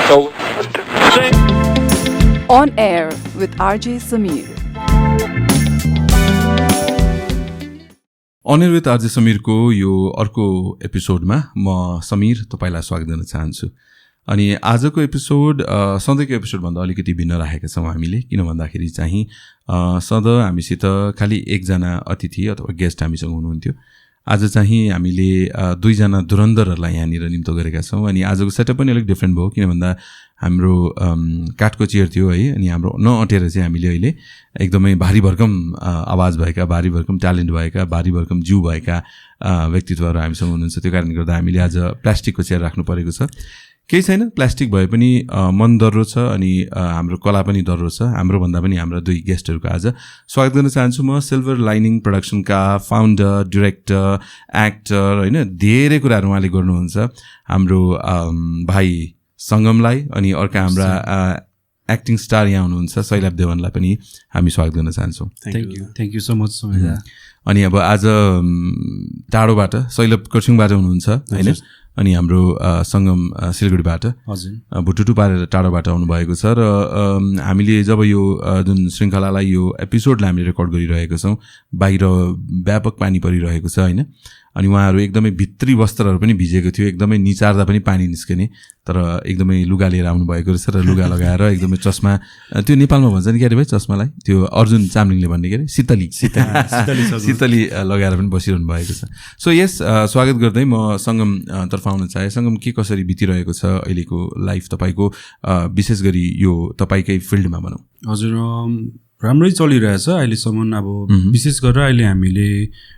On air with RJ Sameer. On air with RJ Sameer को यो अर्को एपिसोडमा म समीर तपाईलाई स्वागत गर्न चाहन्छु। अनि आजको एपिसोड सधैँको एपिसोडभन्दा अलिकति भिन्न राखेका छौँ हामीले, किन भन्दाखेरि चाहिँ सधैँ हामीसित खालि एकजना अतिथि अथवा गेस्ट हामीसँग हुनुहुन्थ्यो। आज चाहिँ हामीले दुईजना धुरन्धरहरूलाई यहाँनिर निम्तो गरेका छौँ। अनि आजको सेटअप पनि अलिक डिफ्रेन्ट भयो, किन भन्दा हाम्रो काठको चेयर थियो है, अनि हाम्रो नअटेर चाहिँ हामीले अहिले एकदमै भारी भरकम आवाज भएका, भारी भरकम ट्यालेन्ट भएका, भारी भरकम जिउ भएका व्यक्तित्वहरू हामीसँग हुनुहुन्छ। त्यो कारणले गर्दा हामीले आज प्लास्टिकको चेयर राख्नु परेको छ। केही छैन, प्लास्टिक भए पनि मन दर्रो छ अनि हाम्रो कला पनि दर्रो छ। हाम्रो भन्दा पनि हाम्रो दुई गेस्टहरूको आज स्वागत गर्न चाहन्छु म। सिल्भर लाइनिङ प्रोडक्सनका फाउन्डर, डिरेक्टर, एक्टर होइन, धेरै कुराहरू उहाँले गर्नुहुन्छ। हाम्रो भाइ सङ्गमलाई अनि अर्का हाम्रा एक्टिङ स्टार यहाँ हुनुहुन्छ शैलभ देवनलाई पनि हामी स्वागत गर्न चाहन्छौँ। Thank you so much Samir. अनि अब आज टाढोबाट शैलभ कर्सियङबाट हुनुहुन्छ होइन, अनि हाम्रो सङ्गम सिलगढीबाट हजुर भुटुटु पारेर टाढोबाट आउनुभएको छ। र हामीले जब यो जुन श्रृङ्खलालाई यो एपिसोडलाई हामीले रेकर्ड गरिरहेको छौँ, बाहिर व्यापक पानी परिरहेको छ होइन, अनि उहाँहरू एकदमै भित्री वस्त्रहरू पनि भिजेको थियो, एकदमै निचार्दा पनि पानी निस्किने, तर एकदमै लुगा लिएर आउनुभएको रहेछ र लुगा लगाएर एकदमै चस्मा, त्यो नेपालमा भन्छ नि के अरे भाइ चस्मालाई, त्यो अर्जुन चामलिङले भन्ने के अरे शीतली लगाएर पनि बसिरहनु भएको छ। सो यस स्वागत गर्दै म सङ्गम तर्फ आउन चाहे। सङ्गम के कसरी बितिरहेको छ अहिलेको लाइफ तपाईँको, विशेष गरी यो तपाईँकै फिल्डमा भनौँ? हजुर राम्रै चलिरहेछ अहिलेसम्म। अब विशेष गरेर अहिले हामीले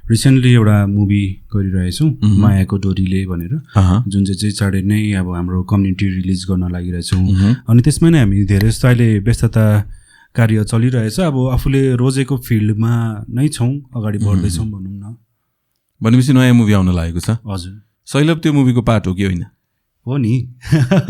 रिसेन्टली एउटा मुभी गरिरहेछौँ मायाको डोरीले भनेर, जुन चाहिँ चाँडै नै अब हाम्रो कम्युनिटी रिलिज गर्न लागिरहेछौँ। अनि त्यसमा नै हामी धेरै जस्तो अहिले व्यस्तता कार्य चलिरहेछ। अब आफूले रोजेको फिल्डमा नै छौँ, अगाडि बढ्दैछौँ भनौँ न। भनेपछि नयाँ मुभी आउन लागेको छ? हजुर। शैलभ त्यो मुभीको पार्ट हो कि होइन? हो नि,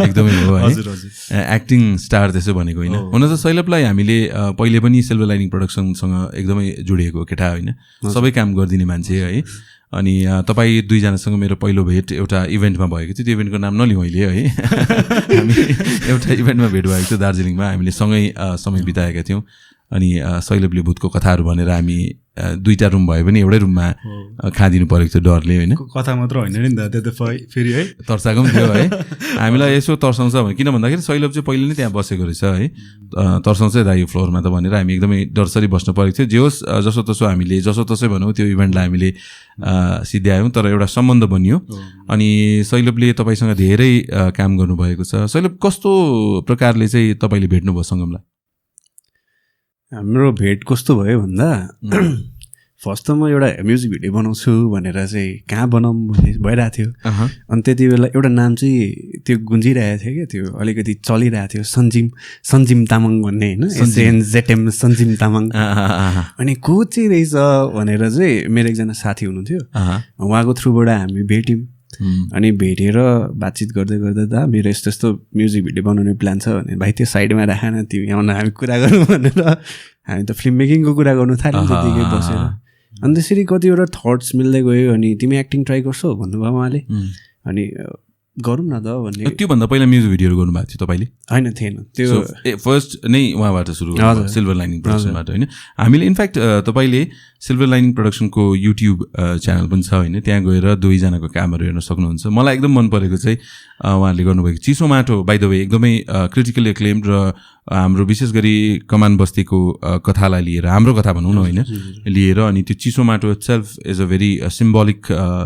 एकदमै हो है। हजुर हजुर। एक्टिङ स्टार त्यसो भनेको होइन। हुन त शैलभलाई हामीले पहिले पनि सिल्भर लाइनिङ प्रोडक्सनसँग एकदमै जोडिएको केटा होइन, सबै काम गरिदिने मान्छे है। अनि तपाईँ दुईजनासँग मेरो पहिलो भेट एउटा इभेन्टमा भएको थियो। त्यो इभेन्टको नाम नलिउँ अहिले है। हामी एउटा इभेन्टमा भेट भएको थियो दार्जिलिङमा, हामीले सँगै समय बिताएका थियौँ। अनि शैलभले भूतको कथाहरू भनेर हामी दुईवटा रुम भयो भने एउटै रुममा खादिनु परेको थियो डरले होइन। कथा मात्र होइन नि त, त्यो त फेरि है तर्साएको पनि थियो है। हामीलाई यसो तर्साउँछ भने, किन भन्दाखेरि शैलभ चाहिँ पहिले नै त्यहाँ बसेको रहेछ है, तर्साउँछ दा यो फ्लोरमा त भनेर हामी एकदमै डरसरी बस्नु परेको थियो। जे होस् जसो तसो हामीले जसो तसै भनौँ त्यो इभेन्टलाई हामीले सिद्ध्यायौँ, तर एउटा सम्बन्ध बनियो। अनि शैलभले तपाईँसँग धेरै काम गर्नुभएको छ। शैलभ कस्तो प्रकारले चाहिँ तपाईँले भेट्नुभयो सङ्गमलाई? हाम्रो भेट कस्तो भयो भन्दा फर्स्ट त म एउटा म्युजिक भिडियो बनाउँछु भनेर चाहिँ कहाँ बनाऊँ भन्ने भइरहेको थियो। अनि त्यति बेला एउटा नाम चाहिँ त्यो गुन्जिरहेको थियो क्या, त्यो अलिकति चलिरहेको थियो, सन्जिम तामाङ भन्ने होइन, SNZM सन्जिम तामाङ। अनि को चाहिँ रहेछ भनेर चाहिँ मेरो एकजना साथी हुनुहुन्थ्यो, उहाँको थ्रुबाट हामी भेट्यौँ। अनि भेटेर बातचित गर्दै गर्दा दा मेरो यस्तो यस्तो म्युजिक भिडियो बनाउने प्लान छ भने, भाइ त्यो साइडमा राखेन तिमी आउन हामी कुरा गरौँ भनेर हामी त फिल्म मेकिङको कुरा गर्नु थाल्यौँ त्यतिकै बसेर। अनि त्यसरी कतिवटा थट्स मिल्दै गयो। अनि तिमी एक्टिङ ट्राई गर्छौ भन्नुभयो उहाँले, अनि गरौँ न त भन्ने। त्योभन्दा पहिला म्युजिक भिडियोहरू गर्नुभएको थियो तपाईँले? होइन थिएन, त्यो फर्स्ट नै उहाँबाट सुरु भयो सिल्भर लाइनिङ प्रोडक्सनबाट होइन। हामीले इनफ्याक्ट तपाईँले सिल्भर लाइनिङ प्रोडक्सनको युट्युब च्यानल पनि छ होइन, त्यहाँ गएर दुईजनाको कामहरू हेर्न सक्नुहुन्छ। मलाई एकदम मन परेको चाहिँ उहाँहरूले गर्नुभएको चिसो माटो, बाइ द वे एकदमै क्रिटिकली एक्लेम्ड, र हाम्रो विशेष गरी कमान बस्तीको कथालाई लिएर, हाम्रो कथा भनौँ न होइन, लिएर। अनि त्यो चिसो माटो itself is a very symbolic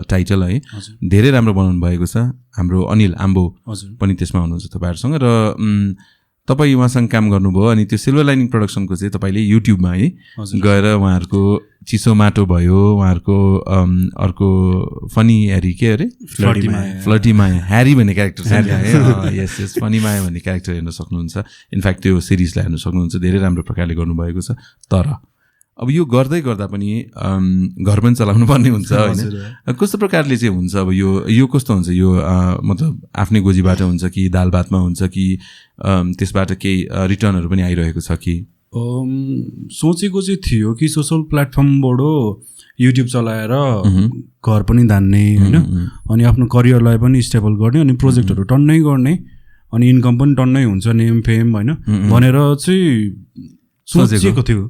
title है, धेरै राम्रो बनाउनु भएको छ। हाम्रो अनिल आम्बो पनि त्यसमा हुनुहुन्छ तपाईँहरूसँग, र तपाईँ उहाँसँग काम गर्नुभयो। अनि त्यो सिल्भर लाइनिङ प्रोडक्सनको चाहिँ तपाईँले युट्युबमा है गएर उहाँहरूको चिसो माटो भयो, उहाँहरूको अर्को फनी ह्यारी के अरे फ्लटी माया ह्यारी भन्ने क्यारेक्टर छ है, यस यस फनी माया भन्ने क्यारेक्टर हेर्न सक्नुहुन्छ। इनफ्याक्ट त्यो सिरिजलाई हेर्न सक्नुहुन्छ, धेरै राम्रो प्रकारले गर्नुभएको छ। तर अब यो गर्दै गर्दा पनि घर पनि चलाउनु पर्ने हुन्छ होइन, कस्तो प्रकारले चाहिँ हुन्छ? अब यो कस्तो हुन्छ? यो मतलब आफ्नै गोजीबाट हुन्छ कि दाल भातमा हुन्छ कि त्यसबाट केही रिटर्नहरू पनि आइरहेको छ कि? सोचेको चाहिँ थियो कि सोसल प्लेटफर्मबाट युट्युब चलाएर घर पनि धान्ने होइन, अनि आफ्नो करियरलाई पनि स्टेबल गर्ने, अनि प्रोजेक्टहरू टन्नै गर्ने, अनि इन्कम पनि टन्नै हुन्छ, नेम फेम होइन भनेर चाहिँ सोचेको थियो।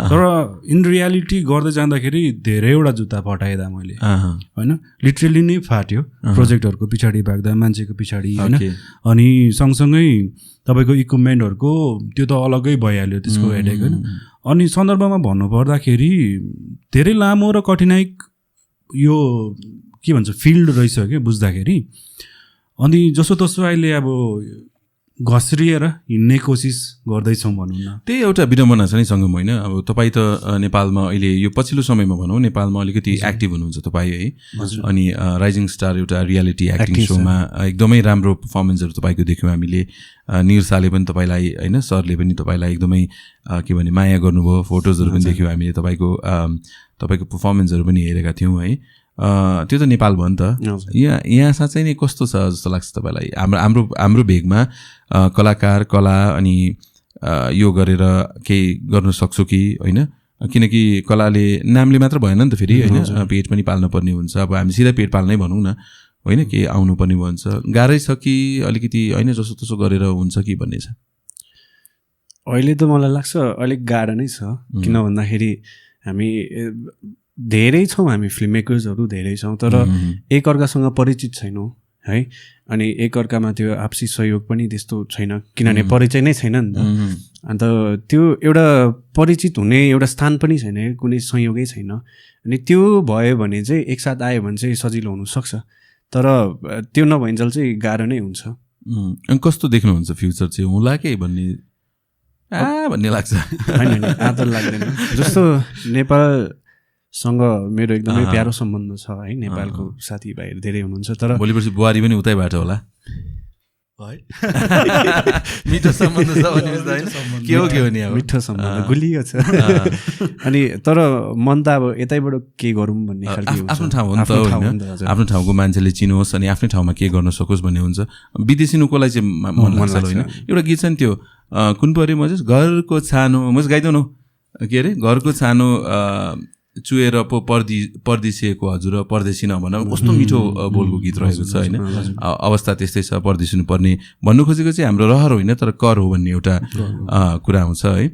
तर इन रियालिटी गर्दै जाँदाखेरि धेरैवटा जुत्ता फटाइदा मैले होइन, लिटरली नै फाट्यो प्रोजेक्टहरूको पछाडि भाग्दा, मान्छेको पछाडि होइन। अनि सँगसँगै तपाईँको इक्विपमेन्टहरूको त्यो त अलग्गै भइहाल्यो त्यसको हेडेक होइन। अनि सन्दर्भमा भन्नुपर्दाखेरि धेरै लामो र कठिनाइ यो के भन्छ फिल्ड रहेछ क्या बुझ्दाखेरि। अनि जसोतसो अहिले अब घस्रिएर हिँड्ने कोसिस गर्दैछौँ भनौँ न। त्यही एउटा विडम्बना छ नि सङ्गम होइन। अब तपाईँ त नेपालमा अहिले यो पछिल्लो समयमा भनौँ नेपालमा अलिकति एक्टिभ हुनुहुन्छ तपाईँ है। अनि राइजिङ स्टार एउटा रियालिटी एक्टिङ सोमा एकदमै राम्रो पर्फर्मेन्सहरू तपाईँको देख्यौँ हामीले। निरसाले पनि तपाईँलाई होइन, सरले पनि तपाईँलाई एकदमै के भने माया गर्नुभयो, फोटोजहरू पनि देख्यौँ हामीले, तपाईँको पर्फर्मेन्सहरू पनि हेरेका थियौँ है। त्यो त नेपाल भयो नि त। यहाँ साँच्चै नै कस्तो छ जस्तो लाग्छ तपाईँलाई? हाम्रो भेगमा कलाकार कला अनि यो गरेर केही गर्न सक्छु कि होइन? किनकि कलाले नामले मात्र भएन नि त फेरि होइन, पेट पनि पाल्न पर्ने हुन्छ। अब हामी सिधा पेट पाल्नै भनौँ न होइन, केही आउनुपर्ने भन्छ। गाह्रै छ कि अलिकति होइन जसो तसो गरेर हुन्छ कि भन्ने छ? अहिले त मलाई लाग्छ अलिक गाह्रो नै छ। किन भन्दाखेरि हामी धेरै छौँ, हामी फिल्म मेकर्सहरू धेरै छौँ, तर एकअर्कासँग परिचित छैनौँ है। अनि एकअर्कामा त्यो आपसी सहयोग पनि त्यस्तो छैन, किनभने परिचय नै छैन नि त। अन्त त्यो एउटा परिचित हुने एउटा स्थान पनि छैन, कुनै संयोगै छैन। अनि त्यो भयो भने चाहिँ एकसाथ आयो भने चाहिँ सजिलो हुनसक्छ, तर त्यो नभइन्जेल चाहिँ गाह्रो नै हुन्छ। अनि कस्तो देख्नुहुन्छ फ्युचर चाहिँ होला कि भन्ने लाग्छ? होइन आदर लाग्दैन। जस्तो नेपालसँग मेरो एकदमै प्यारो सम्बन्ध छ है, नेपालको साथीभाइहरू धेरै हुनुहुन्छ। तर भोलि पर्सि बुहारी पनि उतैबाट होला है? मिठो सम्बन्ध छ भने के हो नि, अब मिठो सम्बन्ध गुलियो छ। अनि तर मन त अब यतैबाट के गरौँ भन्ने खालको आफ्नो ठाउँ हो नि त होइन, आफ्नो ठाउँको मान्छेले चिनोस् अनि आफ्नै ठाउँमा के गर्न सकोस् भन्ने हुन्छ। विदेशिनुकोलाई चाहिँ मन लाग्छ होइन। एउटा गीत छ नि त्यो कुन पऱ्यो म चाहिँ घरको छानो, म चाहिँ गाइदेऊ न के अरे, घरको छानो चुएर पो परदेशिएको हजुर परदेशी नभन, कस्तो मिठो बोलको गीत रहेको छ होइन। अवस्था त्यस्तै छ, परदेशिनु पर्ने भन्नु खोजेको चाहिँ हाम्रो रहर होइन तर कर हो भन्ने एउटा कुरा आउँछ है।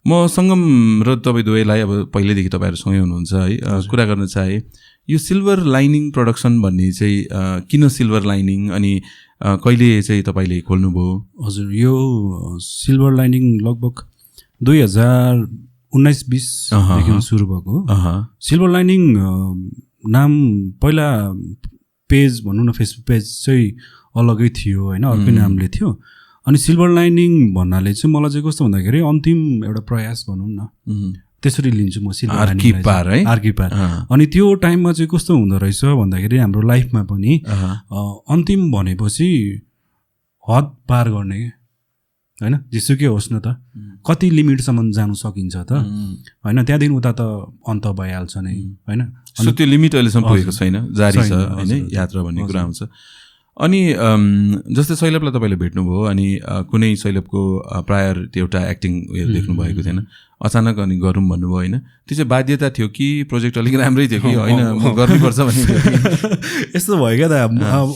म सङ्गम र तपाईँ दुवैलाई अब पहिल्यैदेखि तपाईँहरू सँगै हुनुहुन्छ है, कुरा गर्न चाहे यो सिल्भर लाइनिङ प्रोडक्सन भन्ने चाहिँ किन सिल्भर लाइनिङ अनि कहिले चाहिँ तपाईँले खोल्नुभयो? हजुर, यो सिल्भर लाइनिङ लगभग 2019-20 देखि सुरु भएको। सिल्भर लाइनिङ नाम पहिला पेज भनौँ न, फेसबुक पेज चाहिँ अलग्गै थियो होइन, अर्कै नामले थियो। अनि सिल्भर लाइनिङ भन्नाले चाहिँ मलाई चाहिँ कस्तो भन्दाखेरि अन्तिम एउटा प्रयास भनौँ न, त्यसरी लिन्छु म सिल्भर लाइनिङ आर्किपार। अनि त्यो टाइममा चाहिँ कस्तो हुँदो रहेछ भन्दाखेरि हाम्रो लाइफमा पनि अन्तिम भनेपछि हद पार गर्ने होइन, जेसुकै होस् न त, कति लिमिटसम्म जानु सकिन्छ त होइन, त्यहाँदेखि उता त अन्त भइहाल्छ नै होइन। त्यो लिमिट अहिलेसम्म पुगेको छैन, जारी छ होइन यात्रा भन्ने कुरा आउँछ। अनि जस्तै शैलभलाई तपाईँले भेट्नुभयो अनि कुनै शैलभको प्रायर त्यो एउटा एक्टिङ उयो देख्नु भएको थिएन, अचानक अनि गरौँ भन्नुभयो होइन? त्यो चाहिँ बाध्यता थियो कि प्रोजेक्ट अलिक राम्रै थियो कि होइन म गर्नुपर्छ भन्ने? यस्तो भयो क्या त,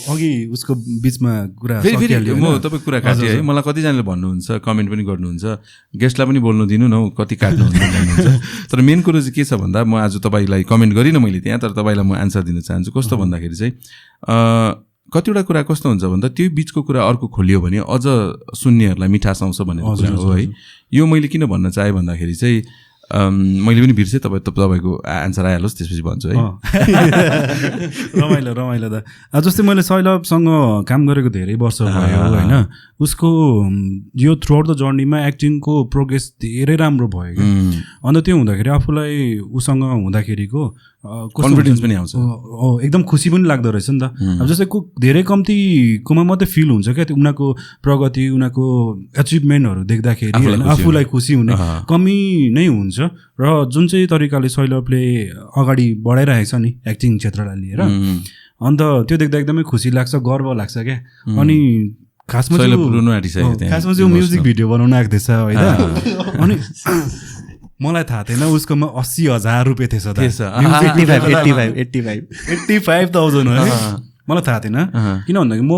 अघि उसको बिचमा कुरा फेरि म तपाईँ कुरा काटेँ है। मलाई कतिजनाले भन्नुहुन्छ, कमेन्ट पनि गर्नुहुन्छ, गेस्टलाई पनि बोल्नु दिनु न हौ कति काट्नुहुन्छ भन्नुहुन्छ। तर मेन कुरो चाहिँ के छ भन्दा, म आज तपाईँलाई कमेन्ट गरिनँ मैले त्यहाँ, तर तपाईँलाई म एन्सर दिन चाहन्छु। कस्तो भन्दाखेरि चाहिँ कतिवटा कुरा कस्तो हुन्छ भन्दा त्यो बिचको कुरा अर्को खोलियो भने अझ सुन्नेहरूलाई मिठास आउँछ भन्ने कुरा हो है। यो मैले किन भन्न चाहेँ भन्दाखेरि चाहिँ मैले पनि बिर्सेँ, तपाईँको एन्सर आइहालोस् त्यसपछि भन्छु है। रमाइलो त। जस्तै मैले शैलभसँग काम गरेको धेरै वर्ष भयो होइन, उसको यो थ्रु आउट द जर्नीमा एक्टिङको प्रोग्रेस धेरै राम्रो भयो क्या। अन्त त्यो हुँदाखेरि आफूलाई उसँग हुँदाखेरिको कन्फिडेन्स पनि आउँछ, एकदम खुसी पनि लाग्दो रहेछ नि त। अब जस्तै धेरै कम्तीकोमा मात्रै फिल हुन्छ क्या त्यो उनीहरूको प्रगति, उनीहरूको एचिभमेन्टहरू देख्दाखेरि आफूलाई खुसी हुने कमी नै हुन्छ। र जुन चाहिँ तरिकाले शैलभले अगाडि बढाइरहेको छ नि एक्टिङ क्षेत्रलाई लिएर, अन्त त्यो देख्दा एकदमै खुसी लाग्छ, गर्व लाग्छ क्या। अनि खासमा चाहिँ म्युजिक भिडियो बनाउन आएको थिएछ होइन, अनि मलाई थाहा थिएन उसकोमा 80,000 रुपियाँ थिएछ त, 85,000 मलाई थाहा थिएन। किन भन्दाखेरि म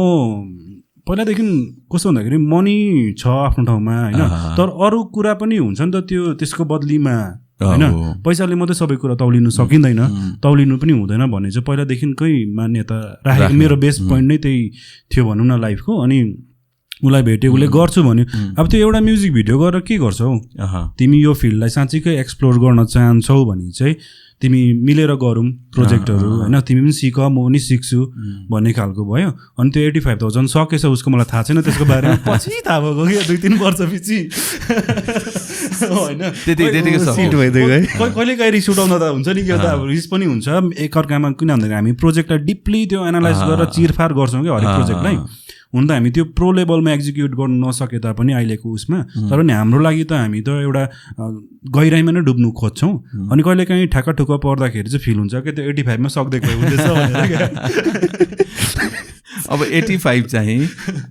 पहिलादेखि कस्तो भन्दाखेरि मनी छ आफ्नो ठाउँमा होइन, तर अरू कुरा पनि हुन्छ नि त त्यो त्यसको बदलीमा होइन, पैसाले मात्रै सबै कुरा तौलिनु सकिँदैन, तौलिनु पनि हुँदैन भन्ने चाहिँ पहिलादेखिकै मान्यता राखेको मेरो बेस्ट पोइन्ट नै त्यही थियो भनौँ न लाइफको। अनि उसलाई भेट्यो, उसले गर्छु भन्यो। अब त्यो एउटा म्युजिक भिडियो गरेर के गर्छौ, तिमी यो फिल्डलाई साँच्चीकै एक्सप्लोर गर्न चाहन्छौ भने चाहिँ तिमी मिलेर गरौँ प्रोजेक्टहरू होइन, तिमी पनि सिक म पनि सिक्छु भन्ने खालको भयो। अनि त्यो 85,000 सकेछ उसको, मलाई थाहा छैन त्यसको बारेमा, पछि थाहा भएको कि 2-3 वर्षपछि होइन। कहिले काहीँ रिस उठाउन त हुन्छ नि, त्यो त अब रिस पनि हुन्छ एकअर्कामा, किन भन्दाखेरि हामी प्रोजेक्टलाई डिपली त्यो एनालाइज गरेर चिरफार गर्छौँ कि हरेक प्रोजेक्टलाई। हुन त हामी त्यो प्रो लेभलमा एक्जिक्युट गर्न नसके तापनि अहिलेको उसमा, तर नि हाम्रो लागि त हामी त एउटा गहिराइमा नै डुब्नु खोज्छौँ। अनि कहिले काहीँ ठ्याक्क ठुक्क पर्दाखेरि चाहिँ फिल हुन्छ कि त्यो 85 मा सक्दै गयो हुँदैछ भनेर। अब 85 चाहिँ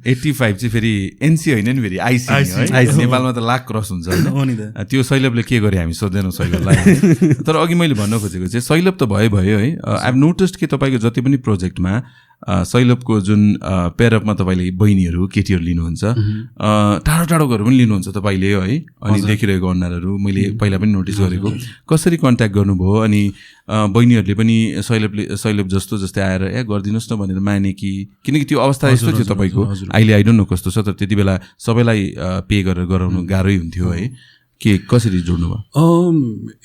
85 चाहिँ फेरि एनसी होइन नि, फेरि आइसी नेपालमा त लाख क्रस हुन्छ होइन। त्यो सैलभले के गरे हामी सोध्दैनौँ सैलभलाई। तर अघि मैले भन्न खोजेको चाहिँ सैलभ त भयो है। आई हेभ नोटिस्ड कि तपाईँको जति पनि प्रोजेक्टमा सैलभको जुन पेयरअपमा तपाईँले बहिनीहरू केटीहरू लिनुहुन्छ, टाढो टाढोहरू पनि लिनुहुन्छ तपाईँले है। अनि देखिरहेको अनुहारहरू मैले पहिला पनि नोटिस गरेको। कसरी कन्ट्याक्ट गर्नुभयो? अनि बहिनीहरूले पनि सैलभ जस्तै आएर गरिदिनुहोस् न भनेर माने कि? किनकि त्यो अवस्था यस्तो थियो तपाईँको, अहिले आई डोन्ट नो कस्तो छ, तर त्यति बेला सबैलाई पे गरेर गराउनु गाह्रै हुन्थ्यो है। के कसरी जोड्नु भयो?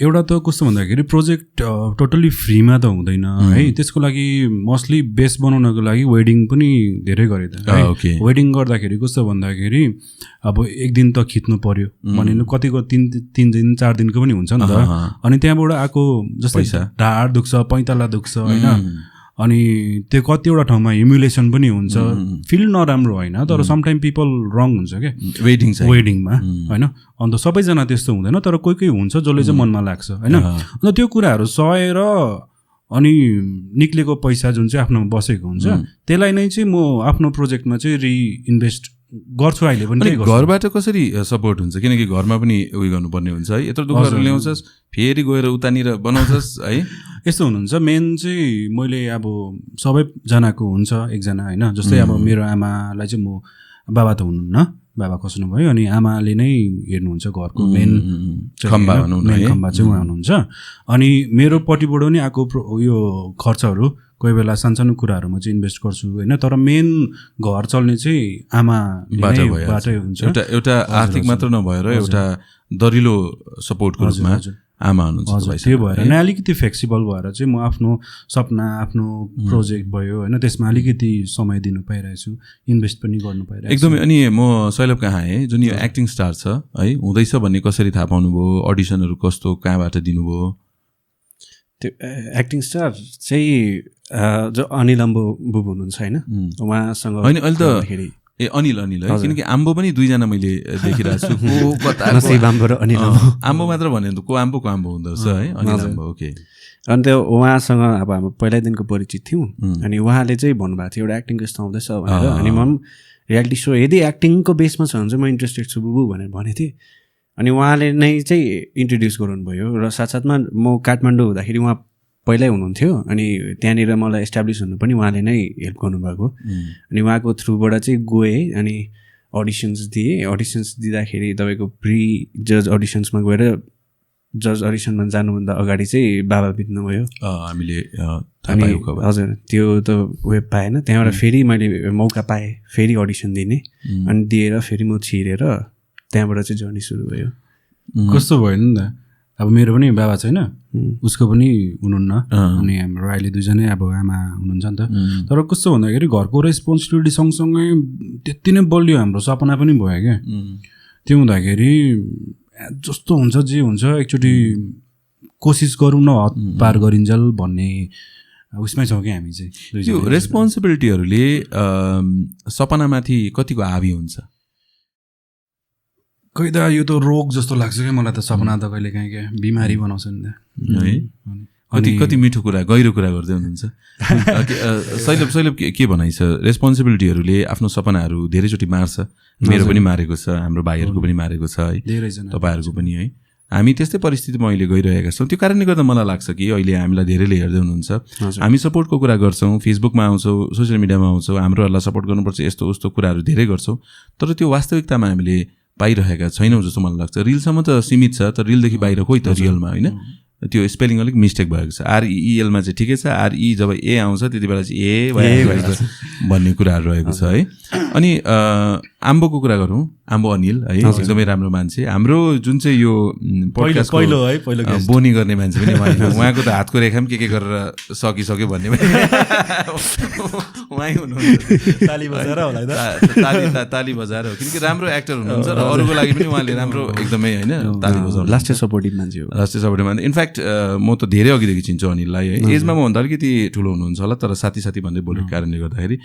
एउटा त कस्तो भन्दाखेरि प्रोजेक्ट टोटल्ली फ्रीमा त हुँदैन है। त्यसको लागि मोस्टली बेस बनाउनको लागि वेडिङ पनि धेरै गरेँ है। वेडिङ गर्दाखेरि कस्तो भन्दाखेरि अब एक दिन त खिच्नु पर्यो भने कतिको 3 दिन 4 दिनको पनि हुन्छ नि त। अनि त्यहाँबाट आएको जस्तै ढाड दुख्छ, पैताला दुख्छ होइन। अनि त्यो कतिवटा ठाउँमा ह्युमिलेसन पनि हुन्छ, फिल नराम्रो होइन, तर समटाइम पिपल रङ हुन्छ क्या वेडिङमा होइन। अन्त सबैजना त्यस्तो हुँदैन, तर कोही कोही हुन्छ जसले चाहिँ मनमा लाग्छ होइन। अन्त त्यो कुराहरू सहेर अनि निक्लेको पैसा जुन चाहिँ आफ्नोमा बसेको हुन्छ त्यसलाई नै चाहिँ म आफ्नो प्रोजेक्टमा चाहिँ रिइन्भेस्ट गर्छु अहिले पनि। घरबाट कसरी सपोर्ट हुन्छ? किनकि घरमा पनि उयो गर्नुपर्ने हुन्छ है, यत्रो दुःखहरू ल्याउँछस् फेरि गएर उतानिर बनाउँछस् है। यस्तो हुनुहुन्छ मेन चाहिँ मैले अब सबैजनाको हुन्छ एकजना होइन। जस्तै अब मेरो आमालाई चाहिँ म बाबा त हुनुहुन्न, बाबा खस्नुभयो, अनि आमाले नै हेर्नुहुन्छ घरको मेन खम्बा चाहिँ उहाँ हुनुहुन्छ। अनि मेरो पट्टिबाट नि आएको यो खर्चहरू कोही बेला सानसानो कुराहरूमा चाहिँ इन्भेस्ट गर्छु होइन। तर मेन घर चल्ने चाहिँ आमाबाटै हुन्छ। एउटा आर्थिक मात्र नभएर एउटा दरिलो सपोर्टको रूपमा आमा हुनुहुन्छ। त्यो भएर नै अलिकति फ्लेक्सिबल भएर चाहिँ म आफ्नो सपना, आफ्नो प्रोजेक्ट भयो होइन, त्यसमा अलिकति समय दिनु पाइरहेको छु, इन्भेस्ट पनि गर्नु पाइरहेको छु एकदमै। अनि म सैलभ कहाँ है, जुन यो एक्टिङ स्टार छ है, हुँदैछ भन्ने कसरी थाहा पाउनुभयो? अडिसनहरू कस्तो कहाँबाट दिनुभयो? त्यो एक्टिङ स्टार चाहिँ जो अनिल अम्बो बुबु हुनुहुन्छ होइन, उहाँसँग होइन अहिले त अनिल है, किनकि आम्बो पनि 2 जना मैले देखिरहेको छु। आम्बो मात्र भने को आम्बो हुँदो रहेछ है, अनिल अम्बो। ओके। अनि त्यो उहाँसँग अब हाम्रो पहिल्यैदेखिको परिचित थियौँ। अनि उहाँले चाहिँ भन्नुभएको थियो एउटा एक्टिङको यस्तो आउँदैछ भनेर। अनि म पनि रियालिटी सो यदि एक्टिङको बेसमा छ भने चाहिँ म इन्ट्रेस्टेड छु बुबु भनेर भनेको थिएँ। अनि उहाँले नै चाहिँ इन्ट्रोड्युस गराउनुभयो र साथसाथमा म काठमाडौँ हुँदाखेरि उहाँ पहिल्यै हुनुहुन्थ्यो। अनि त्यहाँनिर मलाई एस्टाब्लिस हुनु पनि उहाँले नै हेल्प गर्नुभएको। अनि उहाँको थ्रुबाट चाहिँ गएँ अनि अडिसन्स दिएँ। अडिसन्स दिँदाखेरि तपाईँको प्री जज अडिसन्समा गएर जज अडिसनमा जानुभन्दा अगाडि चाहिँ बाबा बित्नुभयो हामीले। अनि हजुर त्यो त वेब पाएन, त्यहाँबाट फेरि मैले मौका पाएँ फेरि अडिसन दिने। अनि दिएर फेरि म छिरेर त्यहाँबाट चाहिँ जर्नी सुरु भयो। कस्तो भयो नि त, अब मेरो पनि बाबा छैन, उसको पनि हुनुहुन्न। अनि हाम्रो अहिले 2 जनै अब आमा हुनुहुन्छ नि त। तर कस्तो भन्दाखेरि घरको रेस्पोन्सिबिलिटी सँगसँगै त्यति नै बलियो हाम्रो सपना पनि भयो क्या। त्यो हुँदाखेरि जस्तो हुन्छ जे हुन्छ एकचोटि कोसिस गरौँ न, हद पार गरिन्जल भन्ने उसमै छौँ कि हामी चाहिँ। यो रेस्पोन्सिबिलिटीहरूले सपनामाथि कतिको हावी हुन्छ? खै त यो त रोग जस्तो लाग्छ क्या मलाई त। सपना त कहिले काहीँ क्या बिमारी बनाउँछ नि त है। कति मिठो कुरा, गहिरो कुरा गर्दै हुनुहुन्छ सैलभ। के भनाइ छ? रेस्पोन्सिबिलिटीहरूले आफ्नो सपनाहरू धेरैचोटि मार्छ। मेरो पनि मारेको छ, हाम्रो भाइहरूको पनि मारेको छ है, तपाईँहरूको पनि है। हामी त्यस्तै परिस्थितिमा अहिले गइरहेका छौँ। त्यो कारणले गर्दा मलाई लाग्छ कि अहिले हामीलाई धेरैले हेर्दै हुनुहुन्छ, हामी सपोर्टको कुरा गर्छौँ, फेसबुकमा आउँछौँ, सोसियल मिडियामा आउँछौँ, हाम्रोहरूलाई सपोर्ट गर्नुपर्छ यस्तो उस्तो कुराहरू धेरै गर्छौँ, तर त्यो वास्तविकतामा हामीले पाइरहेका छैनौँ जस्तो मलाई लाग्छ। रिलसम्म त सीमित छ, तर रिलदेखि बाहिर खोइ त रियलमा होइन। त्यो स्पेलिङ अलिक मिस्टेक भएको छ। REELमा चाहिँ ठिकै छ, RE जब ए आउँछ त्यति बेला चाहिँ ए भन्ने कुराहरू रहेको छ है। अनि आम्बोको कुरा गरौँ, आम्बो अनिल है एकदमै राम्रो मान्छे, हाम्रो जुन चाहिँ यो पोडकास्टको बोनी गर्ने मान्छे पनि उहाँको त हातको रेखा पनि के गरेर सकिसक्यो भन्ने उहाँ हुनुहुन्छ। ताली बजाएर हो, किनकि राम्रो एक्टर हुनुहुन्छ र अरूको लागि पनि उहाँले राम्रो एकदमै होइन ताली बजाउनु लास्टै सपोर्टिभ मान्छे हो। लास्टै सपोर्टिभ मान्छे। इनफ्याक्ट म त धेरै अघिदेखि चिन्छु अनिललाई है। एजमा म भन्दा अलिकति ठुलो हुनुहुन्छ होला, तर साथी भन्दै बोलेको कारणले गर्दाखेरि।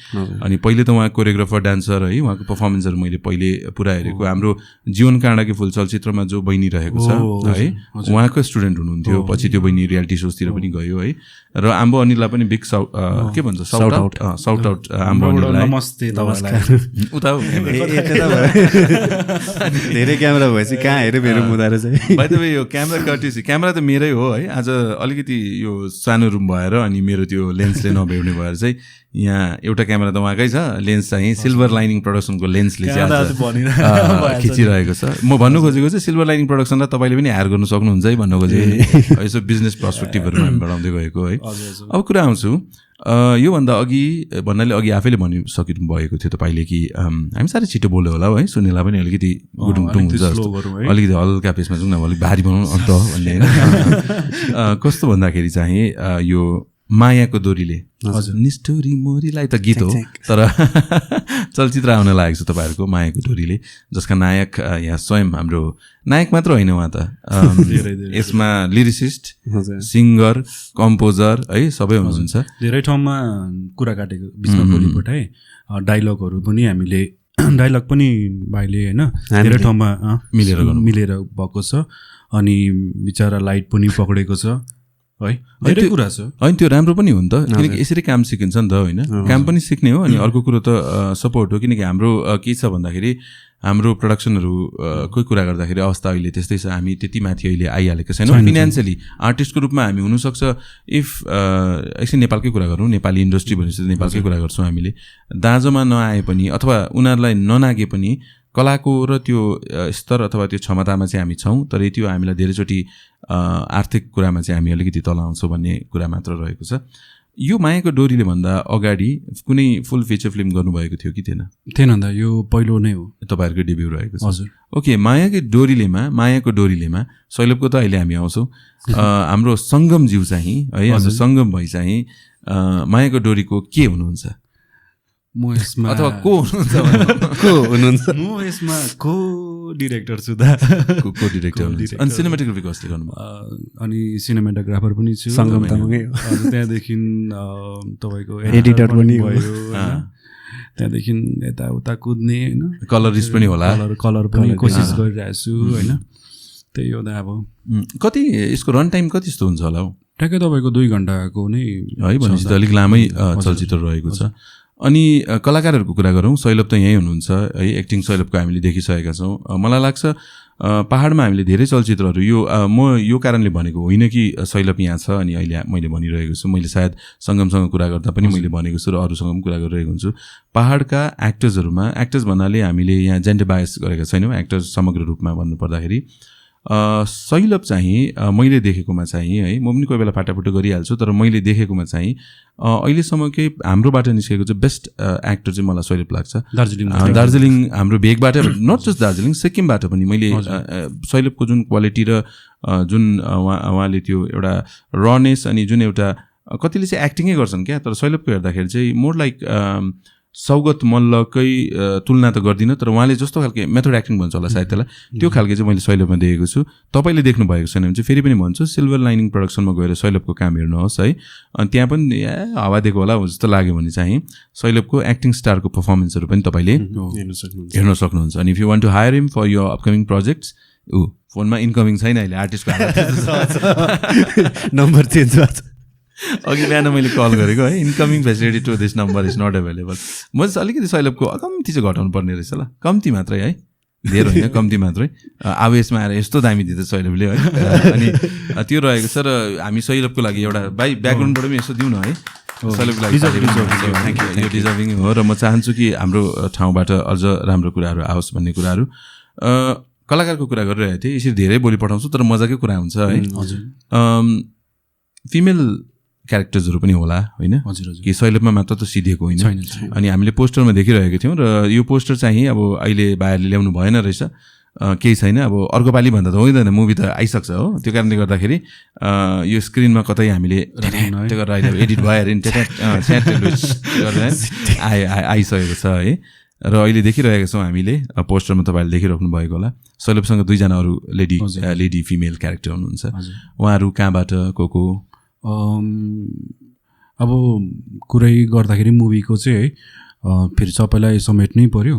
अनि पहिले त उहाँ कोरियोग्राफर डान्सर है, उहाँको पर्फर्मेन्सहरू मैले पहिले पुरा हेरेको। हाम्रो जीवन काँडाकी फुल चलचित्रमा जो बहिनी रहेको छ है, उहाँको स्टुडेन्ट हुनुहुन्थ्यो, पछि त्यो बहिनी रियालिटी सोजतिर पनि गयो है। र आम्बो अनिललाई पनि बिग के भन्छ साउट आउट आम्बो अनिललाई। नमस्ते तपाईलाई। उता धेरै क्यामेरा भएपछि कहाँ हेऱ्यो मेरो मुदाएर चाहिँ भाइ तपाईँ यो क्यामेरा कटिसी, क्यामेरा त मेरै हो है। आज अलिकति यो सानो रुम भएर अनि मेरो त्यो लेन्सले नभ्याउने भएर चाहिँ यहाँ एउटा क्यामेरा त उहाँकै छ, लेन्स चाहिँ सिल्भर लाइनिङ प्रोडक्सनको लेन्सले चाहिँ खिचिरहेको छ। म भन्नु खोजेको चाहिँ सिल्भर लाइनिङ प्रोडक्सनलाई तपाईँले पनि हायर गर्नु सक्नुहुन्छ है भन्नु खोजेको। यसो बिजनेस पर्सपेक्टिभहरू हामी बढाउँदै गएको है। अब कुरा आउँछु, योभन्दा अघि भन्नाले अघि आफैले भनिसकिनु भएको थियो तपाईँले कि हामी साह्रै छिटो बोल्यो होला है, सुन्नेलाई पनि अलिकति गुडुङटुङ हुन्छ जस्तो, अलिकति हल्का पेसमा जाउँ न, अलिक भारी बनाउनु अन्त भन्ने होइन। कस्तो भन्दाखेरि चाहिँ यो मायाको डोरीले निष्ठुरी मोरीलाई त गीत हो, तर चलचित्र आउन लागेको छ तपाईँहरूको मायाको डोरीले, जसका नायक यहाँ स्वयं हाम्रो नायक मात्र होइन, उहाँ त यसमा लिरिसिस्ट, सिङ्गर, कम्पोजर है सबै हुनुहुन्छ। धेरै ठाउँमा कुरा काटेको बिचमा बोली पठाए, डाइलगहरू पनि हामीले डाइलग पनि भाइले होइन धेरै ठाउँमा मिलेर भएको छ। अनि बिचरा लाइट पनि पक्रेको छ है, धेरै कुरा छ। होइन त्यो राम्रो पनि हो नि त, किनकि यसरी काम सिकिन्छ नि त होइन, काम पनि सिक्ने हो। अनि अर्को कुरो त सपोर्ट हो, किनकि हाम्रो के छ भन्दाखेरि हाम्रो प्रोडक्सनहरू कोही कुरा गर्दाखेरि अवस्था अहिले त्यस्तै छ, हामी त्यति माथि अहिले आइहालेको छैनौँ फिनेन्सियली। आर्टिस्टको रूपमा हामी हुनसक्छ इफ एकछिन नेपालकै कुरा गरौँ, नेपाली इन्डस्ट्री भनेपछि नेपालकै कुरा गर्छौँ हामीले, दाँजोमा नआए पनि अथवा उनीहरूलाई ननागे पनि कलाको र त्यो स्तर अथवा त्यो क्षमतामा चाहिँ हामी छौँ, तर त्यो हामीलाई धेरैचोटि आर्थिक कुरामा चाहिँ हामी अलिकति तल आउँछौँ भन्ने कुरा मात्र रहेको छ। यो मायाको डोरीले भन्दा अगाडि कुनै फुल फिचर फिल्म गर्नुभएको थियो कि थिएन? थिएन त, यो पहिलो नै हो तपाईँहरूको डेब्यू रहेको छ। हजुर। ओके, मायाको डोरीलेमा शैलभको त अहिले हामी आउँछौँ, हाम्रो सङ्गमज्यू चाहिँ है, हाम्रो सङ्गम भाइ चाहिँ मायाको डोरीको के हुनुहुन्छ? म यसमा अथवा को हुनुहुन्छ? म यसमा को डिरेक्टर छु दा, को डिरेक्टर हुनुहुन्छ। अनि सिनेमाटोग्राफी कसले गर्नुभयो? अनि सिनेमाटोग्राफर पनि छु, सङ्गम तामाङै हो। त्यहाँदेखि तपाईँको एडिटर पनि भयो, त्यहाँदेखि यताउता कुद्ने होइन, कलरिस्ट पनि होला, कलर पनि कोसिस गरिरहेको छु होइन। त्यही हो दा। अब कति यसको रन टाइम कति जस्तो हुन्छ होला हौ? ठ्याक्कै तपाईँको 2 घन्टाको नै है, भनेपछि त अलिक लामै चलचित्र रहेको छ। अनि कलाकारहरूको कुरा गरौँ, शैलभ त यहीँ हुनुहुन्छ है, एक्टिङ शैलभको हामीले देखिसकेका छौँ। मलाई लाग्छ पहाडमा हामीले धेरै चलचित्रहरू म यो कारणले भनेको होइन कि शैलभ यहाँ छ अनि अहिले मैले भनिरहेको छु, मैले सायद सङ्गमसँग कुरा गर्दा पनि मैले भनेको छु र अरूसँग पनि कुरा गरिरहेको हुन्छु। पहाडका एक्टर्स भन्नाले हामीले यहाँ जेन्डर बायस गरेका छैनौँ, एक्टर्स समग्र रूपमा भन्नुपर्दाखेरि शैलभ चाहिँ मैले देखेकोमा चाहिँ है, म पनि कोही बेला फाटाफुटो गरिहाल्छु, तर मैले देखेकोमा चाहिँ अहिलेसम्मकै हाम्रोबाट निस्केको चाहिँ बेस्ट एक्टर चाहिँ मलाई शैलभ लाग्छ। दार्जिलिङ हाम्रो भेगबाट, नट जस्ट दार्जिलिङ, सिक्किमबाट पनि मैले शैलभको जुन क्वालिटी र जुन उहाँले त्यो एउटा रनेस अनि जुन एउटा कतिले चाहिँ एक्टिङै गर्छन् क्या, तर शैलभको हेर्दाखेरि चाहिँ मोर लाइक सौगत मल्लकै तुलना त गर्दिनँ, तर उहाँले जस्तो खालके मेथड एक्टिङ भन्छ होला सायद त्यसलाई, त्यो खालके चाहिँ मैले शैलभमा देखेको छु। तपाईँले देख्नु भएको छैन भने चाहिँ फेरि पनि भन्छु, सिल्भर लाइनिङ प्रोडक्सनमा गएर शैलभको काम हेर्नुहोस् है। अनि त्यहाँ पनि हावा दिएको होला जस्तो लाग्यो भने चाहिँ शैलभको एक्टिङ स्टारको पर्फर्मेन्सहरू पनि तपाईँले हेर्न सक्नुहुन्छ। अनि if you want to hire him for your upcoming projects, फोनमा इन्कमिङ छैन अहिले, आर्टिस्टको नम्बर चेन्ज भएको छ। अघि बिहान मैले कल गरेको है, incoming facility to this number is not available. म चाहिँ अलिकति शैलभको कम्ती चाहिँ घटाउनु पर्ने रहेछ ल, कम्ती मात्रै है, धेर होइन कम्ती मात्रै आवेशमा आएर यस्तो दामी दिँदैछ सैलभले है अनि त्यो रहेको छ र हामी सैलभको लागि एउटा ब्याकग्राउन्डबाट पनि यसो दिउँ न है सैलभको लागि यो डिजर्भिङ हो र म चाहन्छु कि हाम्रो ठाउँबाट अझ राम्रो कुराहरू आओस् भन्ने कुराहरू कलाकारको कुरा गरिरहेको थिएँ यसरी धेरै बोली पठाउँछु तर मजाकै कुरा हुन्छ है फिमेल क्यारेक्टर्सहरू पनि होला होइन कि सैलभमा मात्र त सिधेको होइन अनि हामीले पोस्टरमा देखिरहेको थियौँ र यो पोस्टर चाहिँ अब अहिले भाइहरूले ल्याउनु भएन रहेछ केही छैन अब अर्को पालि भन्दा त हुँदैन मुभी त आइसक्छ हो त्यो कारणले गर्दाखेरि यो स्क्रिनमा कतै हामीले त्यो गरेर अहिले एडिट भएर आइसकेको छ है र अहिले देखिरहेका छौँ हामीले पोस्टरमा तपाईँहरूले देखिराख्नु भएको होला सैलभसँग 2 जना अरू लेडी फिमेल क्यारेक्टर हुनुहुन्छ उहाँहरू कहाँबाट को अब कुरै गर्दाखेरि मुभीको चाहिँ है फेरि सबैलाई समेट्नै पर्यो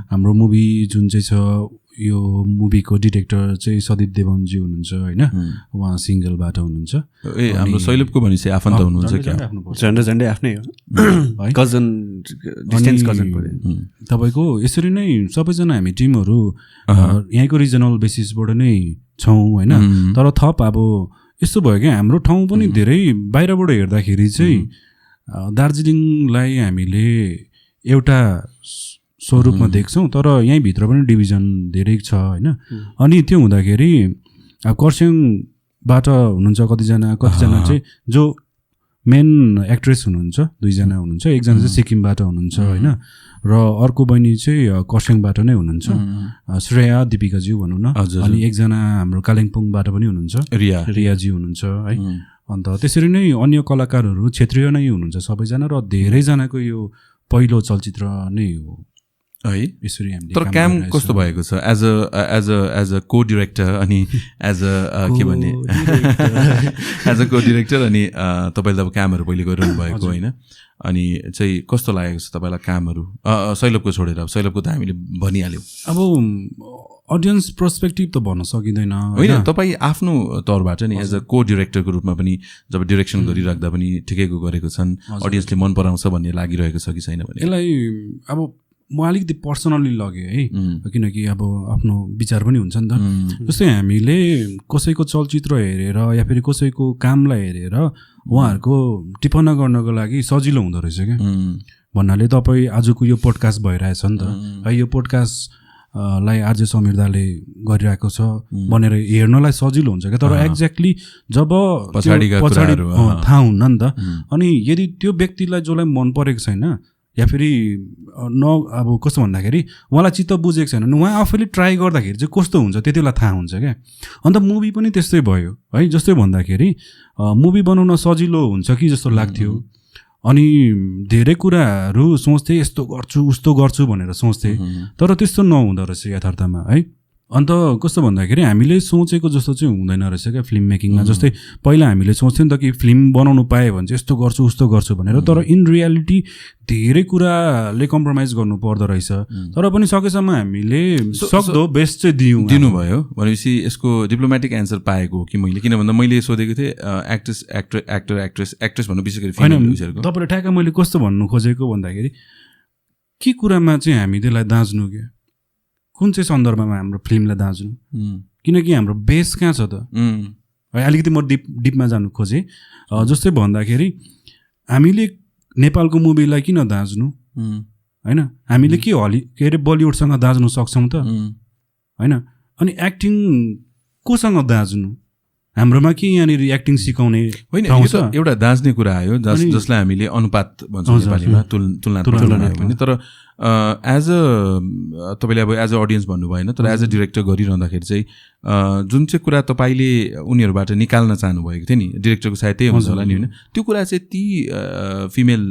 हाम्रो मुभी जुन चाहिँ छ यो मुभीको डिरेक्टर चाहिँ सदीप देवनजी हुनुहुन्छ होइन उहाँ सिङ्गलबाट हुनुहुन्छ हाम्रो सैलभको भनेपछि आफन्त हुनुहुन्छ क्या झन्डै आफ्नै हो कजन पर्यो तपाईँको यसरी नै सबैजना हामी टिमहरू यहीँको रिजनल बेसिसबाट नै छौँ होइन तर थप अब यस्तो भयो क्या हाम्रो ठाउँ पनि धेरै बाहिरबाट हेर्दाखेरि चाहिँ दार्जिलिङलाई हामीले एउटा स्वरूपमा देख्छौँ तर यहीँभित्र पनि डिभिजन धेरै छ होइन अनि त्यो हुँदाखेरि अब खरसाङबाट हुनुहुन्छ कतिजना चाहिँ जो मेन एक्ट्रेस हुनुहुन्छ 2 जना हुनुहुन्छ एकजना चाहिँ सिक्किमबाट हुनुहुन्छ होइन र अर्को बहिनी चाहिँ खरसाङबाट नै हुनुहुन्छ श्रेया दिपिकाज्यू भनौँ न अनि एकजना हाम्रो कालिम्पोङबाट पनि हुनुहुन्छ रियाजी हुनुहुन्छ है अन्त त्यसरी नै अन्य कलाकारहरू क्षेत्रीय नै हुनुहुन्छ सबैजना र धेरैजनाको यो पहिलो चलचित्र नै हो है यसरी हामीले तर काम कस्तो भएको छ एज अ को डिरेक्टर अनि एज अ के भन्ने एज अ को डिरेक्टर अनि तपाईँले अब कामहरू पहिले गरिरहनु भएको होइन अनि चाहिँ कस्तो लागेको छ तपाईँलाई कामहरू सैलभको छोडेर अब सैलभको त हामीले भनिहाल्यौँ अब अडियन्स पर्सपेक्टिभ त भन्न सकिँदैन होइन तपाईँ आफ्नो तौरबाट नि एज अ को डिरेक्टरको रूपमा पनि जब डिरेक्सन गरिराख्दा पनि ठिकैको गरेको छन् अडियन्सले मन पराउँछ भन्ने लागिरहेको छ कि छैन भने यसलाई अब म अलिकति पर्सनल्ली लगेँ है किनकि अब आफ्नो विचार पनि हुन्छ नि त जस्तै हामीले कसैको चलचित्र हेरेर या फेरि कसैको कामलाई हेरेर उहाँहरूको टिप्पणी गर्नको लागि सजिलो हुँदो रहेछ क्या भन्नाले तपाईँ आजको यो पोडकास्ट भइरहेछ नि त है यो पोडकास्ट लाई आज समीर दाले गरिरहेको छ भनेर हेर्नलाई सजिलो हुन्छ क्या तर एक्ज्याक्टली जब पछाडि थाहा हुन्न नि त अनि यदि त्यो व्यक्तिलाई जसलाई मन परेको छैन या फेरि अब कस्तो भन्दाखेरि उहाँलाई चित्त बुझेको छैन भने उहाँ आफैले ट्राई गर्दाखेरि चाहिँ कस्तो हुन्छ त्यति बेला थाहा हुन्छ क्या अन्त मुभी पनि त्यस्तै भयो है जस्तै भन्दाखेरि मुभी बनाउन सजिलो हुन्छ कि जस्तो लाग्थ्यो अनि धेरै कुराहरू सोच्थेँ यस्तो गर्छु उस्तो गर्छु भनेर सोच्थेँ तर त्यस्तो नहुँदो रहेछ यथार्थमा है अन्त कस्तो भन्दाखेरि हामीले सोचेको जस्तो चाहिँ हुँदैन रहेछ क्या फिल्म मेकिङमा जस्तै पहिला हामीले सोच्थ्यौँ नि त कि फिल्म बनाउनु पाएँ भने चाहिँ यस्तो गर्छु उस्तो गर्छु भनेर तर इन रियालिटी धेरै कुराले कम्प्रोमाइज गर्नु पर्दो रहेछ तर पनि सकेसम्म हामीले सक्दो बेस्ट चाहिँ दिनुभयो भनेपछि यसको डिप्लोमेटिक एन्सर पाएको हो कि मैले किन भन्दा मैले सोधेको थिएँ एक्ट्रेस भन्नु विशेष गरी तपाईँले ठ्याक्क मैले कस्तो भन्नु खोजेको भन्दाखेरि के कुरामा चाहिँ हामी त्यसलाई दाँच्नु क्या कुन चाहिँ सन्दर्भमा हाम्रो फिल्मलाई दाँच्नु किनकि हाम्रो बेस कहाँ छ त अलिकति म डिपमा जानु खोजेँ जस्तै भन्दाखेरि हामीले नेपालको मुभीलाई किन दाँच्नु होइन हामीले के अरे बलिउडसँग दाँच्नु सक्छौँ त होइन अनि एक्टिङ कोसँग दाँच्नु हाम्रोमा के यहाँनिर एक्टिङ सिकाउने होइन एउटा दाँच्ने कुरा आयो जसलाई हामीले अनुपात भन्छौँ नेपालीमा तुलना पनि तर एज अ तपाईँले अब एज अ अडियन्स भन्नुभएन तर एज अ डिरेक्टर गरिरहँदाखेरि चाहिँ जुन चाहिँ कुरा तपाईँले उनीहरूबाट निकाल्न चाहनुभएको थियो नि डिरेक्टरको सायद त्यही हुन्छ होला नि होइन त्यो कुरा चाहिँ ती फिमेल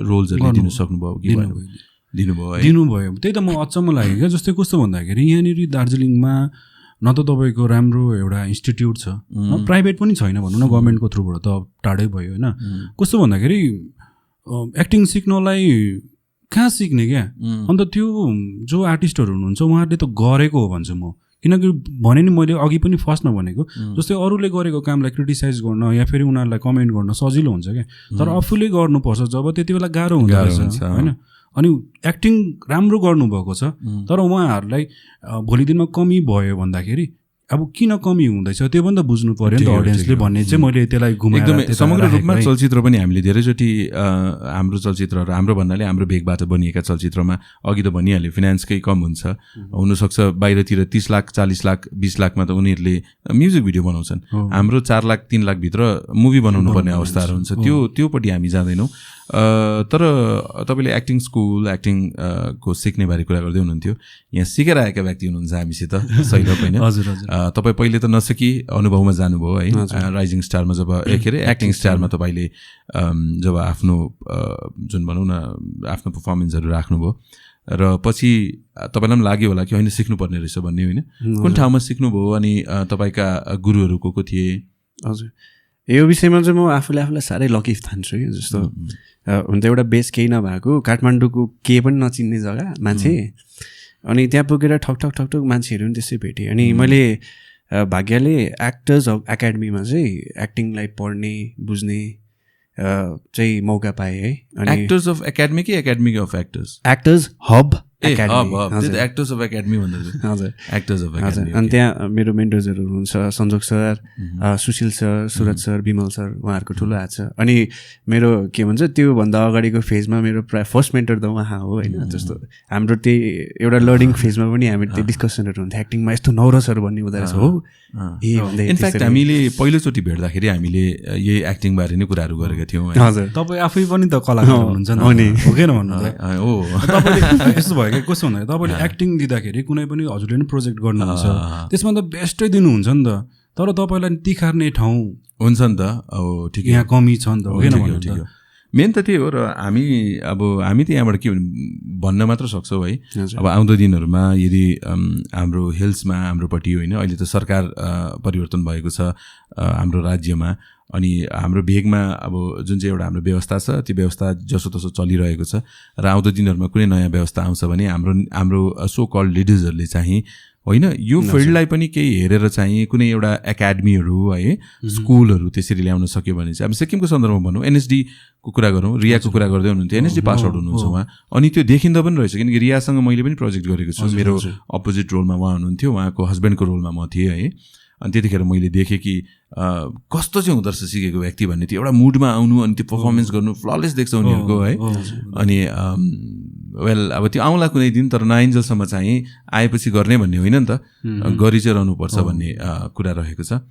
रोल्सहरूले दिनु सक्नुभयो कि दिनुभयो त्यही त म अचम्म लाग्यो क्या जस्तै कस्तो भन्दाखेरि यहाँनिर दार्जिलिङमा न त तपाईँको राम्रो एउटा इन्स्टिट्युट छ प्राइभेट पनि छैन भनौँ न गभर्मेन्टको थ्रुबाट त टाढै भयो होइन कस्तो भन्दाखेरि एक्टिङ सिक्नलाई कहाँ सिक्ने क्या अन्त त्यो जो आर्टिस्टहरू हुनुहुन्छ उहाँहरूले त गरेको हो भन्छु म किनकि भने नि मैले अघि पनि फर्स्टमा भनेको जस्तै अरूले गरेको कामलाई क्रिटिसाइज गर्न या फेरि उनीहरूलाई कमेन्ट गर्न सजिलो हुन्छ क्या तर आफूले गर्नुपर्छ जब त्यति बेला गाह्रो हुँदो रहेछ होइन अनि एक्टिङ राम्रो गर्नुभएको छ तर उहाँहरूलाई भोलि दिनमा कमी भयो भन्दाखेरि अब किन कमी हुँदैछ त्यो पनि त बुझ्नु पर्यो नि त अडियन्सले भन्ने चाहिँ मैले त्यसलाई घुमाएर एकदमै समग्र रूपमा चलचित्र पनि हामीले धेरैचोटि हाम्रो चलचित्रहरू हाम्रो भन्नाले हाम्रो भेगबाट बनिएका चलचित्रमा अघि त भनिहाल्यो फिनान्सकै कम हुन्छ हुनसक्छ बाहिरतिर 30 लाख 40 लाख 20 लाखमा त उनीहरूले म्युजिक भिडियो बनाउँछन् हाम्रो 4 लाख 3 लाख भित्र मुभी बनाउनु पर्ने अवस्थाहरू हुन्छ त्योपट्टि हामी जाँदैनौँ तर तपाईँले एक्टिङ स्कुल एक्टिङ को सिक्ने बारे कुरा गर्दै हुनुहुन्थ्यो यहाँ सिकेर आएका व्यक्ति हुनुहुन्छ हामीसित सैलभ होइन तपाईँ पहिले त नसकी अनुभवमा जानुभयो है राइजिङ स्टारमा जब के अरे एक्टिङ स्टारमा तपाईँले जब आफ्नो जुन भनौँ न आफ्नो पर्फर्मेन्सहरू राख्नुभयो र पछि तपाईँलाई पनि लाग्यो होला कि होइन सिक्नुपर्ने रहेछ भन्ने होइन कुन ठाउँमा सिक्नुभयो अनि तपाईँका गुरुहरू को थिए हजुर यो विषयमा चाहिँ म आफूलाई साह्रै लकी ठान्छु कि जस्तो हुन त एउटा बेस केही नभएको काठमाडौँको केही पनि नचिन्ने जग्गा मान्छे अनि त्यहाँ पुगेर ठक मान्छेहरू पनि त्यसै भेटेँ अनि मैले भाग्यले एक्टर्स एकाडेमीमा चाहिँ एक्टिङलाई पढ्ने बुझ्ने चाहिँ मौका पाएँ है अनि एक्टर्स अफ एकाडेमी कि academy of actors hub actors of academy हजुर एक्टर्स अफ एकाडेमी अनि त्यहाँ मेरो मेन्टर्सहरू हुनुहुन्छ Sanjog sir Sushil sir Suraj sir Bimal sir उहाँहरूको ठुलो हात छ अनि मेरो के भन्छ त्योभन्दा अगाडिको फेजमा मेरो प्रायः फर्स्ट मेन्टर त उहाँ हो होइन जस्तो हाम्रो त्यही एउटा लर्निङ फेजमा पनि हामी त्यो डिस्कसनहरू हुन्थ्यो एक्टिङमा यस्तो नौरसहरू भन्ने हुँदो रहेछ हो इनफ्याक्ट हामीले पहिलोचोटि भेट्दाखेरि हामीले यही एक्टिङ बारे नै कुराहरू गरेका थियौँ हजुर तपाईँ आफै पनि त कलाकार हुनुहुन्छ नि हो किन भन्नु हो तपाईँले यस्तो भयो कि कस्तो भन्दाखेरि तपाईँले एक्टिङ दिँदाखेरि कुनै पनि हजुरले पनि प्रोजेक्ट गर्नुहुन्छ त्यसमा त बेस्टै दिनुहुन्छ नि त तर तपाईँलाई तिखार्ने ठाउँ हुन्छ नि त अब ठिक यहाँ कमी छ नि त हो किन भन्नु मेन त त्यही हो र हामी त यहाँबाट के भन्न मात्र सक्छौँ है अब आउँदो दिनहरूमा यदि हाम्रो हिल्समा हाम्रोपट्टि होइन अहिले त सरकार परिवर्तन भएको छ हाम्रो राज्यमा अनि हाम्रो भेगमा अब जुन चाहिँ एउटा हाम्रो व्यवस्था छ त्यो व्यवस्था जसोतसो चलिरहेको छ र आउँदो दिनहरूमा कुनै नयाँ व्यवस्था आउँछ भने हाम्रो सो कल्ड लिडर्सहरूले चाहिँ होइन यो फिल्डलाई पनि केही हेरेर चाहिँ कुनै एउटा एकाडेमीहरू है स्कुलहरू त्यसरी ल्याउन सक्यो भने चाहिँ अब सिक्किमको सन्दर्भमा भनौँ एनएसडी को कुरा गरौँ रियाको कुरा गर्दै हुनुहुन्थ्यो एनएसडी पास आउट हुनुहुन्छ उहाँ अनि त्यो देखिँदा पनि रहेछ किनकि रियासँग मैले पनि प्रोजेक्ट गरेको छु मेरो अपोजिट रोलमा उहाँ हुनुहुन्थ्यो उहाँको हस्बेन्डको रोलमा म थिएँ है अनि त्यतिखेर मैले देखेँ कि कस्तो चाहिँ हुँदो रहेछ सिकेको व्यक्ति भन्ने त्यो एउटा मुडमा आउनु अनि त्यो पर्फर्मेन्स गर्नु फ्ललेस देख्छ उनीहरूको है अनि वेल अब त्यो आउँला कुनै दिन तर नआइन्जेलसम्म चाहिँ आएपछि गर्ने भन्ने होइन नि त गरि चाहिँ रहनुपर्छ भन्ने कुरा रहेको छ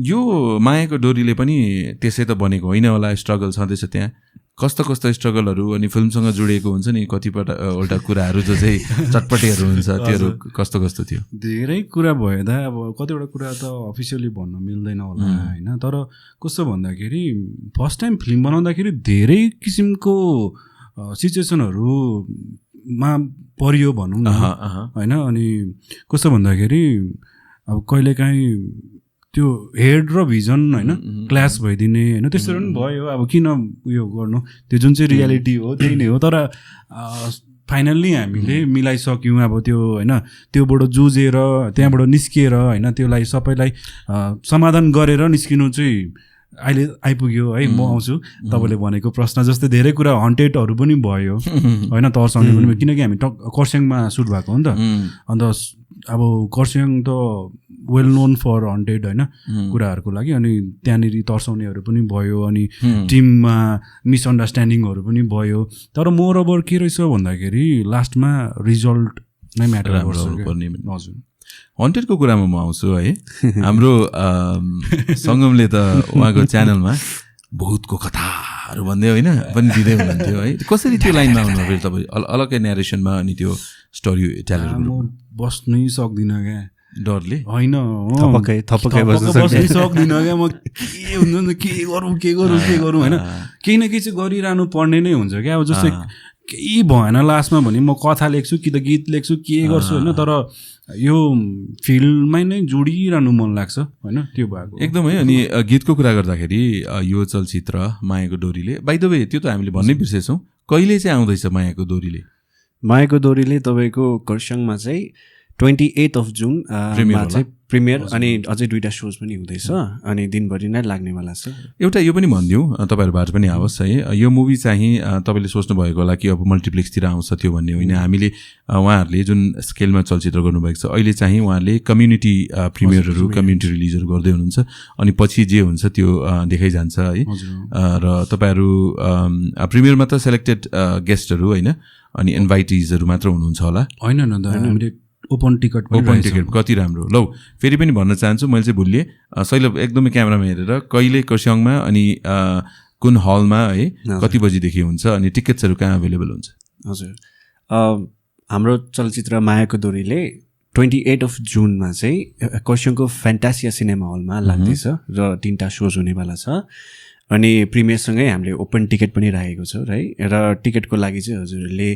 यो मायाको डोरीले पनि त्यसै त बनेको होइन होला स्ट्रगल छँदैछ त्यहाँ कस्तो स्ट्रगलहरू अनि फिल्मसँग जोडिएको हुन्छ नि कतिपल्ट कुराहरू जो चाहिँ चटपटेहरू हुन्छ त्योहरू कस्तो थियो धेरै कुरा भयो दा अब कतिवटा कुरा त अफिसियली भन्न मिल्दैन होला होइन तर कस्तो भन्दाखेरि फर्स्ट टाइम फिल्म बनाउँदाखेरि धेरै किसिमको सिचुएसनहरूमा परियो भनौँ न होइन अनि कस्तो भन्दाखेरि अब कहिलेकाहीँ त्यो हेड र भिजन होइन क्ल्यास भइदिने होइन त्यस्तोहरू पनि भयो अब किन उयो गर्नु त्यो जुन चाहिँ रियालिटी हो त्यही नै हो तर फाइनल्ली हामीले मिलाइसक्यौँ अब त्यो होइन त्योबाट जुझेर त्यहाँबाट निस्किएर होइन त्यसलाई सबैलाई समाधान गरेर निस्किनु चाहिँ अहिले आइपुग्यो है म आउँछु तपाईँले भनेको प्रश्न जस्तै धेरै कुरा हन्टेडहरू पनि भयो होइन तर्साउने पनि किनकि हामी कर्सियङमा सुट भएको हो नि त अन्त अब कर्सियङ त वेल नोन फर हन्टेड होइन कुराहरूको लागि अनि त्यहाँनिर तर्साउनेहरू पनि भयो अनि टिममा मिसअन्डरस्ट्यान्डिङहरू पनि भयो तर मोरओभर के रहेछ भन्दाखेरि लास्टमा रिजल्ट नै म्याटर गर्छ हजुर हन्टेडको कुरामा म आउँछु है हाम्रो सङ्गमले त उहाँको च्यानलमा भूतको कथाहरू भन्दै होइन पनि दिँदै हुनुहुन्थ्यो है कसरी त्यो लाइनमा आउनु फेरि तपाईँ अलग्गै न्यारेसनमा अनि त्यो स्टोरी टेलर म बस्नै सक्दिनँ क्या डरले होइन बस्नै सक्दिनँ क्या म के हुन्छ के गरौँ होइन केही न केही चाहिँ गरिरहनु पर्ने नै हुन्छ क्या अब जस्तै केही भएन लास्टमा भने म कथा लेख्छु कि त गीत लेख्छु के गर्छु होइन तर यो फिल्डमै नै जोडिरहनु मन लाग्छ होइन त्यो भएको एकदमै अनि गीतको कुरा गर्दाखेरि यो चलचित्र मायाको डोरीले बाइ द वे त्यो त हामीले भन्नै बिर्सेछौँ कहिले चाहिँ आउँदैछ मायाको डोरीले तपाईँको कर्सियङमा चाहिँ 28 जुनमा चाहिँ प्रिमियर अनि अझै 2टा सोज पनि हुँदैछ अनि दिनभरि नै लाग्नेवाला छ। एउटा यो पनि भनिदिउँ तपाईँहरूबाट पनि आओस् है, यो मुभी चाहिँ तपाईँले सोच्नुभएको होला कि अब मल्टिप्लेक्सतिर आउँछ त्यो भन्ने होइन। हामीले उहाँहरूले जुन स्केलमा चलचित्र गर्नुभएको छ अहिले चाहिँ उहाँहरूले कम्युनिटी प्रिमियरहरू कम्युनिटी रिलिजहरू गर्दै हुनुहुन्छ अनि पछि जे हुन्छ त्यो देखाइ जान्छ है। र तपाईँहरू प्रिमियरमा त सेलेक्टेड गेस्टहरू होइन अनि इन्भाइटिजहरू मात्र हुनुहुन्छ होला? होइन हामीले ओपन टिकट कति राम्रो। लौ फेरि पनि भन्न चाहन्छु, मैले चाहिँ भुलिएँ, शैलभ एकदमै क्यामेरामा हेरेर कहिले कर्सियङमा अनि कुन हलमा है कति बजीदेखि हुन्छ अनि टिकट्सहरू कहाँ अभाइलेबल हुन्छ? हजुर, हाम्रो चलचित्र मायाको डोरीले 28 जुनमा चाहिँ कर्सियङको फ्यान्टासिया सिनेमा हलमा लाग्दैछ र 3टा सोज हुनेवाला छ अनि प्रिमियरसँगै हामीले ओपन टिकट पनि राखेको छ है। र टिकटको लागि चाहिँ हजुरहरूले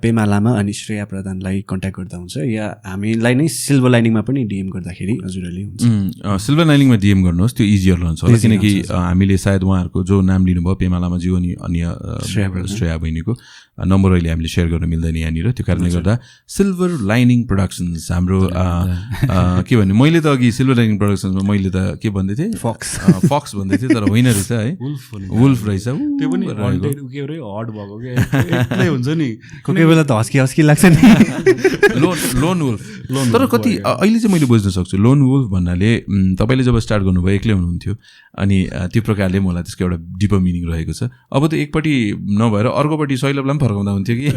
पेमा लामा अनि श्रेया प्रधानलाई कन्ट्याक्ट गर्दा हुन्छ या हामीलाई नै सिल्भर लाइनिङमा पनि डिएम गर्दाखेरि हजुरहरूले हुन्छ। सिल्भर लाइनिङमा डिएम गर्नुहोस्, त्यो इजियर रहन्छ होला किनकि हामीले सायद उहाँहरूको जो नाम लिनुभयो पेमा लामाज्यू अनि अन्य श्रेया बहिनीको नम्बर अहिले हामीले सेयर गर्न मिल्दैन यहाँनिर, त्यो कारणले गर्दा सिल्भर लाइनिङ प्रोडक्सन्स हाम्रो के भन्ने, मैले त अघि सिल्भर लाइनिङ प्रोडक्सन्समा मैले त के भन्दै थिएँ फक्स भन्दै थिएँ तर होइन रहेछ है, वुल्फ रहेछ। त्यो पनि हट भएको के हुन्छ नि, कोही बेला त हस्की लाग्छ नि लोन वुल्फ। तर कति अहिले चाहिँ मैले बुझ्न सक्छु लोन वुल्फ भन्नाले तपाईँले जब स्टार्ट गर्नुभयो एक्लै हुनुहुन्थ्यो अनि त्यो प्रकारले मलाई त्यसको एउटा डिपर मिनिङ रहेको छ। अब त एकपट्टि नभएर अर्कोपट्टि शैलभलाई पनि फर्काउँदा हुन्थ्यो कि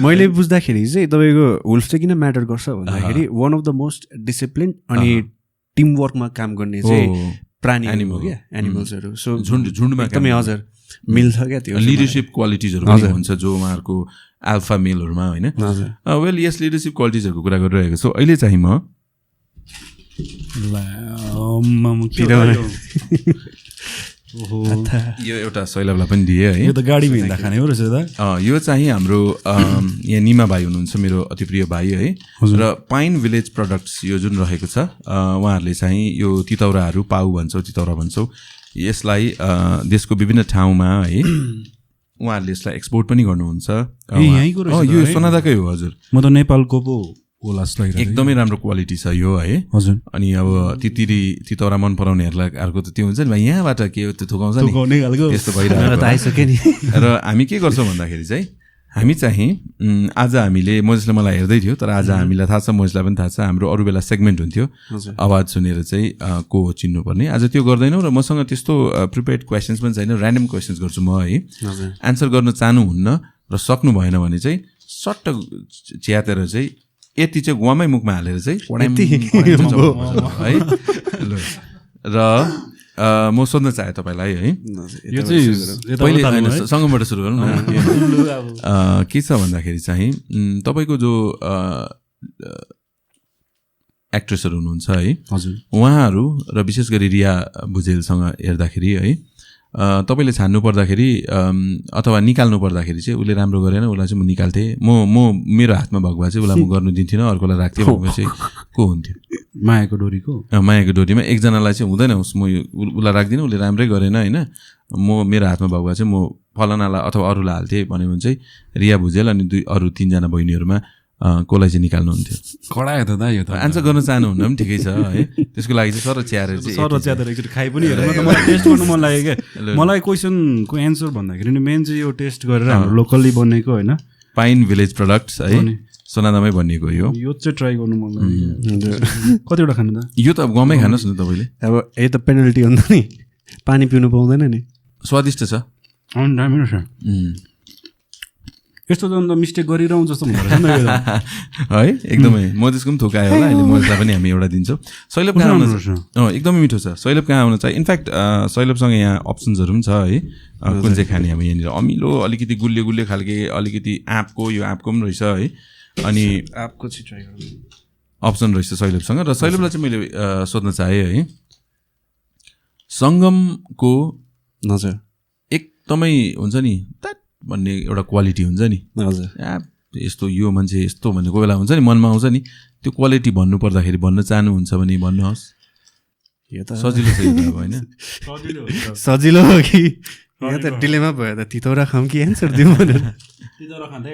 मैले बुझ्दाखेरि चाहिँ तपाईँको वुल्फ चाहिँ किन म्याटर गर्छ भन्दाखेरि one of the most discipline अनि टिमवर्कमा काम गर्ने चाहिँ प्राणी हो क्या एनिमल्सहरू। सो झुन्डमा एकदमै हजुर मिल्छ क्या त्यो लिडरसिप क्वालिटिजहरू पनि हुन्छ जो उहाँहरूको अल्फा मेलहरूमा होइन। वेल यस लिडरसिप क्वालिटिजहरूको कुरा गरिरहेको छु। अहिले चाहिँ म यो एउटा शैलभलाई पनि दिएँ है, यो त गाडीमा हिँड्दा खाने हो रहेछ त। यो चाहिँ हाम्रो यहाँ निमा भाइ हुनुहुन्छ मेरो अति प्रिय भाइ है, र पाइन भिलेज प्रडक्ट्स यो जुन रहेको छ उहाँहरूले चाहिँ यो तितौराहरू पाउ भन्छौँ तितौरा भन्छौँ यसलाई देशको विभिन्न ठाउँमा है उहाँहरूले यसलाई एक्सपोर्ट पनि गर्नुहुन्छ। यो सोनादाकै हो हजुर, म त नेपालको पो एकदमै राम्रो क्वालिटी छ यो है हजुर। अनि अब तितौरा मन पराउनेहरूलाई अर्को त त्यो हुन्छ नि यहाँबाट के त्यो थुकाउँछ नि त्यस्तो भइरहेको। र हामी के गर्छौँ भन्दाखेरि चाहिँ हामी चाहिँ आज हामीले मोजेसले मलाई हेर्दै थियो तर आज हामीलाई थाहा छ मोजेसलाई पनि थाहा छ हाम्रो अरू बेला सेगमेन्ट हुन्थ्यो आवाज सुनेर चाहिँ को चिन्नुपर्ने, आज त्यो गर्दैनौँ र मसँग त्यस्तो प्रिपेयर्ड क्वेसन्स पनि छैन, ऱ्यान्डम क्वेसन्स गर्छु म है। एन्सर गर्न चाहनुहुन्न र सक्नु भएन भने चाहिँ सट्ट च्यातेर चाहिँ यति चाहिँ गुवामै मुखमा हालेर चाहिँ है। र म सोध्न चाहेँ तपाईँलाई है, यो चाहिँ पहिले सँगबाट सुरु गरौँ न। के छ भन्दाखेरि चाहिँ तपाईँको जो एक्ट्रेसहरू हुनुहुन्छ है हजुर उहाँहरू र विशेष गरी रिया भुजेलसँग हेर्दाखेरि है तपाईँले छान्नु पर्दाखेरि अथवा निकाल्नु पर्दाखेरि चाहिँ उसले राम्रो गरेन उसलाई चाहिँ म निकाल्थेँ, म मेरो हातमा भएको भए चाहिँ उसलाई म गर्नु दिन्थिनँ अर्कोलाई राख्थेँ भनेपछि को हुन्थ्यो? मायाको डोरीमा एकजनालाई चाहिँ हुँदैन म उसलाई राख्दिनँ उसले राम्रै गरेन होइन, म मेरो हातमा भएको भए चाहिँ म फलानालाई अथवा अरूलाई हाल्थेँ भन्यो भने चाहिँ रिया भुजेल अनि अरू 3जना बहिनीहरूमा कसलाई चाहिँ निकाल्नुहुन्थ्यो? कडा त यो त आन्सर गर्न चाहनुहुन्न पनि ठिकै छ है, त्यसको लागि चाहिँ सर च्याएर एकचोटि खाइ पनि हेरेर मलाई टेस्ट गर्नु मन लाग्यो क्या। मलाई क्वेसनको एन्सर भन्दाखेरि मेन चाहिँ यो टेस्ट गरेर हाम्रो लोकल्ली बनेको होइन पाइन भिलेज प्रडक्ट्स है सोनादामै बनिएको यो चाहिँ ट्राई गर्नु मन लाग्यो। कतिवटा खानु त? यो त गाउँमै खानुहोस् न तपाईँले। अब यही त पेनल्टी हुन्छ नि, पानी पिउनु पाउँदैन नि। स्वादिष्ट छ राम्रो छ यस्तो त अन्त मिस्टेक गरिरहँ जस्तो है एकदमै मधेसको पनि थोकायो होला अहिले मधेसलाई पनि हामी एउटा दिन्छौँ। शैलभ कहाँ आउनु एकदमै मिठो छ, शैलभ कहाँ आउनु चाहिँ इनफ्याक्ट शैलभसँग यहाँ अप्सन्सहरू पनि छ है कुन चाहिँ खाने अब यहाँनिर अमिलो अलिकति गुलियो खालके अलिकति आँपको यो आँपको पनि रहेछ है अनि आँपको चाहिँ ट्राई गर्नु अप्सन रहेछ शैलभसँग। र शैलभलाई चाहिँ मैले सोध्न चाहेँ है सङ्गमको हजुर एकदमै हुन्छ नि भन्ने एउटा क्वालिटी हुन्छ नि हजुर यस्तो यो मान्छे यस्तो भन्ने कोही बेला हुन्छ नि मनमा आउँछ नि त्यो क्वालिटी भन्नु पर्दाखेरि भन्न चाहनुहुन्छ भने भन्नुहोस्। यो त सजिलो छ होइन सजिलो हो कि यहाँ त डिलेमा भयो त तितौरा खाऊँ कि एन्सर दिउँ भनेर तितौरा खाँदै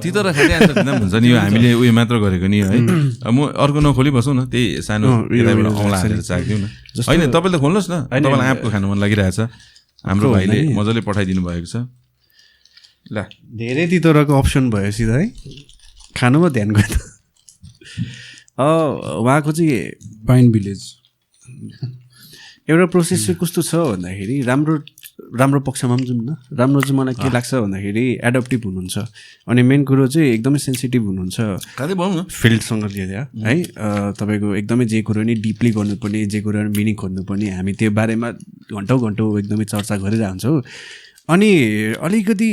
तितौरा खाँदै एन्सर दिँदा पनि हुन्छ नि यो हामीले उयो मात्र गरेको नि है म अर्को नखोली बसौँ न त्यही सानो औँला हालेर चाखिदिउँ न होइन तपाईँले खोल्नुहोस् न तपाईँलाई आँपको खानु मन लागिरहेछ हाम्रो भाइले मजाले पठाइदिनु भएको छ ल धेरै तितौराको अप्सन भयो सिधा है खानुमा ध्यान गयो त उहाँको चाहिँ पाइन भिलेज एउटा प्रोसेस चाहिँ कस्तो छ भन्दाखेरि राम्रो पक्षमा पनि जाउँ न राम्रो चाहिँ मलाई के लाग्छ भन्दाखेरि एडप्टिभ हुनुहुन्छ अनि मेन कुरो चाहिँ एकदमै सेन्सिटिभ हुनुहुन्छ फिल्डसँग लिएर है तपाईँको एकदमै जे कुरो नि डिपली गर्नुपर्ने जे कुरो मिनिङ खोज्नुपर्ने हामी त्यो बारेमा घन्टौँ एकदमै चर्चा गरिरहन्छौँ अनि अलिकति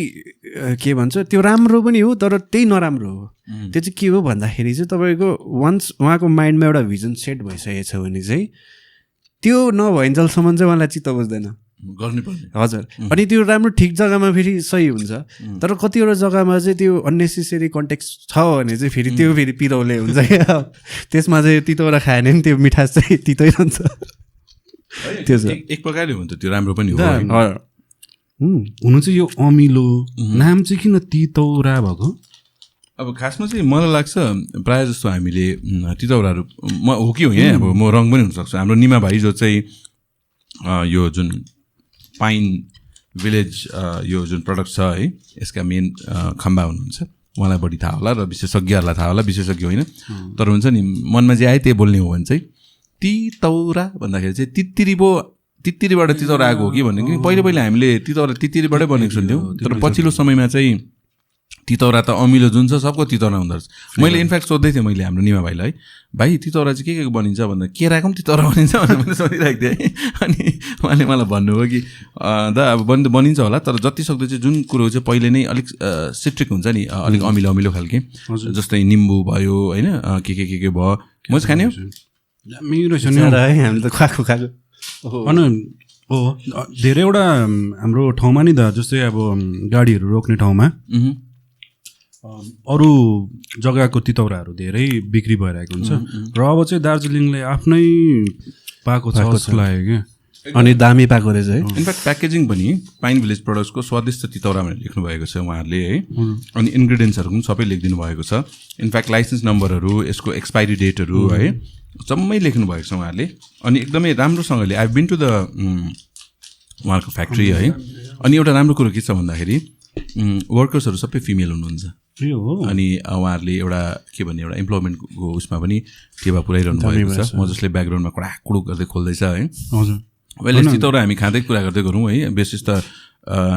के भन्छ त्यो राम्रो पनि हो तर त्यही नराम्रो हो त्यो चाहिँ के हो भन्दाखेरि चाहिँ तपाईँको वन्स उहाँको माइन्डमा एउटा भिजन सेट भइसकेको छ भने चाहिँ त्यो नभइन्जेलसम्म चाहिँ उहाँलाई चित्त बुझ्दैन गर्नुपर्ने हजुर अनि त्यो राम्रो ठिक जग्गामा फेरि सही हुन्छ तर कतिवटा जग्गामा चाहिँ त्यो अन्नेसेसरी कन्टेक्स्ट छ भने चाहिँ फेरि त्यो फेरि पिरौले हुन्छ क्या त्यसमा चाहिँ तितौरा खायो भने पनि त्यो मिठास चाहिँ तितै रहन्छ त्यो चाहिँ एक प्रकारले हुन्छ त्यो राम्रो पनि हो हुनु चाहिँ यो अमिलो नाम चाहिँ किन तितौरा भएको अब खासमा चाहिँ मलाई लाग्छ प्रायः जस्तो हामीले तितौराहरू हो कि हो यहाँ अब म रङ पनि हुनसक्छ हाम्रो निमा भाइ जो चाहिँ यो जुन पाइन भिलेज यो जुन प्रडक्ट छ है यसका मेन खम्बा हुनुहुन्छ उहाँलाई बढी थाहा होला र विशेषज्ञहरूलाई थाहा होला विशेषज्ञ होइन तर हुन्छ नि मनमा जे आयो त्यही बोल्ने हो भने चाहिँ तितौरा भन्दाखेरि चाहिँ तित्तिरीबाट तितौरा आएको हो कि भन्ने कि पहिले हामीले तितौरा तित्तिरीबाटै बनेको सुन्थ्यौँ तर पछिल्लो समयमा चाहिँ तितौरा त अमिलो जुन छ सबको तितौरा हुँदो रहेछ मैले इनफ्याक्ट सोध्दै थिएँ मैले हाम्रो निमा भाइलाई भाइ तितौरा चाहिँ के बनिन्छ भन्दा केराको पनि तितौरा बनिन्छ भनेर मैले सोधिरहेको थिएँ अनि उहाँले मलाई भन्नुभयो कि अब बनिन्छ होला तर जति सक्दो चाहिँ जुन कुरो चाहिँ पहिले नै अलिक सिट्रिक हुन्छ नि अलिक अमिलो खालके जस्तै निम्बु भयो होइन के भयो म चाहिँ खाने हो हामी त खाएको अनि हो धेरैवटा हाम्रो ठाउँमा नि त जस्तै अब गाडीहरू रोक्ने ठाउँमा अरू जग्गाको तितौराहरू धेरै बिक्री भइरहेको हुन्छ र अब चाहिँ दार्जिलिङले आफ्नै पाएको छ जस्तो लाग्यो क्या अनि दामी पाएको रहेछ है इनफ्याक्ट प्याकेजिङ पनि पाइन भिलेज प्रडक्ट्सको स्वादिष्ट तितौरा भनेर लेख्नु भएको छ उहाँहरूले है अनि इन्ग्रिडियन्ट्सहरू पनि सबै लेखिदिनु भएको छ इनफ्याक्ट लाइसेन्स नम्बरहरू यसको एक्सपायरी डेटहरू है जम्मै लेख्नु भएको छ उहाँहरूले अनि एकदमै राम्रोसँगले आई बिन टु द उहाँहरूको फ्याक्ट्री है अनि एउटा राम्रो कुरो के छ भन्दाखेरि वर्कर्सहरू सबै फिमेल हुनुहुन्छ अनि उहाँहरूले एउटा के भन्ने एउटा इम्प्लोइमेन्टको उसमा पनि टेवा पुऱ्याइरहनु भएको छ म जसले ब्याकग्राउन्डमा कडुक गर्दै खोल्दैछ है वेल तितौरा हामी खाँदै कुरा गर्दै गरौँ है विशेष त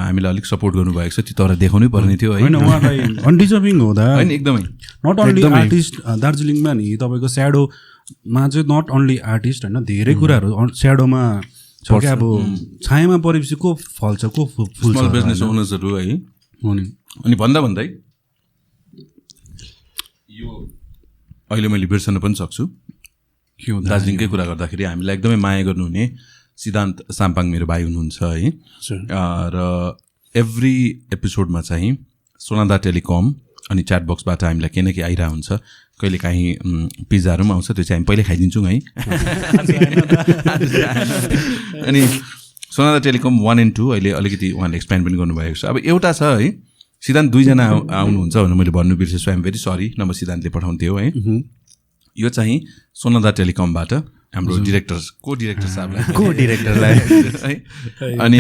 हामीलाई अलिक सपोर्ट गर्नुभएको छ तितौरा देखाउनै पर्ने थियो है उहाँलाई अनडिजर्भिङ हुँदा होइन एकदमै नट ओन्ली आर्टिस्ट दार्जिलिङमा नि तपाईँको स्याडोमा चाहिँ नट ओन्ली आर्टिस्ट होइन धेरै कुराहरू स्याडोमा छ क्या अब छायामा परेपछि को फल्छ को फुल्छ स्मल बिजनेस ओनर्सहरू है अनि भन्दै यो अहिले मैले बिर्सन पनि सक्छु दार्जिलिङकै कुरा गर्दाखेरि हामीलाई एकदमै माया गर्नुहुने सिद्धान्त साम्पाङ मेरो भाइ हुनुहुन्छ है र एभ्री एपिसोडमा चाहिँ सोनादा टेलिकम अनि च्याट बक्सबाट हामीलाई केही न केही आइरहेको हुन्छ कहिले काहीँ पिज्जाहरू पनि आउँछ त्यो चाहिँ हामी पहिल्यै खाइदिन्छौँ है अनि सोनादा टेलिकम 1 and 2 अहिले अलिकति उहाँले एक्सप्यान्ड पनि गर्नुभएको छ अब एउटा छ है सिद्धान्त 2 जना आउनुहुन्छ भनेर मैले भन्नु बिर्सेछु आइएम भेरी सरी नम्बर सिद्धान्तले पठाउँथ्यो है यो चाहिँ सोनादा टेलिकमबाट हाम्रो डिरेक्टर को डिरेक्टरलाई है अनि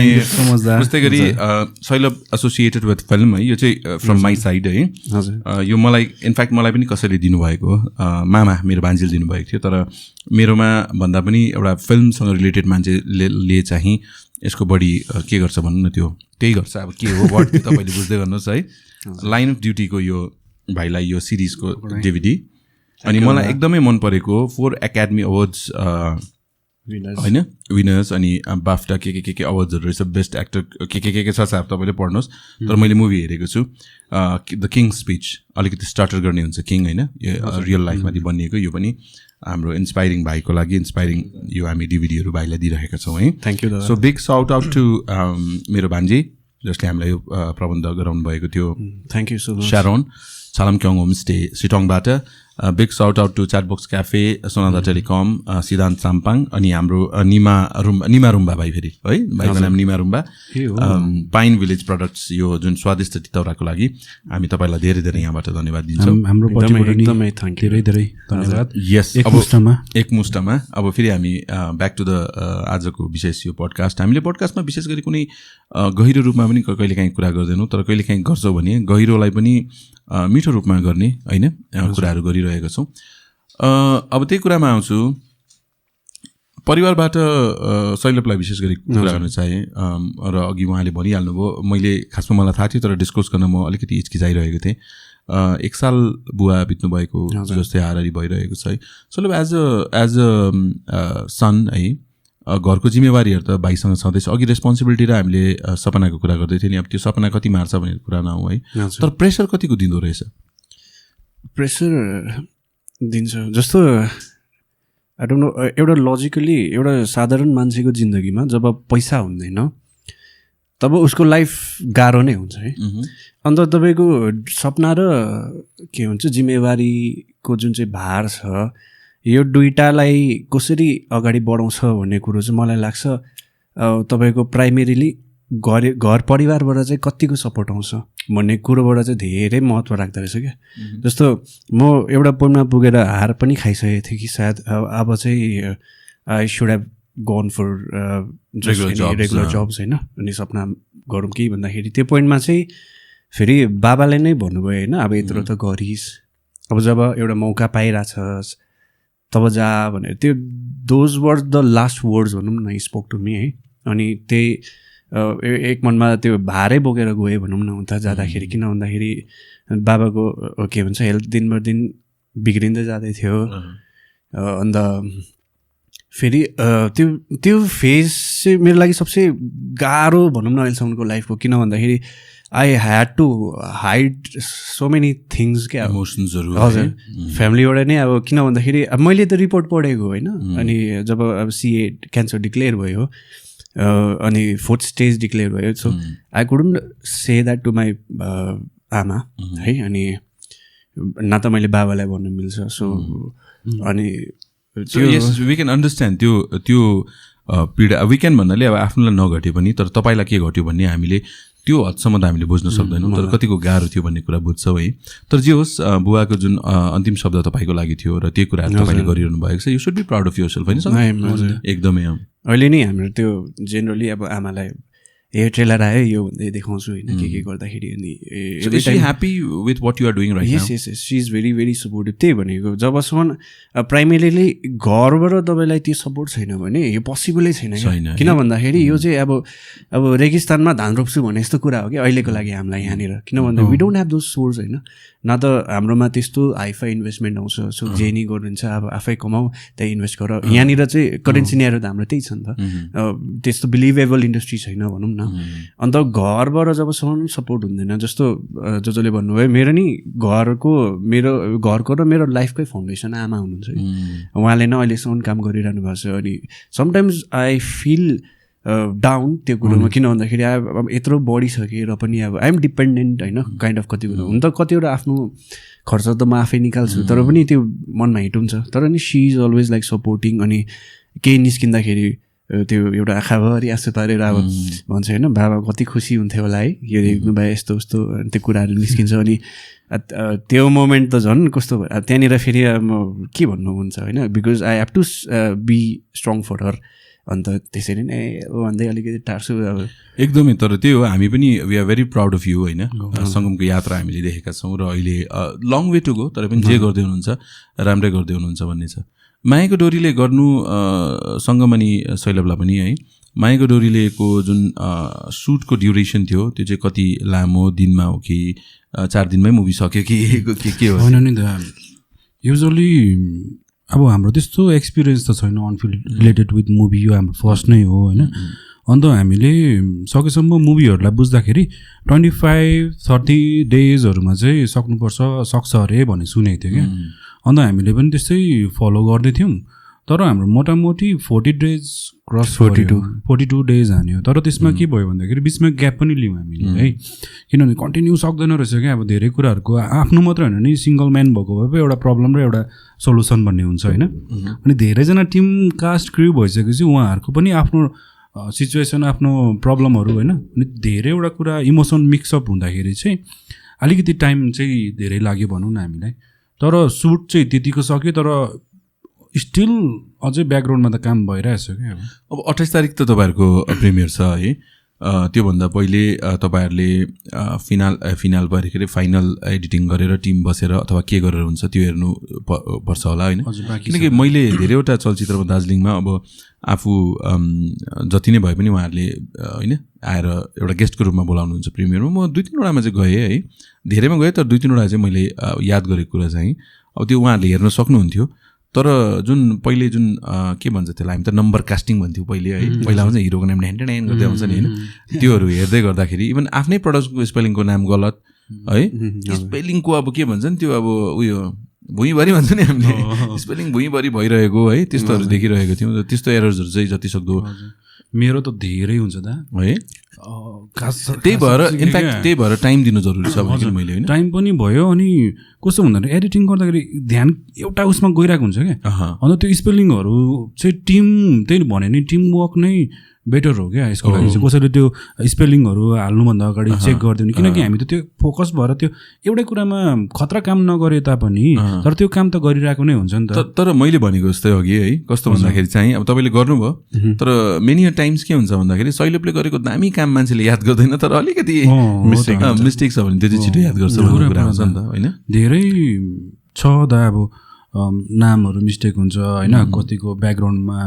जस्तै गरी शैलभ एसोसिएटेड विथ फिल्म है यो चाहिँ फ्रम माई साइड है यो मलाई इनफ्याक्ट मलाई पनि कसैले दिनुभएको मामा मेरो भान्जीले दिनुभएको थियो तर मेरोमा भन्दा पनि एउटा फिल्मसँग रिलेटेड मान्छेले चाहिँ यसको बढी के गर्छ भन्नु न त्यो त्यही गर्छ अब के हो वर्ड तपाईँले बुझ्दै गर्नुहोस् है लाइन अफ ड्युटीको यो भाइलाई यो सिरिजको डिभिडी अनि मलाई एकदमै मन परेको 4 एकाडेमी अवार्ड्स होइन विनर्स अनि बाफ्टा के अवार्ड्सहरू रहेछ बेस्ट एक्टर के छ साहब तपाईँले पढ्नुहोस् तर मैले मुभी हेरेको छु द किङ स्पिच अलिकति स्टार्टर गर्ने हुन्छ किङ होइन यो रियल लाइफमाथि बनिएको यो पनि हाम्रो इन्सपाइरिङ भाइको लागि इन्सपाइरिङ यो हामी डिभिडीहरू भाइलाई दिइरहेका छौँ है thank you so big shout out to मेरो भान्जी जसले हामीलाई यो प्रबन्ध गराउनु भएको थियो thank you so much Sharon Salamkyong homestay सिटोङबाट big shout out to chatbox cafe Sonada telecom Siddhant Sampang अनि हाम्रो निमा रुम्बा भाइ फेरि है भाइको नाम निमा रुम्बा पाइन भिलेज प्रडक्ट्स यो जुन स्वादिष्ट तितौराको लागि हामी तपाईँलाई धेरै धेरै यहाँबाट धन्यवाद दिन्छौँ हाम्रो एकदमै धेरै धेरै धन्यवाद यस एकमुष्टमा अब फेरि हामी ब्याक टु द आजको विशेष यो पडकास्ट हामीले पडकास्टमा विशेष गरी कुनै गहिरो रूपमा पनि कहिलेकाहीँ कुरा गर्दैनौँ तर कहिलेकाहीँ गर्छौँ भने गहिरोलाई पनि मिठो रूपमा गर्ने होइन कुराहरू गरिरहेका छौँ अब त्यही कुरामा आउँछु परिवारबाट शैलभलाई विशेष गरी कुरा गर्न चाहेँ र अघि उहाँले भनिहाल्नुभयो मैले खासमा मलाई थाहा थियो तर डिस्कस गर्न म अलिकति हिचकिचाइरहेको थिएँ 1 साल बुवा बित्नु भएको जस्तै हाराहारी भइरहेको छ है शैलभ एज अ सन है घरको जिम्मेवारीहरू त भाइसँग छँदैछ अघि रेस्पोन्सिबिलिटी र हामीले सपनाको कुरा गर्दै थियौँ नि अब त्यो सपना कति मार्छ भनेर कुरा नहौँ है तर प्रेसर कतिको दिँदो रहेछ प्रेसर दिन्छ जस्तो आई डोन्ट नो एउटा लजिकली एउटा साधारण मान्छेको जिन्दगीमा जब पैसा हुँदैन तब उसको लाइफ गाह्रो नै हुन्छ है अन्त तपाईँको सपना र के भन्छ जिम्मेवारीको जुन चाहिँ भार छ यो दुईटालाई कसरी अगाडि बढाउँछ भन्ने कुरो चाहिँ मलाई लाग्छ तपाईँको प्राइमेरीली घर परिवारबाट चाहिँ कतिको सपोर्ट आउँछ भन्ने कुरोबाट चाहिँ धेरै महत्त्व राख्दो रहेछ क्या जस्तो म एउटा पोइन्टमा पुगेर हार पनि खाइसकेको थिएँ कि सायद अब चाहिँ I should have gone for regular jobs होइन अनि सपना गरौँ कि भन्दाखेरि त्यो पोइन्टमा चाहिँ फेरि बाबाले नै भन्नुभयो होइन अब यत्रो त गरिस् अब जब एउटा मौका पाइरहेछस् तब जा भनेर त्यो those were the last words भनौँ न स्पोक टु मी है अनि त्यही एक मनमा त्यो भारै बोकेर गएँ भनौँ न उता जाँदाखेरि किन भन्दाखेरि बाबाको के भन्छ हेल्थ दिनबाट दिन बिग्रिँदै जाँदै थियो अन्त फेरि त्यो फेज चाहिँ मेरो लागि सबसे गाह्रो भनौँ न अहिलेसम्मको लाइफको किन भन्दाखेरि I had to hide so many things क्या इमोसन्सहरू हजुर फ्यामिलीबाट नै अब किन भन्दाखेरि अब मैले त रिपोर्ट पढेको होइन अनि जब अब CA क्यान्सर डिक्लेयर भयो अनि 4th स्टेज डिक्लेयर भयो so I couldn't say that to my आमा है अनि न त मैले बाबालाई भन्नु मिल्छ सो अनि वी क्यान अन्डरस्ट्यान्ड त्यो पीडा विकेन्ड भन्नाले अब आफ्नोलाई नघट्यो पनि तर तपाईँलाई के घट्यो भन्ने हामीले त्यो हदसम्म त हामीले बुझ्न सक्दैनौँ तर कतिको गाह्रो थियो भन्ने कुरा बुझ्छौँ है तर जे होस् बुवाको जुन अन्तिम शब्द तपाईँको लागि थियो र त्यो कुराहरू तपाईँले गरिरहनु भएको छ you should be proud of yourself होइन एकदमै अहिले नै हाम्रो त्यो जेनरली अब आमालाई ए ट्रेलर आयो यो भन्दै देखाउँछु होइन के गर्दाखेरि अनि happy with what you are doing right yes yes she is very very supportive त्यही भनेको जबसम्म प्राइमेरीली घरबाट तपाईँलाई त्यो सपोर्ट छैन भने यो पोसिबलै छैन किन भन्दाखेरि यो चाहिँ अब रेगिस्तानमा धान रोप्छु भन्ने यस्तो कुरा हो कि अहिलेको लागि हामीलाई यहाँनिर किन भन्दा we don't have those source होइन न त हाम्रोमा त्यस्तो हाइफाई इन्भेस्टमेन्ट आउँछ सो जे नि गर्नुहुन्छ अब आफै कमाऊ त्यही इन्भेस्ट गर यहाँनिर चाहिँ करेन्सी सिनेरियो त हाम्रो त्यही छ नि त त्यस्तो बिलिभेबल इन्डस्ट्री छैन भनौँ न अन्त घरबाट जबसम्म सपोर्ट हुँदैन जस्तो जसले भन्नुभयो मेरो नि घरको र मेरो लाइफकै फाउन्डेसन आमा हुनुहुन्छ उहाँले नै अहिलेसम्म काम गरिरहनु भएको छ अनि समटाइम्स आई फिल डाउन त्यो कुरोमा किन भन्दाखेरि अब यत्रो बढिसकेर पनि अब आइएम डिपेन्डेन्ट होइन काइन्ड अफ कति कुरा हुन त कतिवटा आफ्नो खर्च त म आफै निकाल्छु तर पनि त्यो मनमा हिट हुन्छ तर नि she is always like supporting अनि केही निस्किँदाखेरि त्यो एउटा आँखाभरि आँसु पारेर अब भन्छ होइन बाबा कति खुसी हुन्थ्यो होला है यो देख्नु भए यस्तो उस्तो त्यो कुराहरू निस्किन्छ अनि त्यो मोमेन्ट त झन् कस्तो भयो त्यहाँनिर फेरि म के भन्नुहुन्छ होइन because I have to be strong for her अन्त त्यसरी नै भन्दै अलिकति टार्छु अब एकदमै तर त्यही हो हामी पनि we are very proud of you होइन सङ्गमको यात्रा हामीले देखेका छौँ र अहिले लङ वे टु गो तर पनि जे गर्दै हुनुहुन्छ राम्रै गर्दै हुनुहुन्छ भन्ने छ मायाको डोरीले गर्नु सङ्गम अनि शैलभलाई पनि है मायाको डोरीलेको जुन सुटको ड्युरेसन थियो त्यो चाहिँ कति लामो दिनमा हो कि 4 दिनमै मुभी सक्यो कि के हो होइन नि त युजली अब हाम्रो त्यस्तो एक्सपिरियन्स त छैन अनफिल्ड रिलेटेड विथ मुभी यो हाम्रो फर्स्ट नै हो होइन अन्त हामीले सकेसम्म मुभीहरूलाई बुझ्दाखेरि 25-30 डेजहरूमा चाहिँ सक्नुपर्छ सक्छ अरे भन्ने सुनेको थियो क्या अन्त हामीले पनि त्यस्तै फलो गर्दै थियौँ तर हाम्रो मोटामोटी 40 days क्रस 42 days हान्यो तर त्यसमा के भयो भन्दाखेरि बिचमा ग्याप पनि लियौँ हामीले है किनभने कन्टिन्यू सक्दैन रहेछ क्या अब धेरै कुराहरूको आफ्नो मात्र होइन नि सिङ्गल म्यान भएको भए पो एउटा प्रब्लम र एउटा सल्युसन भन्ने हुन्छ होइन अनि धेरैजना टिम कास्ट क्र्यु भइसकेपछि उहाँहरूको पनि आफ्नो सिचुएसन आफ्नो प्रब्लमहरू होइन अनि धेरैवटा कुरा इमोसन मिक्सअप हुँदाखेरि चाहिँ अलिकति टाइम चाहिँ धेरै लाग्यो भनौँ न हामीलाई तर सुट चाहिँ त्यतिको सक्यो तर स्टिल अझै ब्याकग्राउन्डमा त काम भइरहेछ क्या अब 28 तारिक त तपाईँहरूको प्रिमियर छ है त्योभन्दा पहिले तपाईँहरूले फिनाल भएर के अरे फाइनल एडिटिङ गरेर टिम बसेर अथवा के गरेर हुन्छ त्यो हेर्नु पर्छ होला होइन किनकि मैले धेरैवटा चलचित्रमा दार्जिलिङमा अब आफू जति नै भए पनि उहाँहरूले होइन आएर एउटा गेस्टको रूपमा बोलाउनुहुन्छ प्रिमियरमा म 2-3वटामा चाहिँ गएँ है धेरैमा गएँ तर 2-3वटा चाहिँ मैले याद गरेको कुरा चाहिँ अब त्यो उहाँहरूले हेर्न सक्नुहुन्थ्यो तर जुन पहिले जुन के भन्छ त्यसलाई हामी त नम्बर कास्टिङ भन्थ्यौँ पहिले है पहिला आउँछ हिरोको नाम ढ्यान गर्दै आउँछ नि होइन त्योहरू हेर्दै गर्दाखेरि इभन आफ्नै प्रडक्टको स्पेलिङको नाम गलत है स्पेलिङको अब के भन्छ नि त्यो अब उयो भुइँभरि भन्छ नि हामीले स्पेलिङ भुइँभरि भइरहेको है त्यस्तोहरू देखिरहेको थियौँ त्यस्तो एरर्सहरू चाहिँ जतिसक्दो मेरो त धेरै हुन्छ दा है त्यही भएर इनफ्याक्ट त्यही भएर टाइम दिनु जरुरी छ भने मैले होइन टाइम पनि भयो अनि कस्तो भन्दाखेरि एडिटिङ गर्दाखेरि ध्यान एउटा उसमा गइरहेको हुन्छ क्या अन्त त्यो स्पेलिङहरू चाहिँ टिम त्यही भने नि टिम वर्क नै बेटर हो क्या यसको लागि चाहिँ कसैले त्यो स्पेलिङहरू हाल्नुभन्दा अगाडि चेक गरिदिनु किनकि हामी त त्यो फोकस भएर त्यो एउटै कुरामा खतरा काम नगरे तापनि तर त्यो काम त गरिरहेको नै हुन्छ नि त तर मैले भनेको जस्तै अघि है कस्तो भन्दाखेरि चाहिँ अब तपाईँले गर्नुभयो तर मेनी टाइम्स के हुन्छ भन्दाखेरि सैलपले गरेको दामी काम मान्छेले याद गर्दैन तर अलिकति मिस्टेक छ भने त्यो चाहिँ छिटो याद गर्छ भन्ने कुरा हुन्छ नि त होइन धेरै छ दा अब नामहरू मिस्टेक हुन्छ होइन कतिको ब्याकग्राउन्डमा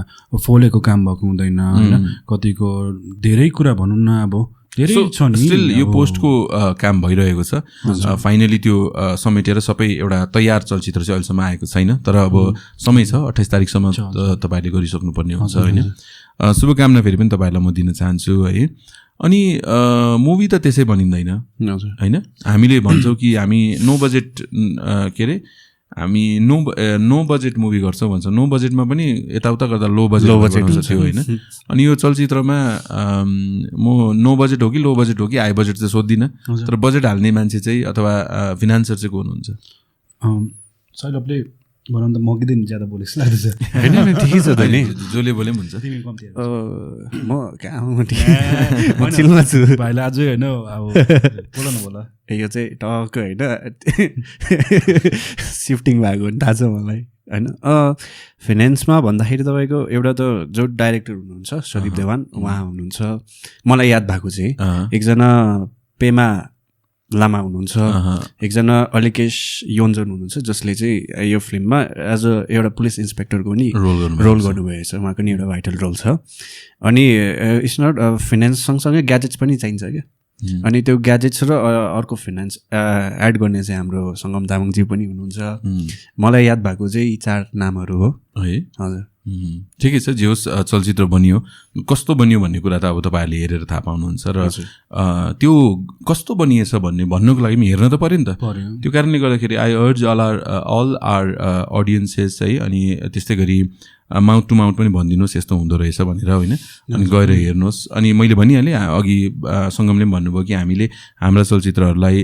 फोलेको काम भएको हुँदैन होइन कतिको धेरै कुरा भनौँ न अब धेरै छ नि स्टिल यो पोस्टको काम भइरहेको छ फाइनली त्यो समेटेर सबै एउटा तयार चलचित्र चाहिँ अहिलेसम्म आएको छैन तर अब समय छ 28 तारिकसम्म तपाईँहरूले गरिसक्नुपर्ने हुन्छ होइन शुभकामना फेरि पनि तपाईँहरूलाई म दिन चाहन्छु है अनि मुभी त त्यसै बनिँदैन होइन हामीले भन्छौँ कि हामी नो बजेट के अरे हामी नो बजेट मुभी गर्छौँ भन्छ नो बजेटमा पनि यताउता गर्दा लो बजेट हुन्छ त्यो होइन अनि यो चलचित्रमा म नो बजेट हो कि लो बजेट हो कि हाई बजेट चाहिँ सोध्दिनँ तर बजेट हाल्ने मान्छे चाहिँ अथवा फिनान्सर चाहिँ को हुनुहुन्छ सैलपले भनौँ त मगिँदैन ज्यादा बोले जस्तो लाग्दैछ होइन ठिकै छ त नि जसले बोले पनि हुन्छ म कहाँ चिलमा छु भाइलाई अझै होइन अब बोल न बोला यो चाहिँ टक्क होइन सिफ्टिङ भएको नि थाहा छ मलाई होइन फाइनेन्समा भन्दाखेरि तपाईँको एउटा त जो डाइरेक्टर हुनुहुन्छ सदीप देवान उहाँ हुनुहुन्छ मलाई याद भएको चाहिँ एकजना पेमा लामा हुनुहुन्छ एकजना अलिकेश योन्जन हुनुहुन्छ जसले चाहिँ यो फिल्ममा एज अ एउटा पुलिस इन्सपेक्टरको पनि रोल गर्नुभएको छ उहाँको नि एउटा भाइटल रोल छ अनि इट्स नट फाइनेन्स सँगसँगै ग्याजेट्स पनि चाहिन्छ क्या अनि त्यो ग्याजेट्स र अर्को फाइनेन्स एड गर्ने चाहिँ हाम्रो सङ्गम तामाङजी पनि हुनुहुन्छ मलाई याद भएको चाहिँ यी 4 नामहरू हो है हजुर ठिकै छ जे होस् चलचित्र बनियो कस्तो बनियो भन्ने कुरा त अब तपाईँहरूले हेरेर थाहा पाउनुहुन्छ र त्यो कस्तो बनिएछ भन्ने भन्नुको लागि पनि हेर्न त पऱ्यो नि त त्यो कारणले गर्दाखेरि आई अर्ज अल आर अडियन्सेस है अनि त्यस्तै गरी माउथ टु माउथ पनि भनिदिनुहोस् यस्तो हुँदो रहेछ भनेर होइन अनि गएर हेर्नुहोस् अनि मैले भनिहालेँ अघि सङ्गमले पनि भन्नुभयो कि हामीले हाम्रा चलचित्रहरूलाई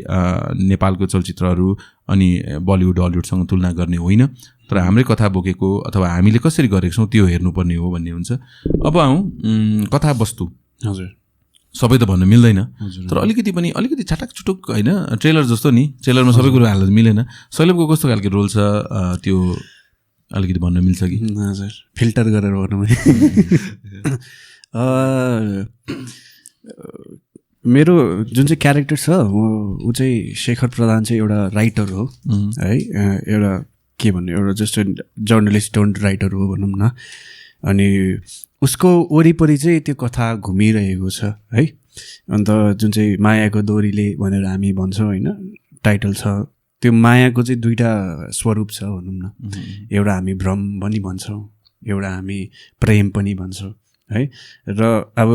नेपालको चलचित्रहरू अनि बलिउड हलिउडसँग तुलना गर्ने होइन तर हाम्रै कथा बोकेको अथवा हामीले कसरी गरेको छौँ त्यो हेर्नुपर्ने हो भन्ने हुन्छ अब आउँ कथावस्तु हजुर सबै त भन्न मिल्दैन तर अलिकति छाटक छुटुक होइन ट्रेलर जस्तो नि ट्रेलरमा सबै कुरो हाल्न मिलेन सैलबको कस्तो खालको रोल छ त्यो अलिकति भन्न मिल्छ कि हजुर फिल्टर गरेर गर्नु मेरो जुन चाहिँ क्यारेक्टर छ ऊ चाहिँ शेखर प्रधान चाहिँ एउटा राइटर हो है एउटा के भन्ने एउटा जस्तो जर्नलिस्ट टर्न्ड राइटर हो भनौँ न अनि उसको वरिपरि चाहिँ त्यो कथा घुमिरहेको छ है अन्त जुन चाहिँ मायाको डोरीले भनेर हामी भन्छौँ होइन टाइटल छ त्यो मायाको चाहिँ 2टा स्वरूप छ भनौँ न एउटा हामी भ्रम पनि भन्छौँ एउटा हामी प्रेम पनि भन्छौँ है र अब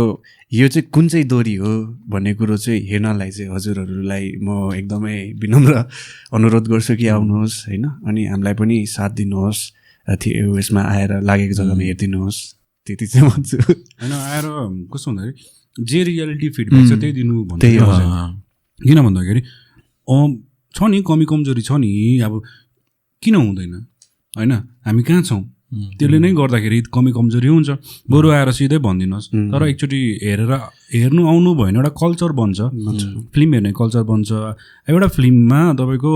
यो चाहिँ कुन चाहिँ डोरी हो भन्ने कुरो चाहिँ हेर्नलाई चाहिँ हजुरहरूलाई म एकदमै विनम्र अनुरोध गर्छु कि आउनुहोस् होइन अनि हामीलाई पनि साथ दिनुहोस् उयसमा आएर लागेको जग्गामा हेरिदिनुहोस्, त्यति चाहिँ भन्छु। होइन आएर कस्तो भन्दाखेरि जे रियालिटी फिडब्याक छ त्यही दिनु भन्नु। किन भन्दाखेरि छ नि कमी कमजोरी छ नि, अब किन हुँदैन होइन, हामी कहाँ छौँ त्यसले नै गर्दाखेरि कमी कमजोरी हुन्छ। बरु आएर सिधै भनिदिनुहोस्। तर एकचोटि हेर्नु आउनु भएन, एउटा कल्चर बन्छ, फिल्म हेर्ने कल्चर बन्छ। एउटा फिल्ममा तपाईँको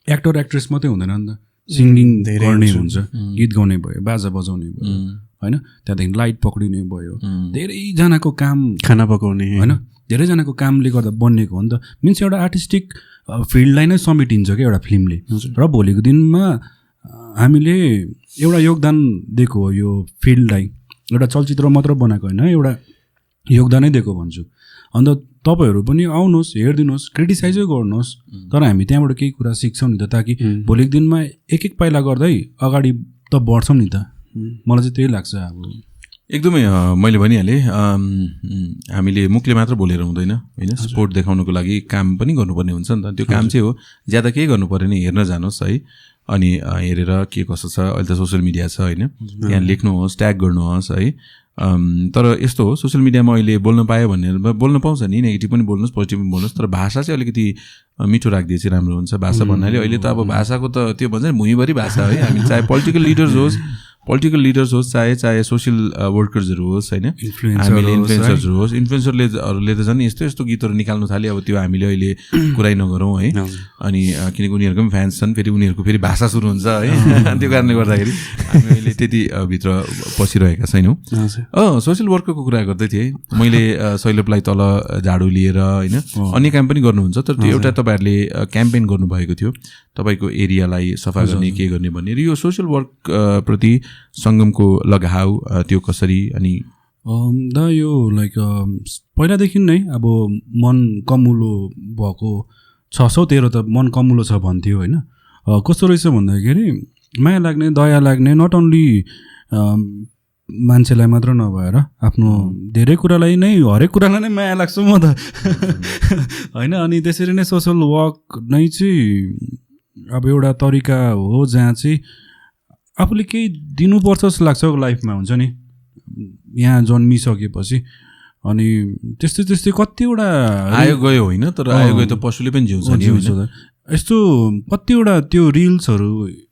एक्टर एक्ट्रेस मात्रै हुँदैन नि त, सिङ्गिङ गर्ने हुन्छ, गीत गाउने भयो, बाजा बजाउने भयो होइन, त्यहाँदेखि लाइट पक्रिने भयो, धेरैजनाको काम, खाना पकाउने होइन, धेरैजनाको कामले गर्दा बनिएको हो नि त। मिन्स एउटा आर्टिस्टिक फिल्डलाई नै समेटिन्छ क्या एउटा फिल्मले। र भोलिको दिनमा हामीले एउटा योगदान दिएको हो यो फिल्डलाई, एउटा चलचित्र मात्र बनाएको होइन, एउटा योगदानै दिएको भन्छु। अन्त तपाईँहरू पनि आउनुहोस्, हेरिदिनुहोस्, क्रिटिसाइजै गर्नुहोस्, तर हामी त्यहाँबाट केही कुरा सिक्छौँ नि त, ताकि भोलिको दिनमा एक एक पाइला गर्दै अगाडि त बढ्छौँ नि त। मलाई चाहिँ त्यही लाग्छ। अब एकदमै मैले भनिहालेँ, हामीले मुखले मात्र बोलेर हुँदैन होइन, स्पोर्ट देखाउनुको लागि काम पनि गर्नुपर्ने हुन्छ नि त। त्यो काम चाहिँ हो, ज्यादा केही गर्नु पऱ्यो नि, हेर्न जानुहोस् है, अनि हेरेर के कसो छ। अहिले त सोसियल मिडिया छ होइन, त्यहाँ लेख्नुहोस्, ट्याग गर्नुहोस् है। तर यस्तो हो, सोसियल मिडियामा अहिले बोल्न पायो भनेर बोल्न पाउँछ नि, नेगेटिभ पनि बोल्नुहोस्, पोजिटिभ पनि बोल्नुहोस्, तर भाषा चाहिँ अलिकति मिठो राखिदिए चाहिँ राम्रो हुन्छ। भाषा भन्नाले अहिले त अब भाषाको त त्यो भन्छ नि भुइँभरि भाषा है। हामी चाहे पोलिटिकल लिडर्स होस्, चाहे सोसियल वर्कर्सहरू होस् होइन, हामीले इन्फ्लुएन्सर्सहरू होस्, इन्फ्लुएन्सरले त झन् यस्तो यस्तो गीतहरू निकाल्नु थाल्यो। अब त्यो हामीले अहिले कुरै नगरौँ है, अनि किनकि उनीहरूको पनि फ्यान्स छन्, फेरि उनीहरूको फेरि भाषा सुरु हुन्छ है। त्यो कारणले गर्दाखेरि हामी अहिले त्यति भित्र पसिरहेका छैनौँ। सोसियल वर्करको कुरा गर्दै थिएँ मैले, सैलभलाई तल झाडु लिएर होइन, अन्य काम पनि गर्नुहुन्छ, तर त्यो एउटा तपाईँहरूले क्याम्पेन गर्नुभएको थियो, तपाईँको एरियालाई सफा गर्ने के गर्ने भन्ने। यो सोसियल वर्क प्रति सङ्गमको लगाउ त्यो कसरी? अनि दा यो लाइक पहिलादेखि नै अब मन कमुलो भएको 613 त मन कमुलो छ भन्थ्यो होइन। कस्तो रहेछ भन्दाखेरि माया लाग्ने, दया लाग्ने, नट ओन्ली मान्छेलाई मात्र नभएर आफ्नो धेरै कुरालाई नै, हरेक कुरालाई नै माया लाग्छ म त होइन। अनि त्यसरी नै सोसल वर्क नै चाहिँ अब एउटा तरिका हो जहाँ चाहिँ आफूले केही दिनुपर्छ जस्तो लाग्छ लाइफमा, हुन्छ नि यहाँ जन्मिसकेपछि। अनि त्यस्तै कतिवटा आयो गयो होइन, तर आयो गयो त पशुले पनि जिउँछ नि। यस्तो कतिवटा त्यो रिल्सहरू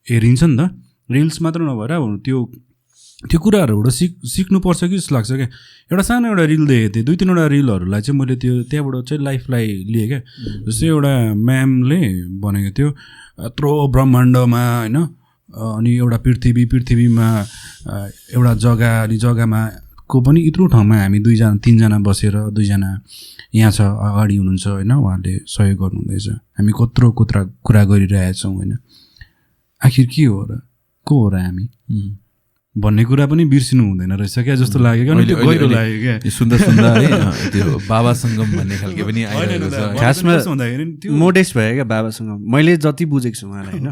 हेरिन्छ नि त, रिल्स मात्र नभएर अब त्यो कुराहरूबाट सिक्नुपर्छ कि जस्तो लाग्छ क्या। एउटा सानो एउटा रिल देखेको थिएँ, 2-3वटा रिलहरूलाई चाहिँ मैले त्यहाँबाट चाहिँ लाइफलाई लिएँ क्या। जस्तै एउटा म्यामले भनेको थियो, यत्रो ब्रह्माण्डमा होइन, अनि एउटा पृथ्वीमा एउटा जग्गा, अनि जग्गामा को पनि यत्रो ठाउँमा हामी 2-3जना बसेर, 2जना यहाँ छ अगाडि हुनुहुन्छ होइन, उहाँले सहयोग गर्नुहुँदैछ, हामी कत्रो कुरा गरिरहेछौँ होइन। आखिर के हो र, को हो र हामी भन्ने कुरा पनि बिर्सिनु हुँदैन रहेछ क्या जस्तो लाग्यो क्या। त्यो गहिरो लाग्यो क्या, सुन्दा है त्यो बाबा सङ्गम भन्ने खालके पनि आइरहेको छ। खासमा मोडेस्ट भयो क्या बाबा सङ्गम, मैले जति बुझेको छु उहाँलाई होइन।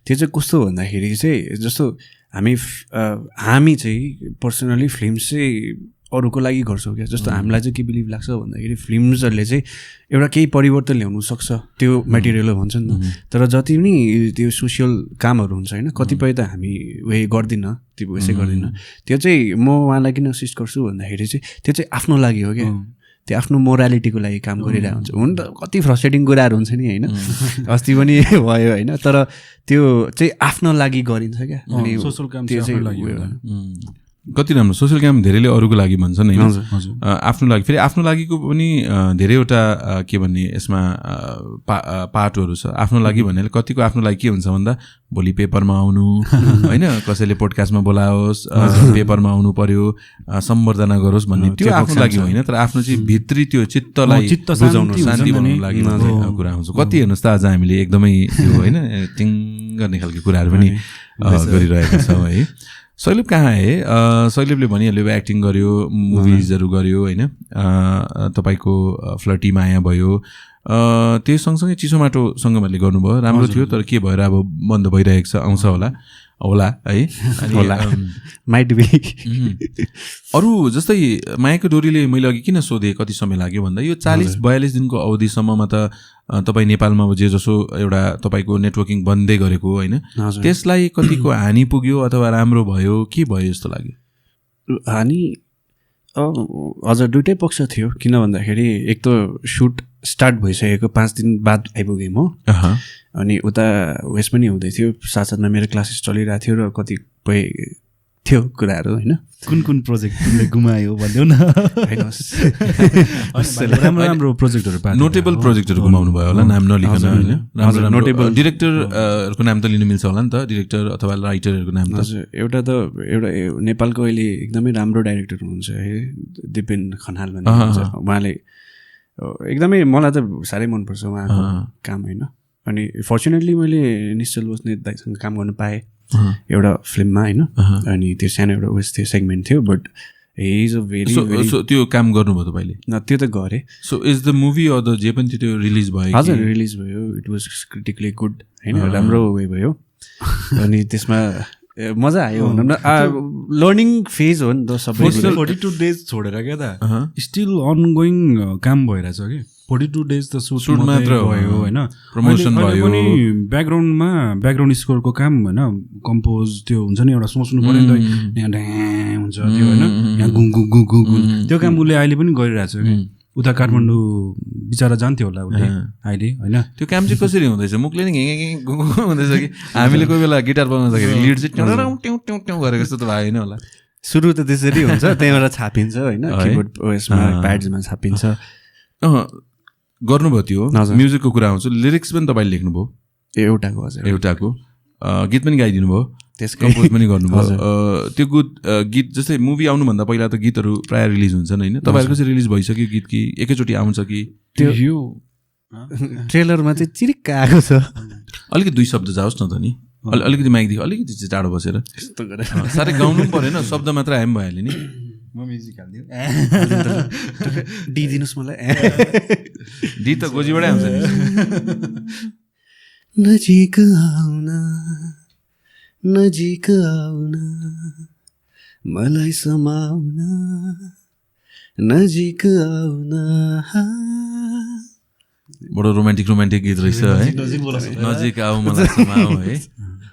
त्यो चाहिँ कस्तो भन्दाखेरि चाहिँ जस्तो हामी चाहिँ पर्सनली फिल्म चाहिँ अरूको लागि गर्छौँ क्या। जस्तो हामीलाई चाहिँ के बिलिभ लाग्छ भन्दाखेरि फिल्मसहरूले चाहिँ एउटा केही परिवर्तन ल्याउनु सक्छ, त्यो मेटेरियल हो भन्छ नि त। तर जति पनि त्यो सोसियल कामहरू हुन्छ होइन, कतिपय त हामी गर्दिनँ, त्यो वैसे गर्दिनँ। त्यो चाहिँ म उहाँलाई किन असिस्ट गर्छु भन्दाखेरि चाहिँ त्यो चाहिँ आफ्नो लागि हो क्या, त्यो आफ्नो मोरालिटीको लागि काम गरिरहेको हुन्छ। हुन त कति फ्रस्ट्रेटिङ कुराहरू हुन्छ नि होइन, अस्ति पनि भयो होइन, तर त्यो चाहिँ आफ्नो लागि गरिन्छ क्या। अनि सोसल काम त्यो चाहिँ कति राम्रो सोसियल काम धेरैले अरूको लागि भन्छन् होइन, आफ्नो लागि। फेरि आफ्नो लागिको पनि धेरैवटा के भन्ने यसमा पार्टहरू छ। आफ्नो लागि भन्नाले कतिको आफ्नो लागि के हुन्छ भन्दा भोलि पेपरमा आउनु होइन, कसैले पोडकास्टमा बोलाओस्, पेपरमा आउनु पर्यो, सम्बर्धना गरोस् भन्ने, त्यो आफ्नो लागि होइन। तर आफ्नो चाहिँ भित्री त्यो चित्तलाई बुझाउनु, शान्ति बनाउनु लागि कुरा हुन्छ। कति हेर्नुहोस् त आज हामीले एकदमै त्यो होइन टिङ गर्ने खालको कुराहरू पनि गरिरहेका छौँ है। सैलभ कहाँ है? सैलभले भनिहाल्यो एक्टिङ गर्यो, मुभिजहरू गर्यो होइन, तपाईँको फ्लटी माया भयो, त्यही सँगसँगै चिसो माटो सङ्गमहरूले गर्नुभयो, राम्रो थियो। तर के भएर अब बन्द भइरहेको छ, आउँछ होला। होला है होला माइट बी अरू जस्तै मायाको डोरीले मैले अघि किन सोधेँ कति समय लाग्यो भन्दा यो 40-42 दिनको अवधिसम्ममा त तपाईँ नेपालमा जे जसो एउटा तपाईँको नेटवर्किङ बन्दै गरेको होइन त्यसलाई कतिको हानि पुग्यो अथवा राम्रो भयो के भयो जस्तो लाग्यो हानि हजुर दुइटै पक्ष थियो किन भन्दाखेरि एक त सुट स्टार्ट भइसकेको 5 दिन बाद आइपुगेँ म अनि उता उयस पनि हुँदै थियो साथसाथमा मेरो क्लासेस चलिरहेको थियो र कतिपय थियो कुराहरू होइन कुन प्रोजेक्टले गुमायो भन्देऊ न राम्रो राम्रो प्रोजेक्टहरू नोटेबल प्रोजेक्टहरू गुमाउनु भयो होला नाम नलिकन होइन नोटेबल डिरेक्टरहरूको नाम त लिनु मिल्छ होला नि त डिरेक्टर अथवा राइटरहरूको नाम त एउटा नेपालको अहिले एकदमै राम्रो डाइरेक्टर हुनुहुन्छ है दिपेन खनाल भन्ने उहाँले एकदमै मलाई त साह्रै मनपर्छ उहाँको काम होइन अनि फर्चुनेटली मैले निश्चल बस्ने दाइसँग काम गर्नु पाएँ एउटा फिल्ममा होइन अनि त्यो सानो एउटा उयस थियो सेगमेन्ट थियो but he is a very त्यो काम गर्नुभयो तपाईँले त्यो त गरेँ so is the movie or the जे पनि त्यो रिलिज भयो हजुर रिलिज भयो इट वाज क्रिटिकली गुड होइन राम्रो वे भयो अनि त्यसमा मजा आयो भनौँ न लर्निङ फेज हो नि त सबै 42 डेज छोडेर क्या त स्टिल अनगोइङ काम भइरहेछ कि 42 डेज त सुट मात्र भयो होइन प्रमोसन भयो पनि ब्याकग्राउन्ड स्कोरको काम होइन कम्पोज त्यो हुन्छ नि एउटा सोच्नु पर्यो नि त यहाँ ढ्याँ हुन्छ त्यो होइन यहाँ गुङ गुङ गुङ गुङ त्यो काम उसले अहिले पनि गरिरहेछ कि उता काठमाडौँ बिचरा जान्थ्यो होला उसले अहिले होइन त्यो काम चाहिँ कसरी हुँदैछ मुखले नि हुँदैछ कि हामीले कोही बेला गिटार बनाउँदाखेरि लिड चाहिँ ट्याउ ट्याउ ट्याउ गरेको जस्तो त भएन होला सुरु त त्यसरी हुन्छ त्यहाँबाट छापिन्छ होइन किबोर्ड उयसमा प्याड्समा छापिन्छ गर्नुभयो त्यो म्युजिकको कुरा आउँछ लिरिक्स पनि तपाईँले लेख्नुभयो एउटाको हजुर एउटाको गीत पनि गाइदिनु भयो कम्पोज पनि गर्नुभयो त्यो गीत जस्तै मुभी आउनुभन्दा पहिला त गीतहरू प्रायः रिलिज हुन्छन् होइन तपाईँहरूको चाहिँ रिलिज भइसक्यो गीत कि एकैचोटि आउँछ कि त्यो ट्रेलरमा चाहिँ चिरिक्क आएको छ अलिकति 2 शब्द जाओस् न त नि अलिकति माइकदेखि अलिकति चाहिँ टाढो बसेर साह्रै गाउनु पनि परेन शब्द मात्र आए पनि भइहाल्यो नि म म्युजिक हालिदिउँ डी दिनुहोस् मलाई डी त गोजीबाटै आउँछ नजिक आउन नजिक आउन मलाई समाउन नजिक आउन बडो रोमान्टिक गीत रहेछ है नजिक आऊ मलाई समाऊ है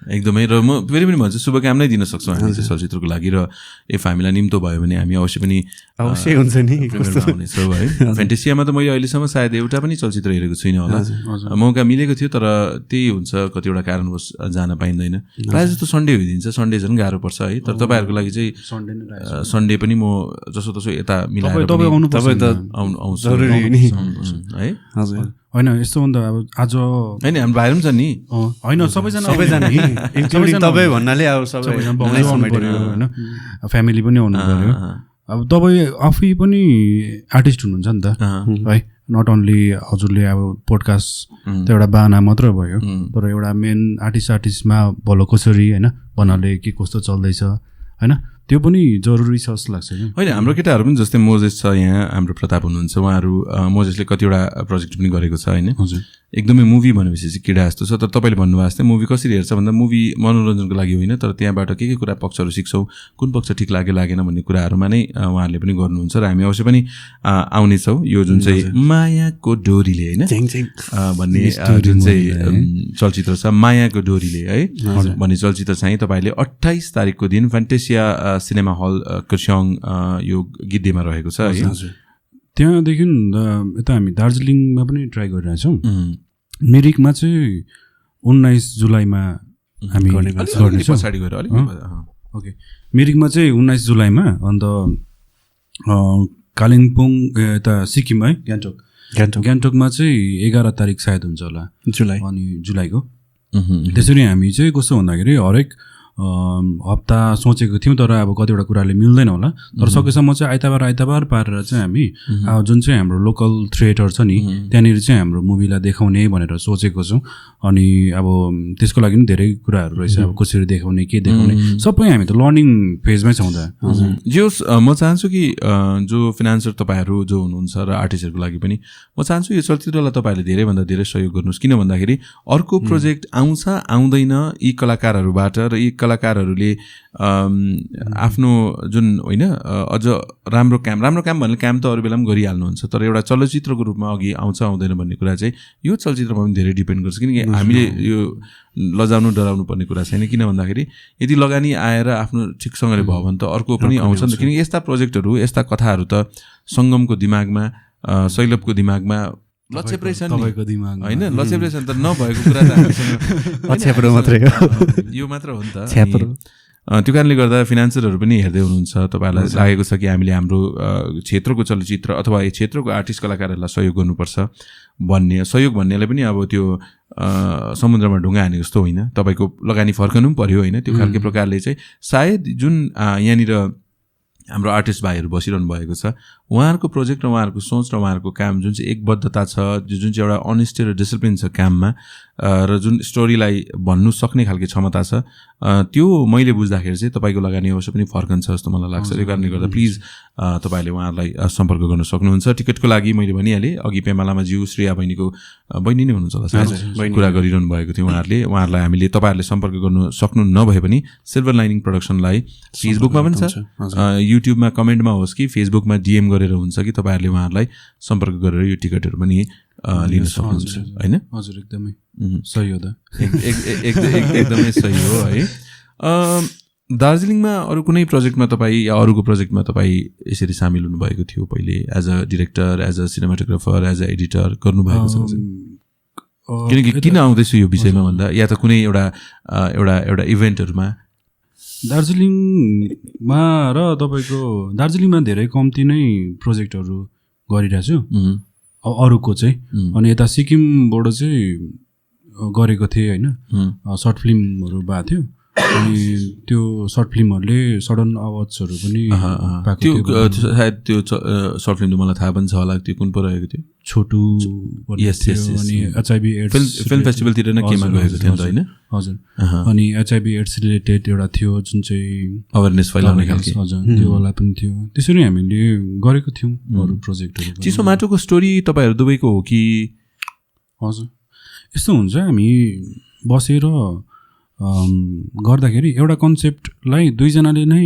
एकदमै र म फेरि पनि भन्छु शुभकामना दिन सक्छौँ हामी चाहिँ चलचित्रको लागि र इफ हामीलाई निम्तो भयो भने हामी अवश्य हुन्छ नि हुनेछौँ है फ्यान्टेसियामा त मैले अहिलेसम्म सायद एउटा पनि चलचित्र हेरेको छुइनँ होला मौका मिलेको थियो तर त्यही हुन्छ कतिवटा कारणवश जान पाइँदैन प्रायः जस्तो सन्डे होइदिन्छ सन्डे झन् गाह्रो पर्छ है तर तपाईँहरूको लागि चाहिँ सन्डे पनि म जसोतसो यता मिलाएर आउँछु है हजुर होइन यस्तो भन्दा अब आज होइन हाम्रो भाइहरू पनि छ नि होइन सबैजना तपाईँ भन्नाले अब होइन फ्यामिली पनि आउनु पऱ्यो अब तपाईँ आफै पनि आर्टिस्ट हुनुहुन्छ नि त है नट ओन्ली हजुरले अब पोडकास्ट त एउटा बाहना मात्र भयो तर एउटा मेन आर्टिस्टमा भलो कसरी होइन भन्नाले के कस्तो चल्दैछ होइन त्यो पनि जरुरी छ जस्तो लाग्छ कि होइन हाम्रो केटाहरू पनि जस्तै मोजेस छ यहाँ हाम्रो प्रताप हुनुहुन्छ उहाँहरू मोजेसले कतिवटा प्रोजेक्ट पनि गरेको छ होइन हजुर एकदमै मुभी भनेपछि चाहिँ किडा जस्तो छ तर तपाईँले भन्नुभएको जस्तै मुभी कसरी हेर्छ भन्दा मुभी मनोरञ्जनको लागि होइन तर त्यहाँबाट के कुरा पक्षहरू सिक्छौँ कुन पक्ष ठिक लाग्यो लागेन भन्ने कुराहरूमा नै उहाँहरूले पनि गर्नुहुन्छ र हामी अवश्य पनि आउनेछौँ यो जुन चाहिँ मायाको डोरीले होइन भन्ने जुन चाहिँ चलचित्र छ मायाको डोरीले है भन्ने चलचित्र चाहिँ तपाईँले 28 तारिकको दिन फ्यान्टेसिया सिनेमा हल कर्सियङ यो गिद्धेमा रहेको छ है त्यहाँदेखि यता हामी दार्जिलिङमा पनि ट्राई गरिरहेछौँ मिरिकमा चाहिँ 19 जुलाईमा हामी ओके मिरिकमा चाहिँ 19 जुलाईमा अन्त कालिम्पोङ यता सिक्किम है गान्तोकमा चाहिँ 11 तारिक सायद हुन्छ होला जुलाई अनि जुलाईको त्यसरी हामी चाहिँ कस्तो भन्दाखेरि हरेक हप्ता सोचेको थियौँ तर अब कतिवटा कुराले मिल्दैन होला तर सकेसम्म चाहिँ आइतबार पारेर चाहिँ हामी जुन चाहिँ हाम्रो लोकल थिएटर छ नि त्यहाँनिर चाहिँ हाम्रो मुभीलाई देखाउने भनेर सोचेको छौँ अनि अब त्यसको लागि पनि धेरै कुराहरू रहेछ अब कसरी देखाउने के देखाउने सबै हामी त लर्निङ फेजमै छौँ त जो म चाहन्छु कि जो फिनान्सर तपाईँहरू जो हुनुहुन्छ र आर्टिस्टहरूको लागि पनि म चाहन्छु यो चलचित्रलाई तपाईँहरूले धेरैभन्दा धेरै सहयोग गर्नुहोस् किन भन्दाखेरि अर्को प्रोजेक्ट आउँछ आउँदैन यी कलाकारहरूबाट र यी कलाकारहरूले आफ्नो जुन होइन अझ राम्रो काम भन्ने काम त अरू बेला पनि गरिहाल्नुहुन्छ, तर एउटा चलचित्रको रूपमा अघि आउँछ आउँदैन भन्ने कुरा चाहिँ यो चलचित्रमा पनि धेरै डिपेन्ड गर्छ। किनकि हामीले यो लजाउनु डराउनु पर्ने कुरा छैन, किन भन्दाखेरि यदि लगानी आएर आफ्नो ठिकसँगले भयो भने त अर्को पनि आउँछ नि त। किनकि यस्ता प्रोजेक्टहरू यस्ता कथाहरू त सङ्गमको दिमागमा सैलभको दिमागमा लक्षेप्रेसन होइन, लक्षेप्रेसन त नभएको कुरा त यो मात्र हो नि त। त्यो कारणले गर्दा फिनान्सरहरू पनि हेर्दै हुनुहुन्छ, तपाईँहरूलाई लागेको छ कि हामीले हाम्रो क्षेत्रको चलचित्र अथवा यो क्षेत्रको आर्टिस्ट कलाकारहरूलाई सहयोग गर्नुपर्छ भन्ने, सहयोग भन्नेलाई पनि अब त्यो समुद्रमा ढुङ्गा हाने जस्तो होइन, तपाईँको लगानी फर्कनु पनि पर्यो होइन। त्यो खालको प्रकारले चाहिँ सायद जुन यहाँनिर हाम्रो आर्टिस्ट भाइहरू बसिरहनु भएको छ उहाँहरूको प्रोजेक्ट र उहाँहरूको सोच र उहाँहरूको काम जुन चाहिँ एकबद्धता छ, जुन चाहिँ एउटा अनेस्टी र डिसिप्लिन छ काममा र जुन स्टोरीलाई भन्नु सक्ने खालको क्षमता छ, त्यो मैले बुझ्दाखेरि चाहिँ तपाईँको लगानी अवश्य पनि फर्कन्छ जस्तो मलाई लाग्छ। त्यो कारणले गर्दा प्लिज तपाईँहरूले उहाँहरूलाई सम्पर्क गर्न सक्नुहुन्छ। टिकटको लागि मैले भनिहालेँ अघि पेमालामा ज्यू श्रेया बहिनी नै हुनुहुन्छ होला कुरा गरिरहनु भएको थियो उहाँहरूलाई हामीले तपाईँहरूले सम्पर्क गर्नु सक्नु नभए पनि सिल्भर लाइनिङ प्रोडक्सनलाई फेसबुकमा पनि छ, युट्युबमा कमेन्टमा होस् कि फेसबुकमा डिएम गरेर हुन्छ कि तपाईँहरूले उहाँहरूलाई सम्पर्क गरेर यो टिकटहरू पनि लिन सक्नुहुन्छ होइन। हजुर एकदमै सही हो त, एकदमै सही हो है। दार्जिलिङमा अरू कुनै प्रोजेक्टमा तपाईँ या अरूको प्रोजेक्टमा तपाईँ यसरी सामेल हुनुभएको थियो पहिले as a director, as a cinematographer, as a editor गर्नुभएको छ? किनकि किन आउँदैछु यो विषयमा भन्दा या त कुनै एउटा इभेन्टहरूमा दार्जिलिङमा र तपाईँको दार्जिलिङमा धेरै कम्ती नै प्रोजेक्टहरू गरिरहेको छु अरूको चाहिँ। अनि यता सिक्किमबाट चाहिँ गरेको थिएँ होइन, सर्ट फिल्महरू भएको थियो। अनि त्यो सर्ट फिल्महरूले सडन अवार्ड्सहरू पनि पाएको थियो। सायद त्यो सर्ट फिल्म त मलाई थाहा पनि छ होला, त्यो कुन पो रहेको थियो? छोटु अनि एचआइभी एड्स फिल्म फेस्टिभलतिर नै केमा गएको थियो नि त होइन? हजुर। अनि एचआइभी एड्स रिलेटेड एउटा थियो जुन चाहिँ अवेरनेस फैलाउने खालको, हजुर त्योवाला पनि थियो। त्यसरी हामीले गरेको थियौँ अरू प्रोजेक्टहरू। चिसो माटोको स्टोरी तपाईँहरू दुवैको हो कि? हजुर यस्तो हुन्छ, हामी बसेर गर्दाखेरि एउटा कन्सेप्टलाई दुईजनाले नै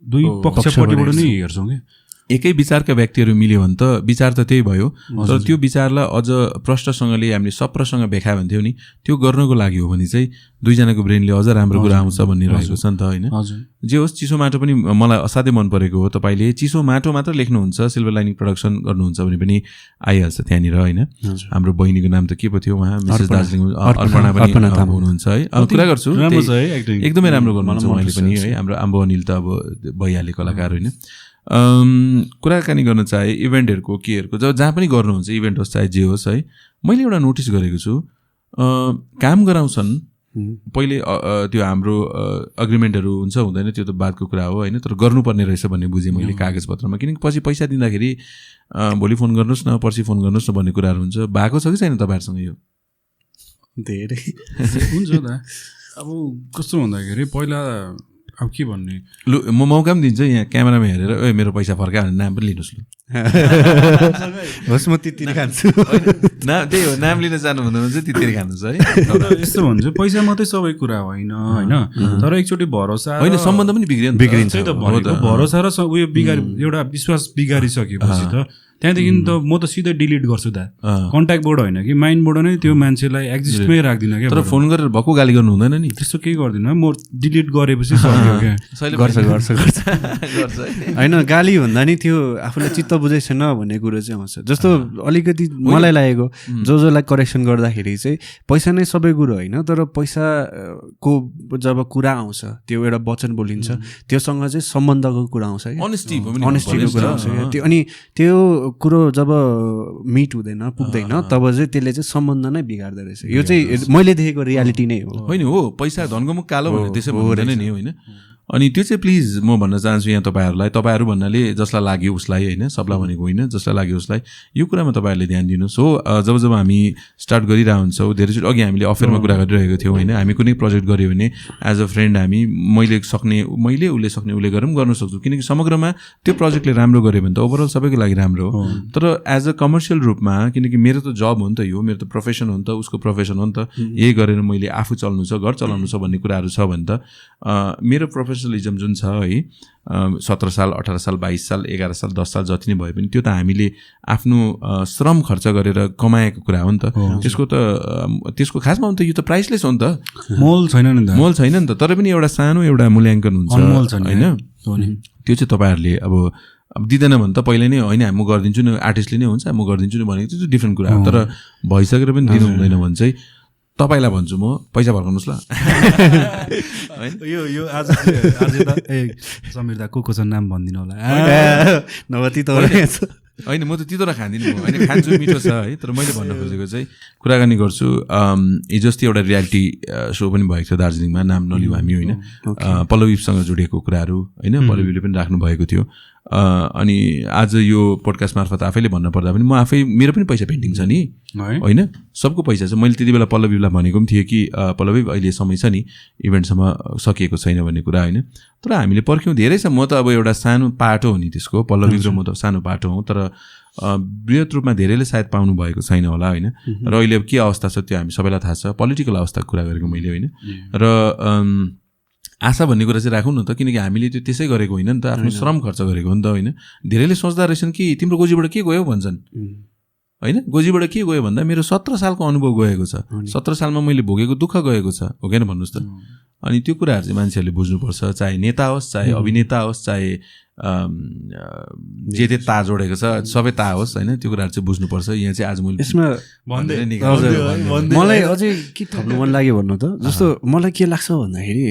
दुई पक्षपट्टिबाट नै हेर्छौँ क्या। एकै विचारका व्यक्तिहरू मिल्यो भने त विचार त त्यही भयो, तर त्यो विचारलाई अझ प्रष्टसँगले हामीले सप्रसँग व्याख्या भन्थ्यौँ नि, त्यो गर्नको लागि हो भने चाहिँ दुईजनाको ब्रेनले अझ राम्रो कुरा आउँछ भन्ने रहेको छ नि त होइन। जे होस् चिसो माटो पनि मलाई असाध्यै मन परेको हो। तपाईँले चिसो माटो मात्र लेख्नुहुन्छ, सिल्भर लाइनिङ प्रोडक्सन गर्नुहुन्छ भने पनि आइहाल्छ त्यहाँनिर होइन। हाम्रो बहिनीको नाम त के पो थियो, उहाँ मिसेस दार्जिलिङ अर्पणा पनि हुनुहुन्छ है। अब कुरा गर्छु एकदमै राम्रो गर्नुहुन्छ उहाँले पनि है। हाम्रो आम्बो अनिल त अब भइहाले कलाकार होइन। कुराकानी गर्न चाहे इभेन्टहरूको केहरूको जहाँ पनि गर्नुहुन्छ, इभेन्ट होस् चाहे जे होस् है, मैले एउटा नोटिस गरेको छु काम गराउँछन् पहिले त्यो हाम्रो अग्रिमेन्टहरू हुन्छ हुँदैन त्यो त बादको कुरा हो होइन, तर गर्नुपर्ने रहेछ भन्ने बुझेँ मैले कागजपत्रमा। किनकि पछि पैसा दिँदाखेरि भोलि फोन गर्नुहोस् न, पर्सि फोन गर्नुहोस् न भन्ने कुराहरू हुन्छ। भएको छ कि छैन तपाईँहरूसँग यो? धेरै हुन्छ त। अब कस्तो भन्दाखेरि पहिला अब के भन्ने, लु म मौका पनि दिन्छु यहाँ क्यामेरामा हेरेर ए मेरो पैसा फर्का भने नाम पनि लिनुहोस् लु। होस् म तितिर खान्छु। त्यही हो, नाम लिन जानुभन्दा चाहिँ तितिर खानुहोस् है। यस्तो भन्छ पैसा मात्रै सबै कुरा होइन होइन, तर एकचोटि भरोसा होइन सम्बन्ध पनि बिग्रिन्छ त। भरोसा र उयो एउटा विश्वास बिगारिसकेपछि त त्यहाँदेखि त म त सिधै डिलिट गर्छु त, कन्ट्याक्टबाट होइन कि माइन्डबाट नै त्यो मान्छेलाई एक्जिस्टमै राख्दिनँ क्या। तर फोन गरेर भक्कु गाली गर्नु हुँदैन नि? त्यस्तो केही गर्दिनँ म, डिलिट गरेपछि होइन गाली भन्दा नि त्यो आफूलाई चित्त बुझाइसेन भन्ने कुरो चाहिँ आउँछ। जस्तो अलिकति मलाई लागेको जसलाई करेक्सन गर्दाखेरि चाहिँ पैसा नै सबै कुरो होइन, तर पैसाको जब कुरा आउँछ त्यो एउटा वचन बोलिन्छ, त्योसँग चाहिँ सम्बन्धको कुरा आउँछ क्या, अनेस्टीको कुरा आउँछ क्या। त्यो अनि त्यो कुरो जब मिट हुँदैन पुग्दैन तब चाहिँ त्यसले चाहिँ सम्बन्ध नै बिगार्दो रहेछ। यो चाहिँ मैले देखेको रियालिटी नै हो। होइन हो, पैसा धनको मुख कालो भने त्यसै भन्दैन नि होइन। अनि त्यो चाहिँ प्लिज म भन्न चाहन्छु यहाँ तपाईँहरूलाई, तपाईँहरू भन्नाले जसलाई लाग्यो उसलाई होइन, सबलाई भनेको होइन, जसलाई लाग्यो उसलाई यो कुरामा तपाईँहरूले ध्यान दिनुहोस् हो। जब जब हामी स्टार्ट गरिरहेको हुन्छौँ, धेरैचोटि अघि हामीले अफेयरमा कुरा गरिरहेको थियौँ होइन, हामी कुनै प्रोजेक्ट गऱ्यो भने एज अ फ्रेन्ड हामी मैले उसले सक्ने उसले गरेर पनि गर्न सक्छु, किनकि समग्रमा त्यो प्रोजेक्टले राम्रो गऱ्यो भने त ओभरअल सबैको लागि राम्रो हो। तर एज अ कमर्सियल रूपमा, किनकि मेरो त जब हो नि त, यो मेरो त प्रोफेसन हो नि त, उसको प्रोफेसन हो नि त, यही गरेर मैले आफू चल्नु छ, घर चलाउनु छ भन्ने कुराहरू छ भने त मेरो प्रोफेसनलिजम जुन छ है 17 साल 18 साल 22 साल 11 साल 10 साल जति नै भए पनि त्यो त हामीले आफ्नो श्रम खर्च गरेर कमाएको कुरा हो नि त। त्यसको खासमा त यो त प्राइसलेस हो नि त, मोल छैन नि त। तर पनि एउटा सानो एउटा मूल्याङ्कन हुन्छ होइन, त्यो चाहिँ तपाईँहरूले अब दिँदैन भने त पहिला नै होइन म गरिदिन्छु नि, आर्टिस्टले नै हुन्छ म गरिदिन्छु नि भनेको चाहिँ डिफ्रेन्ट कुरा हो। तर भइसकेर पनि दिनु हुँदैन भने चाहिँ तपाईँलाई भन्छु म पैसा फर्काउनुहोस् ल। यो आज समीर दा को छ नाम भनिदिनु होला होइन, म त तितो र खाँदिनँ, होइन खान्छु, मिठो छ है। तर मैले भन्न खोजेको चाहिँ कुराकानी गर्छु, हिजो अस्ति एउटा रियालिटी सो पनि भएको थियो दार्जिलिङमा, नाम नलिउँ हामी होइन, पल्लवीसँग जोडिएको कुराहरू होइन, पल्लवीले पनि राख्नु भएको थियो। अनि आज यो पोडकास्ट मार्फत आफैले भन्न पर्दा पनि म आफै मेरो पनि पैसा पेन्डिङ छ नि होइन, सबको पैसा छ। मैले त्यति बेला पल्लवीलाई भनेको पनि थिएँ कि पल्लवी अहिले समय छ नि, इभेन्टसम्म सकिएको छैन भन्ने कुरा होइन। तर हामीले पर्ख्यौँ धेरै छ, म त अब एउटा सानो पाटो हो नि त्यसको, पल्लवी र म त सानो पाटो हौँ। तर बृहत रूपमा धेरैले सायद पाउनु भएको छैन होला होइन। र अहिले अब के अवस्था छ त्यो हामी सबैलाई थाहा छ, पोलिटिकल अवस्थाको कुरा गरेको मैले होइन। र आशा भन्ने कुरा चाहिँ राखौँ न त, किनकि हामीले त्यो त्यसै गरेको होइन नि त, आफ्नो श्रम खर्च गरेको हो नि त होइन। धेरैले सोच्दा रहेछन् कि तिम्रो गोजीबाट के गयो भन्छन् होइन, गोजीबाट के गयो भन्दा मेरो 17 सालको अनुभव गएको छ, 17 सालमा मैले भोगेको दुःख गएको छ, हो कि भन्नुहोस् त। अनि त्यो कुराहरू चाहिँ मान्छेहरूले बुझ्नुपर्छ, चाहे नेता होस्, चाहे अभिनेता होस्, चाहे जे जे ता जोडेको छ सबै ता होस् होइन, त्यो कुराहरू चाहिँ बुझ्नुपर्छ। यहाँ चाहिँ आज मैले यसमा मलाई अझै के थप्नु मन लाग्यो भन्नु त, जस्तो मलाई के लाग्छ भन्दाखेरि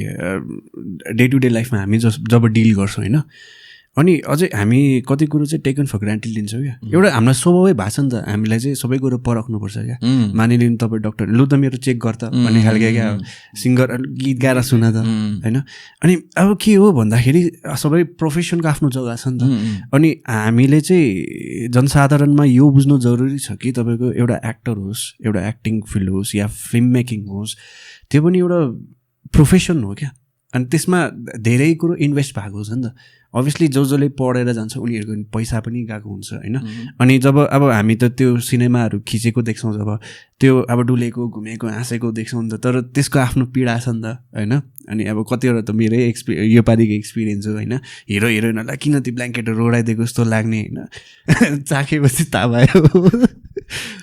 डे टु डे लाइफमा हामी जब डिल गर्छौँ होइन, अनि अझै हामी कति कुरो चाहिँ टेकन फर ग्रान्टेड लिन्छौँ क्या। एउटा हामीलाई स्वभावै भएको छ नि त, हामीलाई चाहिँ सबै कुरो परख्नुपर्छ क्या। मानिलिनु तपाईँ डक्टर लु त मेरो चेक गर त भन्ने खालको क्या, सिङ्गर गीत गाएर सुना त होइन। अनि अब के हो भन्दाखेरि सबै प्रोफेसनको आफ्नो जग्गा छ नि त। अनि हामीले चाहिँ जनसाधारणमा यो बुझ्नु जरुरी छ कि तपाईँको एउटा एक्टर होस्, एउटा एक्टिङ फिल्ड होस् या फिल्म मेकिङ होस्, त्यो पनि एउटा प्रोफेसन हो क्या। अनि त्यसमा धेरै कुरो इन्भेस्ट भएको छ नि त। अभियसली जसले पढेर जान्छ उनीहरूको पैसा पनि गएको हुन्छ होइन। अनि जब अब हामी त त्यो सिनेमाहरू खिचेको देख्छौँ, जब त्यो अब डुलेको घुमेको हाँसेको देख्छौँ नि त, तर त्यसको आफ्नो पीडा छ नि त होइन। अनि अब कतिवटा त मेरै यो पालिको एक्सपिरियन्स हो होइन, हिरो हिरोइनहरूलाई किन त्यो ब्ल्याङ्केटहरू ओढाइदिएको जस्तो लाग्ने होइन, चाखेपछि थाहा भयो।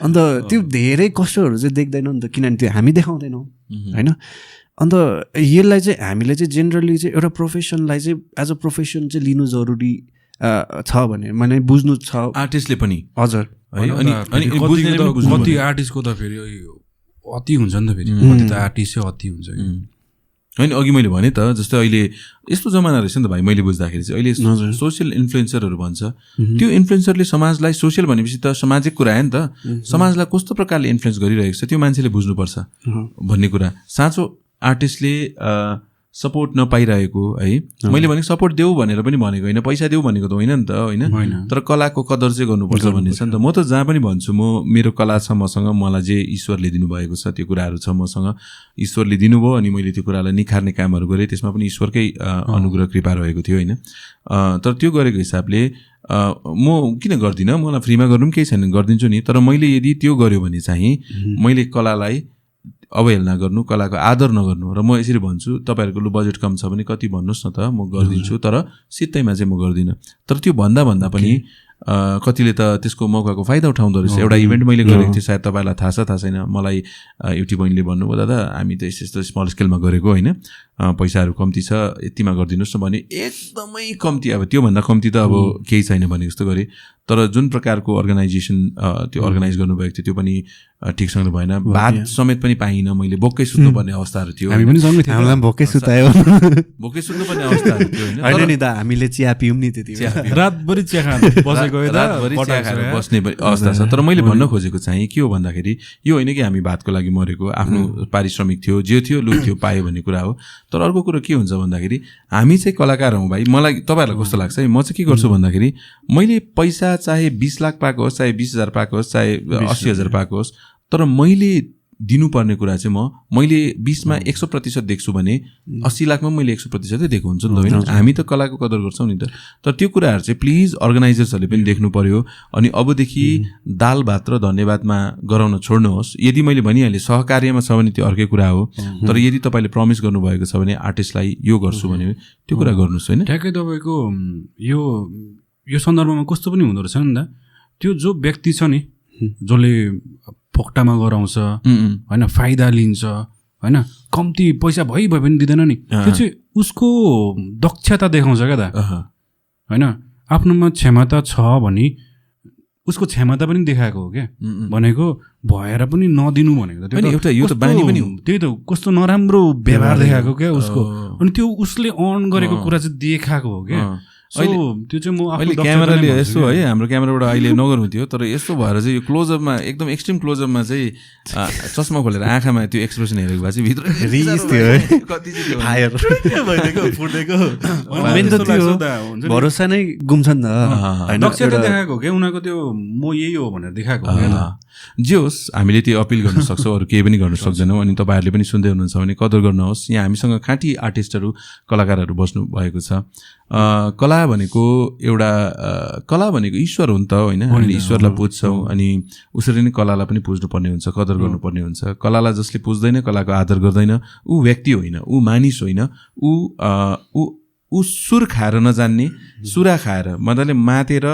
अन्त त्यो धेरै कष्टहरू चाहिँ देख्दैनौँ नि त, किनभने त्यो हामी देखाउँदैनौँ होइन। अन्त यसलाई चाहिँ हामीले चाहिँ जेनरली चाहिँ एउटा प्रोफेसनलाई चाहिँ एज अ प्रोफेसन चाहिँ लिनु जरुरी छ भने माने बुझ्नु छ आर्टिस्टले पनि। हजुर, कति आर्टिस्टको त फेरि अति हुन्छ नि त, फेरि कति त आर्टिस्ट चाहिँ अति हुन्छ होइन। अघि मैले भने त जस्तै अहिले यस्तो जमाना रहेछ नि त भाइ, मैले बुझ्दाखेरि चाहिँ अहिले सोसियल इन्फ्लुएन्सरहरू भन्छ, त्यो इन्फ्लुएन्सरले समाजलाई, सोसियल भनेपछि त सामाजिक कुरा हो नि त, समाजलाई कस्तो प्रकारले इन्फ्लुएन्स गरिरहेको छ त्यो मान्छेले बुझ्नुपर्छ भन्ने कुरा। साँचो आर्टिस्टले सपोर्ट नपाइरहेको है, मैले भनेको सपोर्ट देऊ भनेर पनि भनेको होइन, पैसा देऊ भनेको त होइन नि त होइन। तर कलाको कदर चाहिँ गर्नुपर्छ भन्ने छ नि त। म त जहाँ पनि भन्छु, म मेरो कला छ मसँग, मलाई जे ईश्वरले दिनुभएको छ त्यो कुराहरू छ मसँग, ईश्वरले दिनुभयो अनि मैले त्यो कुरालाई निखार्ने कामहरू गरेँ, त्यसमा पनि ईश्वरकै अनुग्रह कृपा रहेको थियो होइन। तर त्यो गरेको हिसाबले म किन गर्दिनँ, मलाई फ्रीमा गर्नु पनि केही छैन, गरिदिन्छु नि। तर मैले यदि त्यो गर्यो भने चाहिँ मैले कलालाई अवहेलना गर्नु, कलाको आदर नगर्नु। र म यसरी भन्छु, तपाईँहरूको लु बजेट कम छ भने कति भन्नुहोस् न त, म गरिदिन्छु, तर सित्तैमा चाहिँ म गर्दिनँ। तर त्यो भन्दा पनि कतिले त त्यसको मौकाको फाइदा उठाउँदो रहेछ। एउटा इभेन्ट मैले गरेको थिएँ, सायद तपाईँलाई थाहा छ थाहा छैन, मलाई एउटी बहिनीले भन्नुभयो दादा हामी त यस्तो स्मल स्केलमा गरेको होइन, पैसाहरू कम्ती छ, यतिमा गरिदिनुहोस् न भने, एकदमै कम्ती, अब त्योभन्दा कम्ती त अब केही छैन भने जस्तो गरेँ। तर जुन प्रकारको अर्गनाइजेसन त्यो अर्गनाइज गर्नुभएको थियो त्यो पनि ठिकसँग भएन, भात समेत पनि पाइनँ मैले, भोकै सुत्नुपर्ने अवस्थाहरू थियो, हामी पनि सँगै थियौँ, हामीलाई भोकै सुतायो, भोकै सुत्नुपर्ने अवस्थाहरू थियो होइन नि दा, हामीले चिया पियौँ नि त्यति रातभरि चिया खाएर बस्ने अवस्था छ। तर मैले भन्न खोजेको चाहिँ के हो भन्दाखेरि यो होइन कि हामी भातको लागि मरेको, आफ्नो पारिश्रमिक थियो, जे थियो लु थियो पायो भन्ने कुरा हो। तर अर्को कुरो के हुन्छ भन्दाखेरि हामी चाहिँ कलाकार हौँ भाइ। मलाई तपाईँहरूलाई कस्तो लाग्छ, म चाहिँ के गर्छु भन्दाखेरि मैले पैसा चाहे 20 लाख पाएको होस्, चाहे 20,000 पाएको होस्, चाहे 80,000 पाएको होस्, तर मैले दिनुपर्ने कुरा चाहिँ मैले 20मा 100% देख्छु भने 80 लाखमा मैले 100% दिएको हुन्छ नि त, होइन? हामी त कलाको कदर गर्छौँ नि त। तर त्यो कुराहरू चाहिँ प्लिज अर्गनाइजर्सहरूले पनि देख्नु पर्यो। अनि अबदेखि दाल भात र धन्यवादमा गराउन छोड्नुहोस्। यदि मैले भनिहालेँ सहकार्यमा छ भने त्यो अर्कै कुरा हो, तर यदि तपाईँले प्रमिस गर्नुभएको छ भने आर्टिस्टलाई यो गर्छु भने त्यो कुरा गर्नुहोस्, होइन? ठ्याक्कै तपाईँको यो सन्दर्भमा कस्तो पनि हुँदो रहेछ नि त, त्यो जो व्यक्ति छ नि जसले फोक्टामा गराउँछ होइन, फाइदा लिन्छ होइन, कम्ती पैसा भए पनि दिँदैन नि, त्यो चाहिँ उसको दक्षता देखाउँछ क्या त, होइन? आफ्नोमा क्षमता छ भने उसको क्षमता पनि देखाएको हो क्या, भनेको भएर पनि नदिनु भनेको त यो त बानी पनि हो। त्यही त कस्तो नराम्रो व्यवहार देखाएको क्या उसको, अनि त्यो उसले अर्न गरेको कुरा चाहिँ देखाएको हो क्या। त्यो चाहिँ म अहिले क्यामेराले यस्तो है, हाम्रो क्यामेराबाट अहिले नगर्नु थियो, तर यस्तो भएर चाहिँ यो क्लोजअपमा एकदम एक्सट्रिम क्लोजअपमा चाहिँ चस्मा खोलेर आँखामा त्यो एक्सप्रेसन हेरेको भए चाहिँ भित्र रिस थियो है, कति चाहिँ फायर फुटेको भरोसा नै गुम्छ नि त, दक्षता देखाएको क्या उनीहरूको, त्यो म यही हो भनेर देखाएको। जे होस् हामीले त्यो अपिल गर्न सक्छौँ, अरू केही पनि गर्न सक्दैनौँ। अनि तपाईँहरूले पनि सुन्दै हुनुहुन्छ भने कदर गर्नुहोस्। यहाँ हामीसँग खाँटी आर्टिस्टहरू कलाकारहरू बस्नु भएको छ। कला भनेको ईश्वर हो नि त, होइन? हामीले ईश्वरलाई पुज्छौँ अनि उसरी नै कलालाई पनि पुज्नुपर्ने हुन्छ, कदर गर्नुपर्ने हुन्छ। कलालाई जसले पुज्दैन, कलाको आदर गर्दैन, ऊ व्यक्ति होइन, ऊ मानिस होइन, ऊ सुर खाएर नजान्ने, सुरा खाएर मजाले मातेर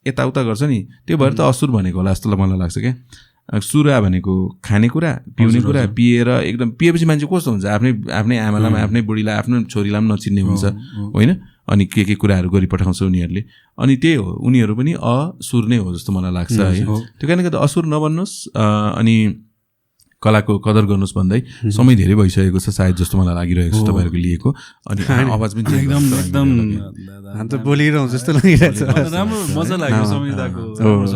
यताउता गर्छ नि, त्यो भएर त असुर भनेको होला जस्तो मलाई लाग्छ क्या। सुरा भनेको खाने कुरा, पिउने कुरा, पिएर एकदम पिएपछि मान्छे कस्तो हुन्छ, आफ्नै आमालाई, आफ्नै बुढीलाई, आफ्नो छोरीलाई पनि नचिन्ने हुन्छ, होइन? अनि के कुराहरू गरी पठाउँछ उनीहरूले, अनि त्यही हो, उनीहरू पनि असुर नै हो जस्तो मलाई लाग्छ है। त्यो कारणले गर्दा असुर नबन्नुहोस् अनि कलाको कदर गर्नुहोस् भन्दै समय धेरै भइसकेको छ सायद जस्तो मलाई लागिरहेको छ तपाईँहरूको लिएको। अनि आवाज पनि एकदम बोलिरहँ जस्तो लागिरहेको छ, राम्रो मजा लाग्यो समिताको।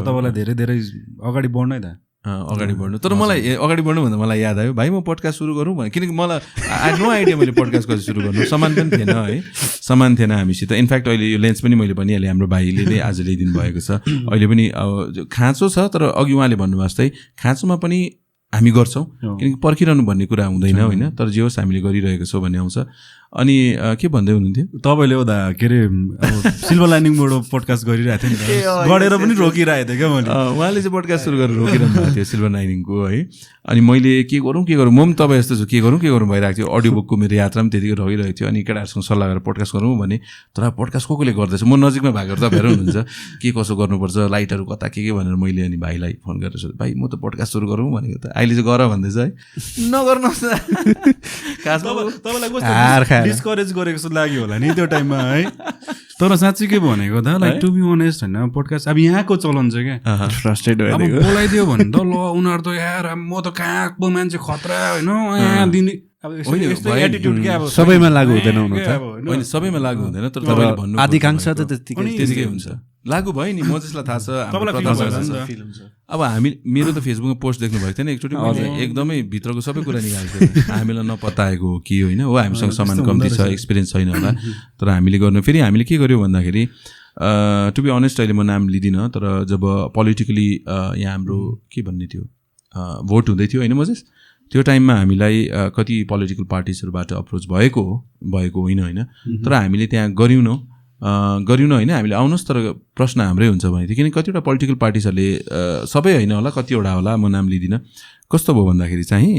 तपाईँलाई धेरै धेरै अगाडि बढ्नै त अगाडि बढ्नु। तर मलाई अगाडि बढ्नु भन्दा मलाई याद आयो भाइ म पोडकास्ट सुरु गरौँ भने, किनकि मलाई नो आइडिया मैले पोडकास्ट कसरी सुरु गर्नु, सामान पनि थिएन है, सामान थिएन हामीसित। इनफ्याक्ट अहिले यो लेन्स पनि मैले भनिहालेँ, हाम्रो भाइले नै आज ल्याइदिनु भएको छ। अहिले पनि खाँचो छ, तर अघि उहाँले भन्नुभएको जस्तै खाँचोमा पनि हामी गर्छौँ, किनकि पर्खिरहनु भन्ने कुरा हुँदैन, होइन? तर जे होस् हामीले गरिरहेको छौँ भन्ने आउँछ। अनि के भन्दै हुनुहुन्थ्यो तपाईँले? हो दा के अरे सिल्भर लाइनिङबाट पोडकास्ट गरिरहेको थियो नि, गरेर पनि रोकिरहेको थियो क्या मैले। उहाँले चाहिँ पोडकास्ट सुरु गरेर रोकिरहनु भएको थियो सिल्भर लाइनिङको, है? अनि मैले के गरौँ म पनि तपाईँ यस्तो छु, के गरौँ भइरहेको थियो। अडियो बुकको मेरो यात्रा पनि त्यतिकै रहिरहेको थियो। अनि केटाहरूसँग सल्लाह गरेर पोडकास्ट गरौँ भने, तर पोडकास्ट कसले गर्दैछ, म नजिकमा भएको तपाईँहरू हुनुहुन्छ, के कसो गर्नुपर्छ, लाइटहरू कता के भनेर मैले अनि भाइलाई फोन गरेर सोधेँ, भाइ म त पोडकास्ट सुरु गरौँ भनेको त, अहिले चाहिँ गर भन्दैछ है, नगर्नुहोस् तपाईँलाई डिस्करेज गरेको जस्तो लाग्यो होला नि त्यो टाइममा है। तर साँच्चै के भनेको त, लाइक टु बी अनेस्ट होइन, पोडकास्ट अब यहाँको चलन छ क्या, फ्रस्ट्रेट अब बोलाइदियो भने त ल उनीहरू त यार म त कहाँको मान्छे खतरा होइन यहाँ दिने, सबैमा लागु हुँदैन हुन त, होइन सबैमा लागु हुँदैन, तर तपाईँले भन्नु अधिकांश त त्यतिकै हुन्छ, लागु भयो नि। म जसलाई थाहा छ, अब मेरो त फेसबुकमा पोस्ट देख्नु भएको थिएन एकचोटि, मैले एकदमै भित्रको सबै कुरा निकालेको थिएँ, हामीलाई नपत्ताएको हो कि होइन, हो हामीसँग सामान कम्ती छ, एक्सपिरियन्स छैन होला, तर हामीले गर्नु फेरि हामीले के गर्यौँ भन्दाखेरि, टु बी अनेस्ट अहिले म नाम लिदिनँ, तर जब पोलिटिकली यहाँ हाम्रो के भन्ने थियो भोट हुँदै थियो होइन मजेस, त्यो टाइममा हामीलाई कति पोलिटिकल पार्टिजहरूबाट अप्रोच भएको होइन, तर हामीले त्यहाँ गऱ्यौँ न होइन, हामीले आउनुहोस् तर प्रश्न हाम्रै हुन्छ भने थियो। किनकि कतिवटा पोलिटिकल पार्टिजहरूले सबै होइन होला, कतिवटा होला, म नाम लिदिनँ, कस्तो भयो भन्दाखेरि चाहिँ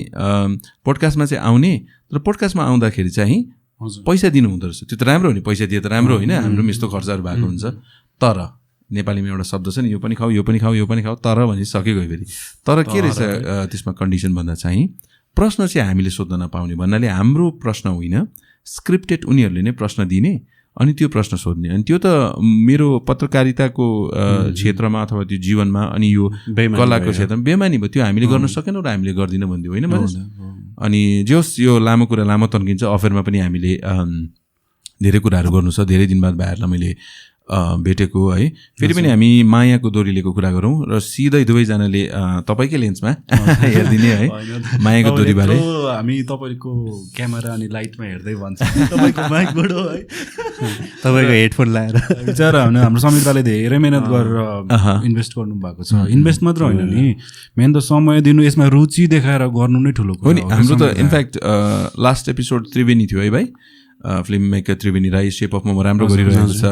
पोडकास्टमा चाहिँ आउने, तर पोडकास्टमा आउँदाखेरि चाहिँ पैसा दिनु हुँदो रहेछ। त्यो त राम्रो हो नि, पैसा दिए त राम्रो होइन, हाम्रो पनि यस्तो खर्चहरू भएको हुन्छ। तर नेपालीमा एउटा शब्द छ नि, यो पनि खाऊ, तर भनि सकेको फेरि। तर के रहेछ त्यसमा कन्डिसन भन्दा चाहिँ प्रश्न चाहिँ हामीले सोध्न नपाउने भन्नाले हाम्रो प्रश्न होइन, स्क्रिप्टेड उनीहरूले नै प्रश्न दिने, अनि त्यो प्रश्न सोध्ने। अनि त्यो त मेरो पत्रकारिताको क्षेत्रमा अथवा त्यो जीवनमा अनि यो कलाको क्षेत्रमा बेमानी भयो, त्यो हामीले गर्न सकेनौँ र हामीले गर्दिनँ भन्दियो होइन मैले। अनि जोस् यो लामो कुरा लामो तन्किन्छ। अफेरमा पनि हामीले धेरै कुराहरू गर्नु छ, धेरै दिन बाद भाइहरूलाई मैले भेटेको है। फेरि पनि हामी मायाको डोरीलेको कुरा गरौँ र सिधै दुवैजनाले तपाईँकै लेन्समा हेरिदिने है मायाको डोरीबारे। हामी तपाईँको क्यामेरा अनि लाइटमा हेर्दै भन्छ तपाईँको माइकबाट है, तपाईँको हेडफोन लाएर बिचरा हाम्रो समिताले धेरै मेहनत गरेर इन्भेस्ट गर्नु भएको छ। इन्भेस्ट मात्र होइन नि, मेन त समय दिनु, यसमा रुचि देखाएर गर्नु नै ठुलो कुरा हो नि। हाम्रो त इनफ्याक्ट लास्ट एपिसोड त्रिवेणी थियो है भाइ, film maker Triveni Rai shape of momo राम्रो गरिरहेको छ,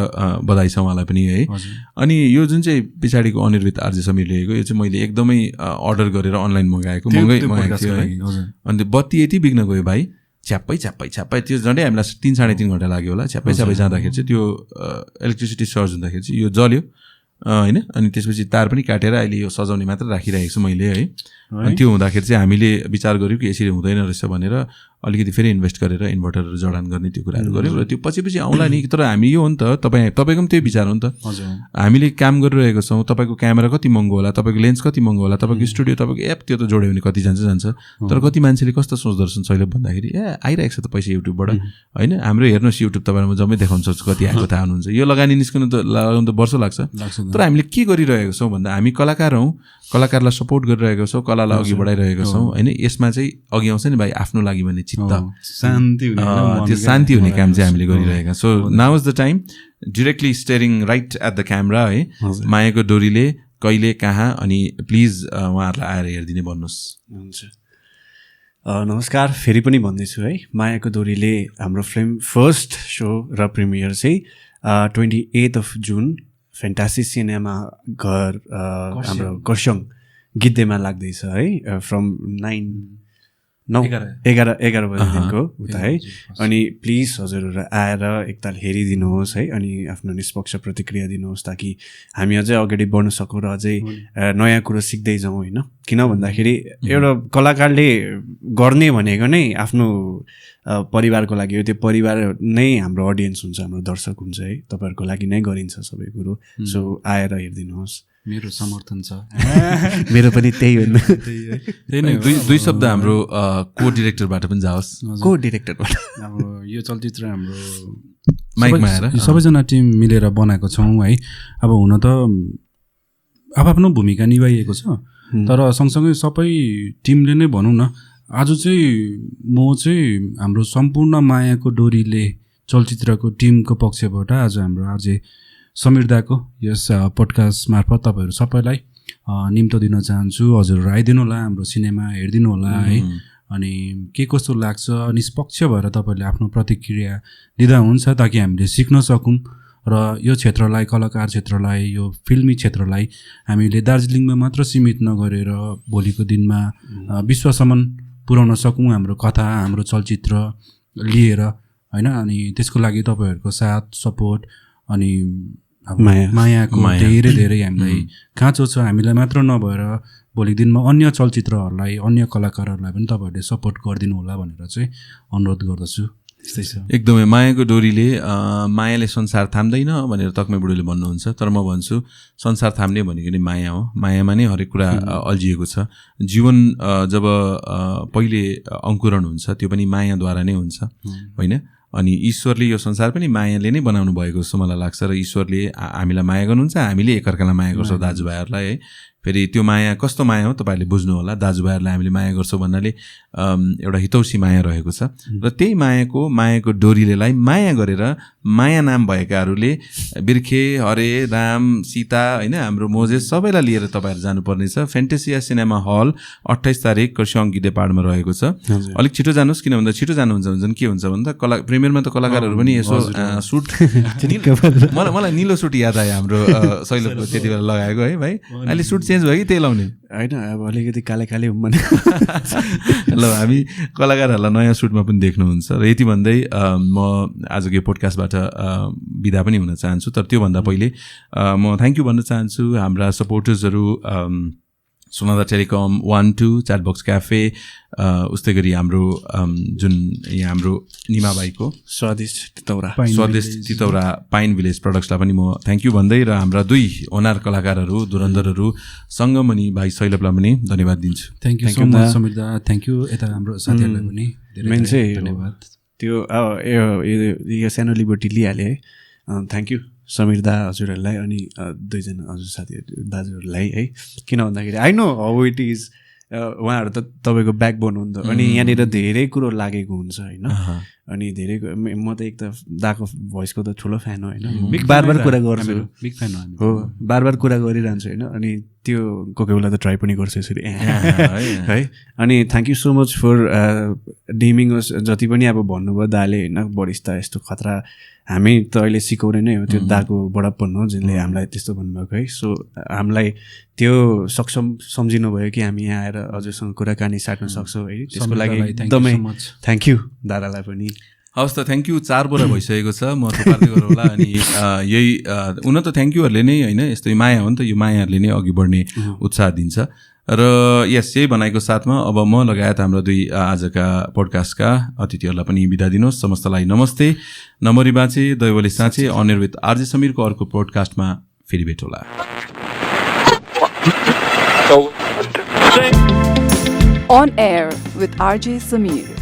बधाई छ उहाँलाई पनि है। अनि यो जुन चाहिँ पछाडिको अनिर्वित आरजे समीर लिएको, यो चाहिँ मैले एकदमै अर्डर गरेर अनलाइन मगाएको थियो है। अनि बत्ती यति बिग्न गयो भाइ, छ्याप्पै त्यो झन्डै हामीलाई 3-3.5 घन्टा लाग्यो होला। छ्याप्पै जाँदाखेरि चाहिँ त्यो इलेक्ट्रिसिटी सर्ज हुँदाखेरि चाहिँ यो जल्यो होइन। अनि त्यसपछि तार पनि काटेर अहिले यो सजाउने मात्र राखिरहेको छु मैले है। अनि त्यो हुँदाखेरि चाहिँ हामीले विचार गऱ्यौँ कि यसरी हुँदैन रहेछ भनेर अलिकति फेरि इन्भेस्ट गरेर इन्भर्टरहरू जडान गर्ने त्यो कुराहरू गऱ्यौँ। र त्यो पछि आउँला नि। तर हामी यो हो नि त, तपाईँको पनि त्यही विचार हो नि त। हामीले काम गरिरहेको छौँ, तपाईँको क्यामेरा कति महँगो होला, तपाईँको लेन्स कति महँगो होला, तपाईँको स्टुडियो, तपाईँको एप त्यो त जोड्यो भने कति जान्छ। तर कति मान्छेले कस्तो सोच्दो रहेछन् सैलभ भन्दाखेरि, आइरहेको छ त पैसा युट्युबबाट होइन। हाम्रो हेर्नुहोस् युट्युब तपाईँलाई जम्मै देखाउनु सक्छु कति आएको थाहा हुनुहुन्छ। यो लगानी निस्कनु त लगाउनु त वर्ष लाग्छ। तर हामीले के गरिरहेको छौँ भन्दा हामी कलाकार हौँ, कलाकारलाई सपोर्ट गरिरहेको छौँ, कलालाई अघि बढाइरहेको छौँ होइन। यसमा चाहिँ अघि आउँछ नि भाइ आफ्नो लागि भन्ने चित्त त्यो शान्ति हुने काम चाहिँ हामीले गरिरहेका। So now is the time directly steering right at the camera है, मायाको डोरीले कहिले कहाँ, अनि प्लिज उहाँहरूलाई आएर हेरिदिने भन्नुहोस्। हुन्छ, नमस्कार फेरि पनि भन्दैछु है। मायाको डोरीले हाम्रो फिल्म फर्स्ट सो र प्रिमियर चाहिँ 28 जुन फ्यान्टासी सिनेमा घर हाम्रो कर्सियङ गिद्धेमा लाग्दैछ है। फ्रम 11 बजीदेखिको उता है। अनि प्लिज हजुरहरू आएर एकताल हेरिदिनुहोस् है, अनि आफ्नो निष्पक्ष प्रतिक्रिया दिनुहोस् ताकि हामी अझै अगाडि बढ्न सकौँ र अझै नयाँ कुरो सिक्दै जाउँ होइन। किन भन्दाखेरि एउटा कलाकारले गर्ने भनेको नै आफ्नो परिवारको लागि हो। त्यो परिवार नै हाम्रो अडियन्स हुन्छ, हाम्रो दर्शक हुन्छ है। तपाईँहरूको लागि नै गरिन्छ सबै कुरो। सो आएर हेरिदिनुहोस्। मेरो समर्थन छ, मेरो पनि त्यही हो। त्यही नै दुई शब्द हाम्रो को डिरेक्टरबाट पनि जाओस्। को डिरेक्टरबाट अब यो चलचित्र हाम्रो माइकमा आएर सबैजना टिम मिलेर बनाएको छौँ है। अब हुन त आफ्नो भूमिका निभाइएको छ, तर सँगसँगै सबै टिमले नै भनौँ न। आज चाहिँ म चाहिँ हाम्रो सम्पूर्ण मायाको डोरीले चलचित्रको टिमको पक्षबाट आज हाम्रो आरजे समीर दाको यस पोडकास्ट मार्फत तपाईँहरू सबैलाई निम्तो दिन चाहन्छु। हजुरहरू आइदिनु होला, हाम्रो सिनेमा हेरिदिनु होला है। अनि के कस्तो लाग्छ निष्पक्ष भएर तपाईँहरूले आफ्नो प्रतिक्रिया दिँदा हुन्छ, ताकि हामीले सिक्न सकौँ र यो क्षेत्रलाई, कलाकार क्षेत्रलाई, यो फिल्मी क्षेत्रलाई हामीले दार्जिलिङमा मात्र सीमित नगरेर भोलिको दिनमा विश्वसम्म पुर्याउन सकौँ हाम्रो कथा, हाम्रो चलचित्र लिएर होइन। अनि त्यसको लागि तपाईँहरूको साथ सपोर्ट अनि मायाको धेरै हामीलाई खाँचो छ। हामीलाई मात्र नभएर भोलिको दिनमा अन्य चलचित्रहरूलाई, अन्य कलाकारहरूलाई पनि तपाईँहरूले सपोर्ट गरिदिनु होला भनेर चाहिँ अनुरोध गर्दछु। त्यस्तै छ एकदमै। मायाको डोरीले मायाले संसार थाम्दैन भनेर तक्मे बुढोले भन्नुहुन्छ, तर म भन्छु संसार थाम्ने भनेको नि माया हो। मायामा नै हरेक कुरा अल्झिएको छ। जीवन जब पहिले अङ्कुरण हुन्छ त्यो पनि मायाद्वारा नै हुन्छ होइन। अनि ईश्वरले यो संसार पनि मायाले नै बनाउनु भएको जस्तो मलाई लाग्छ। र ईश्वरले हामीलाई माया गर्नुहुन्छ, हामीले एकअर्कालाई माया गर्छौँ दाजुभाइहरूलाई है। फेरि त्यो माया कस्तो माया हो तपाईँहरूले बुझ्नु होला। दाजुभाइहरूलाई हामीले माया गर्छौँ भन्नाले एउटा हितौसी माया रहेको छ। र त्यही मायाको डोरीलेलाई माया गरेर माया नाम भएकाहरूले बिर्खे, हरे, राम, सीता होइन, हाम्रो मोजेस सबैलाई लिएर तपाईँहरू जानुपर्नेछ। फ्यान्टेसिया सिनेमा हल 28 तारिक कर्सियङ गिद्धेपाडमा रहेको छ। अलिक छिटो जानुहोस्, किन भन्दा छिटो जानुहुन्छ भने के हुन्छ भन्दा प्रिमियरमा त कलाकारहरू पनि यसो सुट मलाई निलो सुट याद आयो हाम्रो शैलभको त्यति बेला लगाएको है भाइ। अहिले सुट चेन्ज भयो कि त्यही लाउने होइन, अब अलिकति काले भने ल हामी कलाकारहरूलाई नयाँ सुटमा पनि देख्नुहुन्छ। र यति भन्दै म आजको यो पोडकास्टबाट बिदा पनि हुन चाहन्छु। तर त्योभन्दा पहिले म थ्याङ्क यू भन्न चाहन्छु हाम्रा सपोर्टर्सहरू सोनादा टेलिकम 1-2 च्याटबक्स क्याफे, उस्तै गरी हाम्रो जुन यहाँ हाम्रो निमाबाईको स्वादिष्ट तितौरा पाइन भिलेज प्रडक्ट्सलाई पनि म थ्याङ्क यू भन्दै र हाम्रा 2 ओनार कलाकारहरू धुरन्धरहरू सङ्गमणि भाइ शैलभलाई पनि धन्यवाद दिन्छु। Thank you so much Samir दा, थ्याङ्क यू यता हाम्रो साथीहरूलाई पनि मेन चाहिँ धन्यवाद। त्यो यो सानो लिबर्टी लिइहालेँ है, थ्याङ्क यू समीर दा हजुरहरूलाई अनि 2 जना हजुर साथीहरू दाजुहरूलाई है। किन भन्दाखेरि I know how it is, उहाँहरू त तपाईँको ब्याकबोन हो नि त, अनि यहाँनिर धेरै कुरो लागेको हुन्छ होइन, अनि धेरै म त एक त दाको भोइसको त ठुलो फ्यान हो होइन, बार कुरा गर्छु, बिग फ्यान हो, बार कुरा गरिरहन्छु होइन, अनि त्यो कोही बेला त ट्राई पनि गर्छु यसरी है। अनि thank you so much for deeming us, जति पनि अब भन्नुभयो दाले होइन बरिस्ता यस्तो खतरा, हामी त अहिले सिकाउने नै हो, त्यो दाको बडापन हो जसले हामीलाई त्यस्तो भन्नुभएको है। सो हामीलाई त्यो सक्षम सम्झिनु भयो कि हामी यहाँ आएर हजुरसँग कुराकानी साट्न सक्छौँ है, त्यसको लागि एकदमै थ्याङ्क यू दादालाई पनि। हवस् त, थ्याङ्क यू। 4 बोरा भइसकेको छ, म थुपार्दै गरौँ होला। अनि यही हुन त थ्याङ्क युहरूले नै होइन, यस्तो माया हो नि त, यो मायाहरूले नै अघि बढ्ने उत्साह दिन्छ। र यस यही भनाइको साथमा अब म लगायत हाम्रो 2 आजका पोडकास्टका अतिथिहरूलाई पनि बिदा दिनुहोस्। समस्तलाई नमस्ते, नमरी बाँचे दैवले साँचे। अन एयर विथ आरजे समीरको अर्को पोडकास्टमा फेरि भेट होला। On air with RJ Sameer.